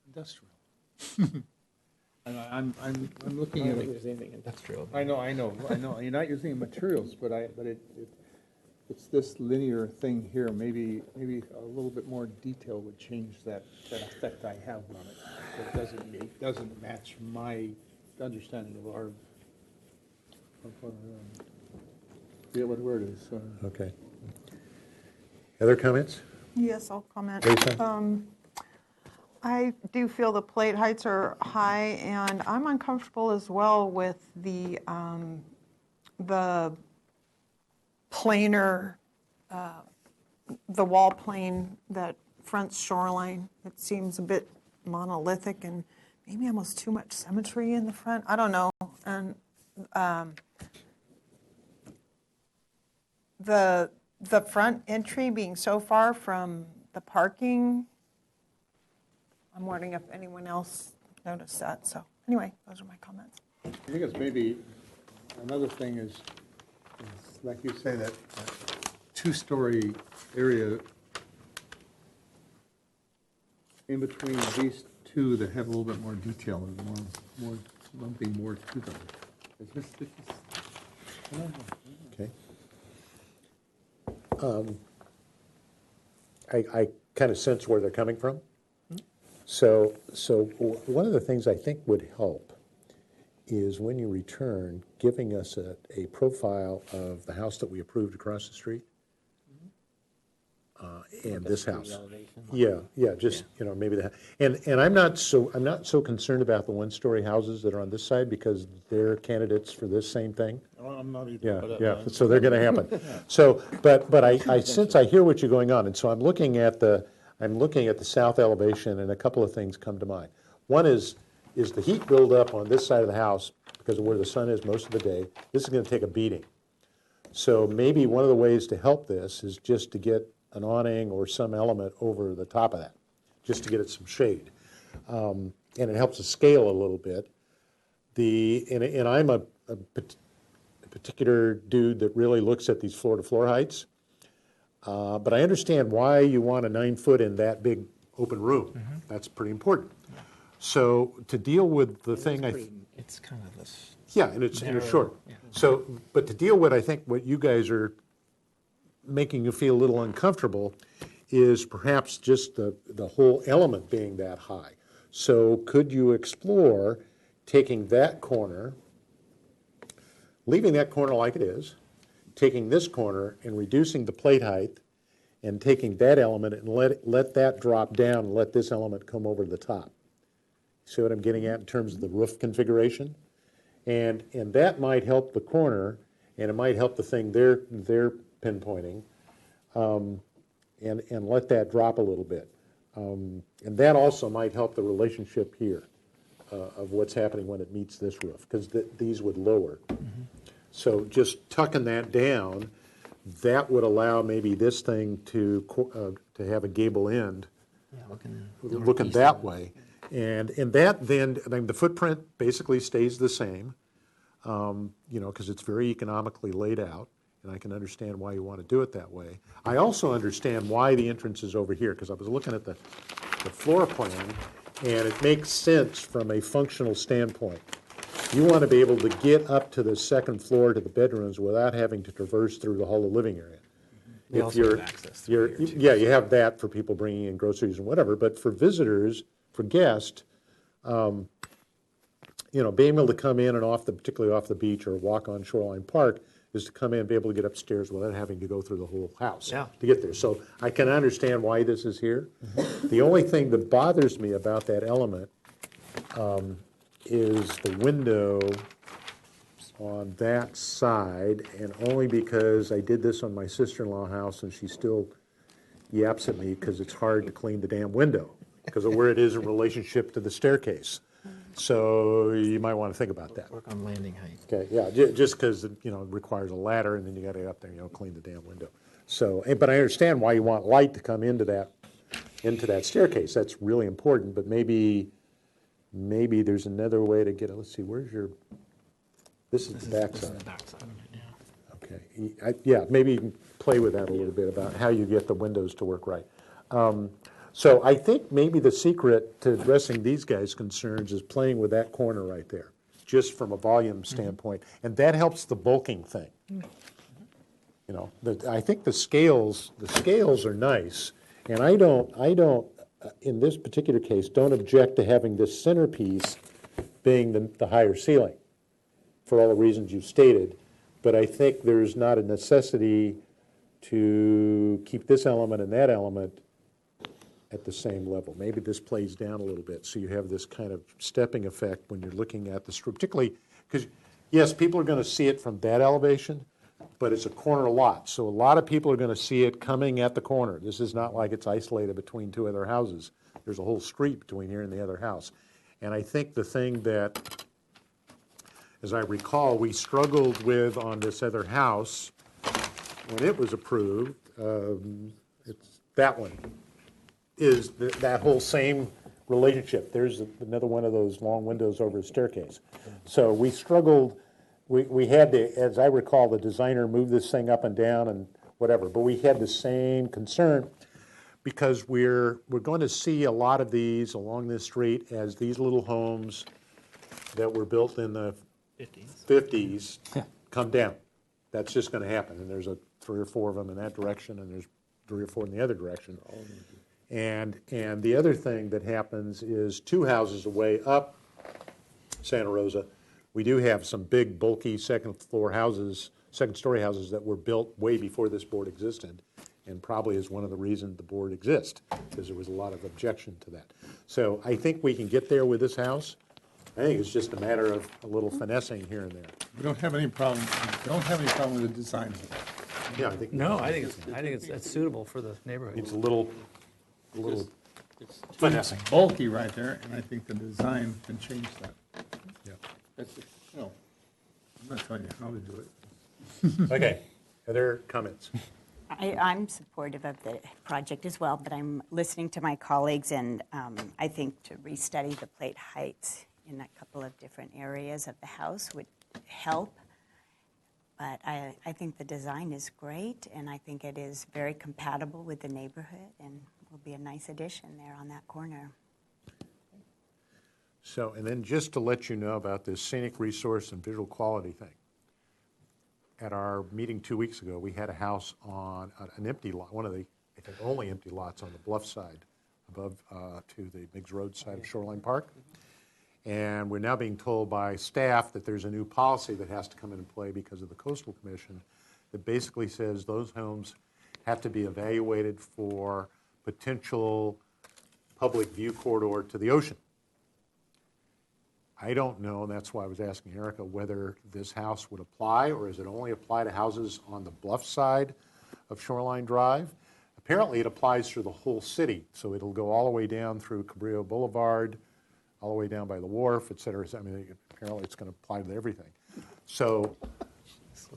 industrial. And I'm looking at it. There's anything industrial. I know. You're not using materials, but it's this linear thing here. Maybe a little bit more detail would change that effect I have on it. It doesn't match my understanding of our. Forget what word it is. Okay. Other comments? Yes, I'll comment. Lisa? I do feel the plate heights are high, and I'm uncomfortable as well with the planar, the wall plane that fronts shoreline. It seems a bit monolithic and maybe almost too much symmetry in the front. I don't know. And the front entry being so far from the parking, I'm wondering if anyone else noticed that. So anyway, those are my comments. I think it's maybe another thing is like you say, that two-story area in between these two that have a little bit more detail and more something more to them. Okay. I kind of sense where they're coming from. So one of the things I think would help is when you return, giving us a profile of the house that we approved across the street. And this house. Yeah, just, maybe that. And I'm not so concerned about the one-story houses that are on this side because they're candidates for this same thing. I'm not either. Yeah, so they're going to happen. So, but I since I hear what you're going on, and so I'm looking at the south elevation, and a couple of things come to mind. One is the heat buildup on this side of the house because of where the sun is most of the day. This is going to take a beating. So maybe one of the ways to help this is just to get an awning or some element over the top of that, just to get it some shade. And it helps to scale a little bit. And I'm a particular dude that really looks at these floor-to-floor heights. But I understand why you want a 9 foot in that big open room. Mm-hmm. That's pretty important. So to deal with the thing, it's kind of this. Yeah, and it's short. Yeah. So, but to deal with, I think what you guys are making you feel a little uncomfortable is perhaps just the whole element being that high. So could you explore taking that corner, leaving that corner like it is, taking this corner and reducing the plate height and taking that element and let that drop down and let this element come over the top. See what I'm getting at in terms of the roof configuration? And that might help the corner, and it might help the thing they're pinpointing, and let that drop a little bit. And that also might help the relationship here. of what's happening when it meets this roof, because these would lower. So just tucking that down, that would allow maybe this thing to have a gable end, looking that way. And that then, I mean, the footprint basically stays the same, because it's very economically laid out, and I can understand why you want to do it that way. I also understand why the entrance is over here, because I was looking at the floor plan, and it makes sense from a functional standpoint. You want to be able to get up to the second floor to the bedrooms without having to traverse through the whole of the living area. We also have access through here, too. Yeah, you have that for people bringing in groceries and whatever, but for visitors, for guests, being able to come in and particularly off the beach or walk on Shoreline Park, is to come in and be able to get upstairs without having to go through the whole house to get there. So I can understand why this is here. The only thing that bothers me about that element is the window on that side, and only because I did this on my sister-in-law house and she still yaps at me because it's hard to clean the damn window because of where it is in relationship to the staircase. So you might want to think about that. Work on landing height. Okay, yeah, just because, it requires a ladder and then you got to get up there, clean the damn window. So, but I understand why you want light to come into that staircase. That's really important, but maybe there's another way to get it. Let's see, where's your, this is the backside. Okay, maybe you can play with that a little bit about how you get the windows to work right. So I think maybe the secret to addressing these guys' concerns is playing with that corner right there, just from a volume standpoint, and that helps the bulking thing. I think the scales are nice, and I don't, in this particular case, don't object to having this centerpiece being the higher ceiling, for all the reasons you've stated, but I think there's not a necessity to keep this element and that element at the same level. Maybe this plays down a little bit, so you have this kind of stepping effect when you're looking at the strip, particularly because, yes, people are going to see it from that elevation, but it's a corner lot, so a lot of people are going to see it coming at the corner. This is not like it's isolated between two other houses. There's a whole street between here and the other house. And I think the thing that, as I recall, we struggled with on this other house when it was approved, it's that one, is that whole same relationship. There's another one of those long windows over a staircase. So we struggled, we had to, as I recall, the designer moved this thing up and down and whatever, but we had the same concern because we're going to see a lot of these along this street as these little homes that were built in the 50s come down. That's just going to happen, and there's 3 or 4 of them in that direction, and there's 3 or 4 in the other direction. And the other thing that happens is 2 houses away up Santa Rosa, we do have some big, bulky second-story houses that were built way before this board existed, and probably is one of the reasons the board exists, because there was a lot of objection to that. So I think we can get there with this house. I think it's just a matter of a little finessing here and there. We don't have any problem with the design. Yeah, I think. No, I think it's suitable for the neighborhood. It's a little It's finessing. bulky right there, and I think the design can change that. Yeah. That's, I'm not telling you how to do it. Okay, other comments? I'm supportive of the project as well, but I'm listening to my colleagues, and I think to restudy the plate heights in a couple of different areas of the house would help. But I think the design is great, and I think it is very compatible with the neighborhood and will be a nice addition there on that corner. So, and then just to let you know about this scenic resource and visual quality thing. At our meeting 2 weeks ago, we had a house on an empty lot, one of the, I think, only empty lots on the bluff side, above to the Miggs Road side of Shoreline Park. And we're now being told by staff that there's a new policy that has to come into play because of the Coastal Commission that basically says those homes have to be evaluated for potential public view corridor to the ocean. I don't know, and that's why I was asking Erica whether this house would apply, or does it only apply to houses on the bluff side of Shoreline Drive? Apparently it applies through the whole city, so it'll go all the way down through Cabrillo Boulevard, all the way down by the wharf, et cetera. I mean, apparently it's going to apply to everything. So,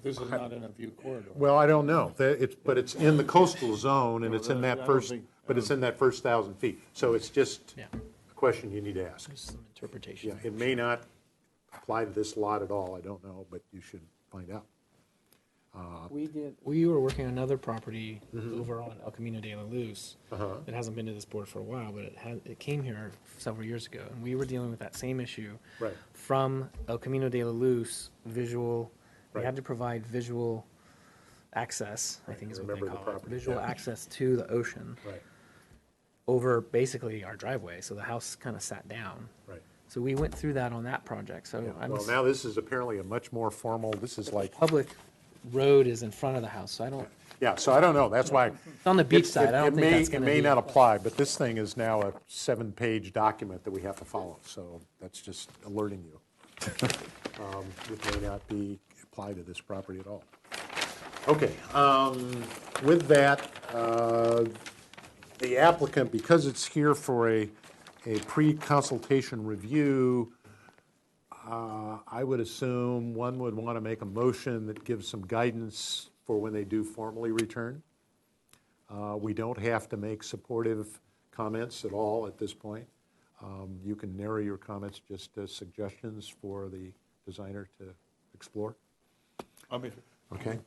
This is not in a view corridor. well, I don't know. But it's in the coastal zone, and it's in that first, but it's in that first 1,000 feet. So it's just Yeah. a question you need to ask. Some interpretation. Yeah, it may not apply to this lot at all, I don't know, but you should find out. We were working on another property Mhm. over on El Camino de la Luz. Uh-huh. It hasn't been to this board for a while, but it came here several years ago, and we were dealing with that same issue. Right. From El Camino de la Luz, visual, we Right. had to provide visual access, I think is what they remember the call it. property, Visual yeah. access to the ocean. Right. Over basically our driveway, so the house kind of sat down. Right. So we went through that on that project, so I'm. Well, now this is apparently a much more formal, this is like, Public road is in front of the house, so I don't. yeah, so I don't know, that's why. It's on the beach side, I don't think that's It gonna may be. not apply, but this thing is now a 7-page document that we have to follow, so that's just alerting you. It may not be applied to this property at all. Okay, with that, the applicant, because it's here for a pre-consultation review, I would assume one would want to make a motion that gives some guidance for when they do formally return. We don't have to make supportive comments at all at this point. You can narrow your comments just as suggestions for the designer to explore. I'll make it. Okay?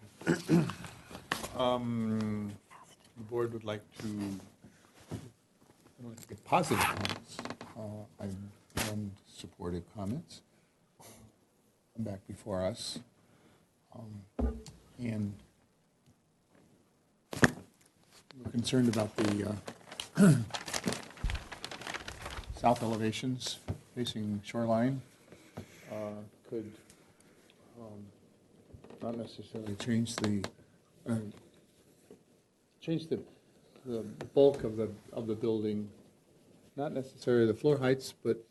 The board would like to, let's get positive comments and supportive comments come back before us. And we're concerned about the south elevations facing shoreline. Could not necessarily change the bulk of the building, not necessarily the floor heights, but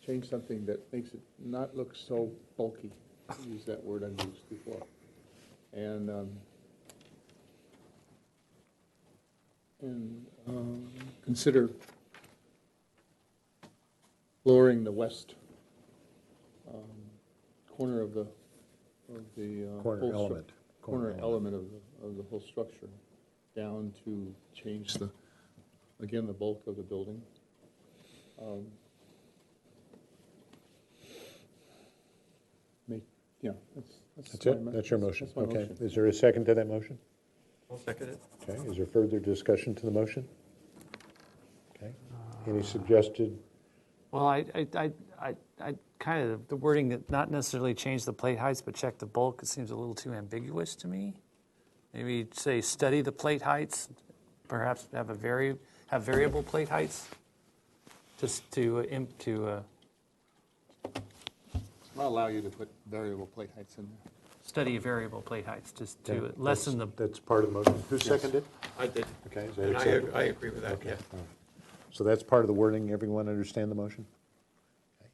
change something that makes it not look so bulky. Use that word I've used before. And consider lowering the west corner of the Corner whole element. corner element of the whole structure down to change again, the bulk of the building. Yeah, That's my it? That's your motion? that's my Okay. motion. Is there a second to that motion? I'll second it. Okay, is there further discussion to the motion? Okay, any suggested? Well, I kind of, the wording that not necessarily change the plate heights, but check the bulk, it seems a little too ambiguous to me. Maybe say study the plate heights, perhaps have variable plate heights, just to I'll allow you to put variable plate heights in there. study variable plate heights, just Okay, to lessen the. That's part of the motion. Who seconded? I did. Okay, is that And acceptable? I agree with that, Okay, yeah. all right. So that's part of the wording. Everyone understand the motion?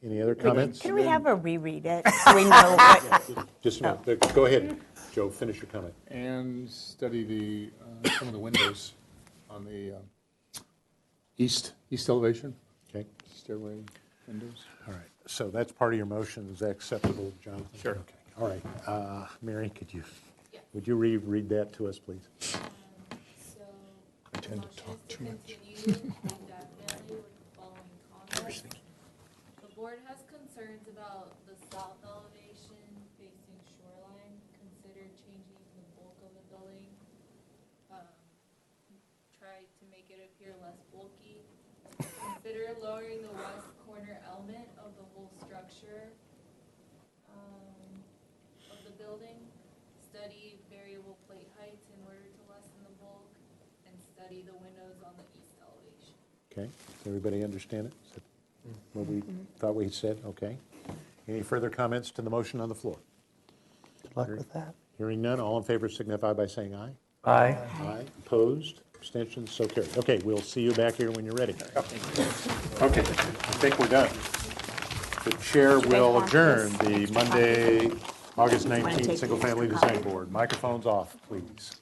Any other comments? Can we have her reread it so we know what? Just a minute. Go ahead, Joe, finish your comment. And study some of the windows on the east elevation. Okay. Stairway windows. All right, so that's part of your motion. Is that acceptable, Jonathan? Sure. Okay, all right. Mary, would you read that to us, please? I tend to talk too much. The board has concerns about the south elevation facing shoreline. Consider changing the bulk of the building. Try to make it appear less bulky. Consider lowering the west corner element of the whole structure of the building. Study variable plate heights in order to lessen the bulk, and study the windows on the east elevation. Okay, does everybody understand it? Is that what we thought we said? Okay. Any further comments to the motion on the floor? Good luck with that. Hearing none, all in favor signify by saying aye. Aye. Aye. Opposed? Abstentions? So carried. Okay, we'll see you back here when you're ready. Okay, I think we're done. The chair will adjourn the Monday, August 19th Single Family Design Board. Microphones off, please.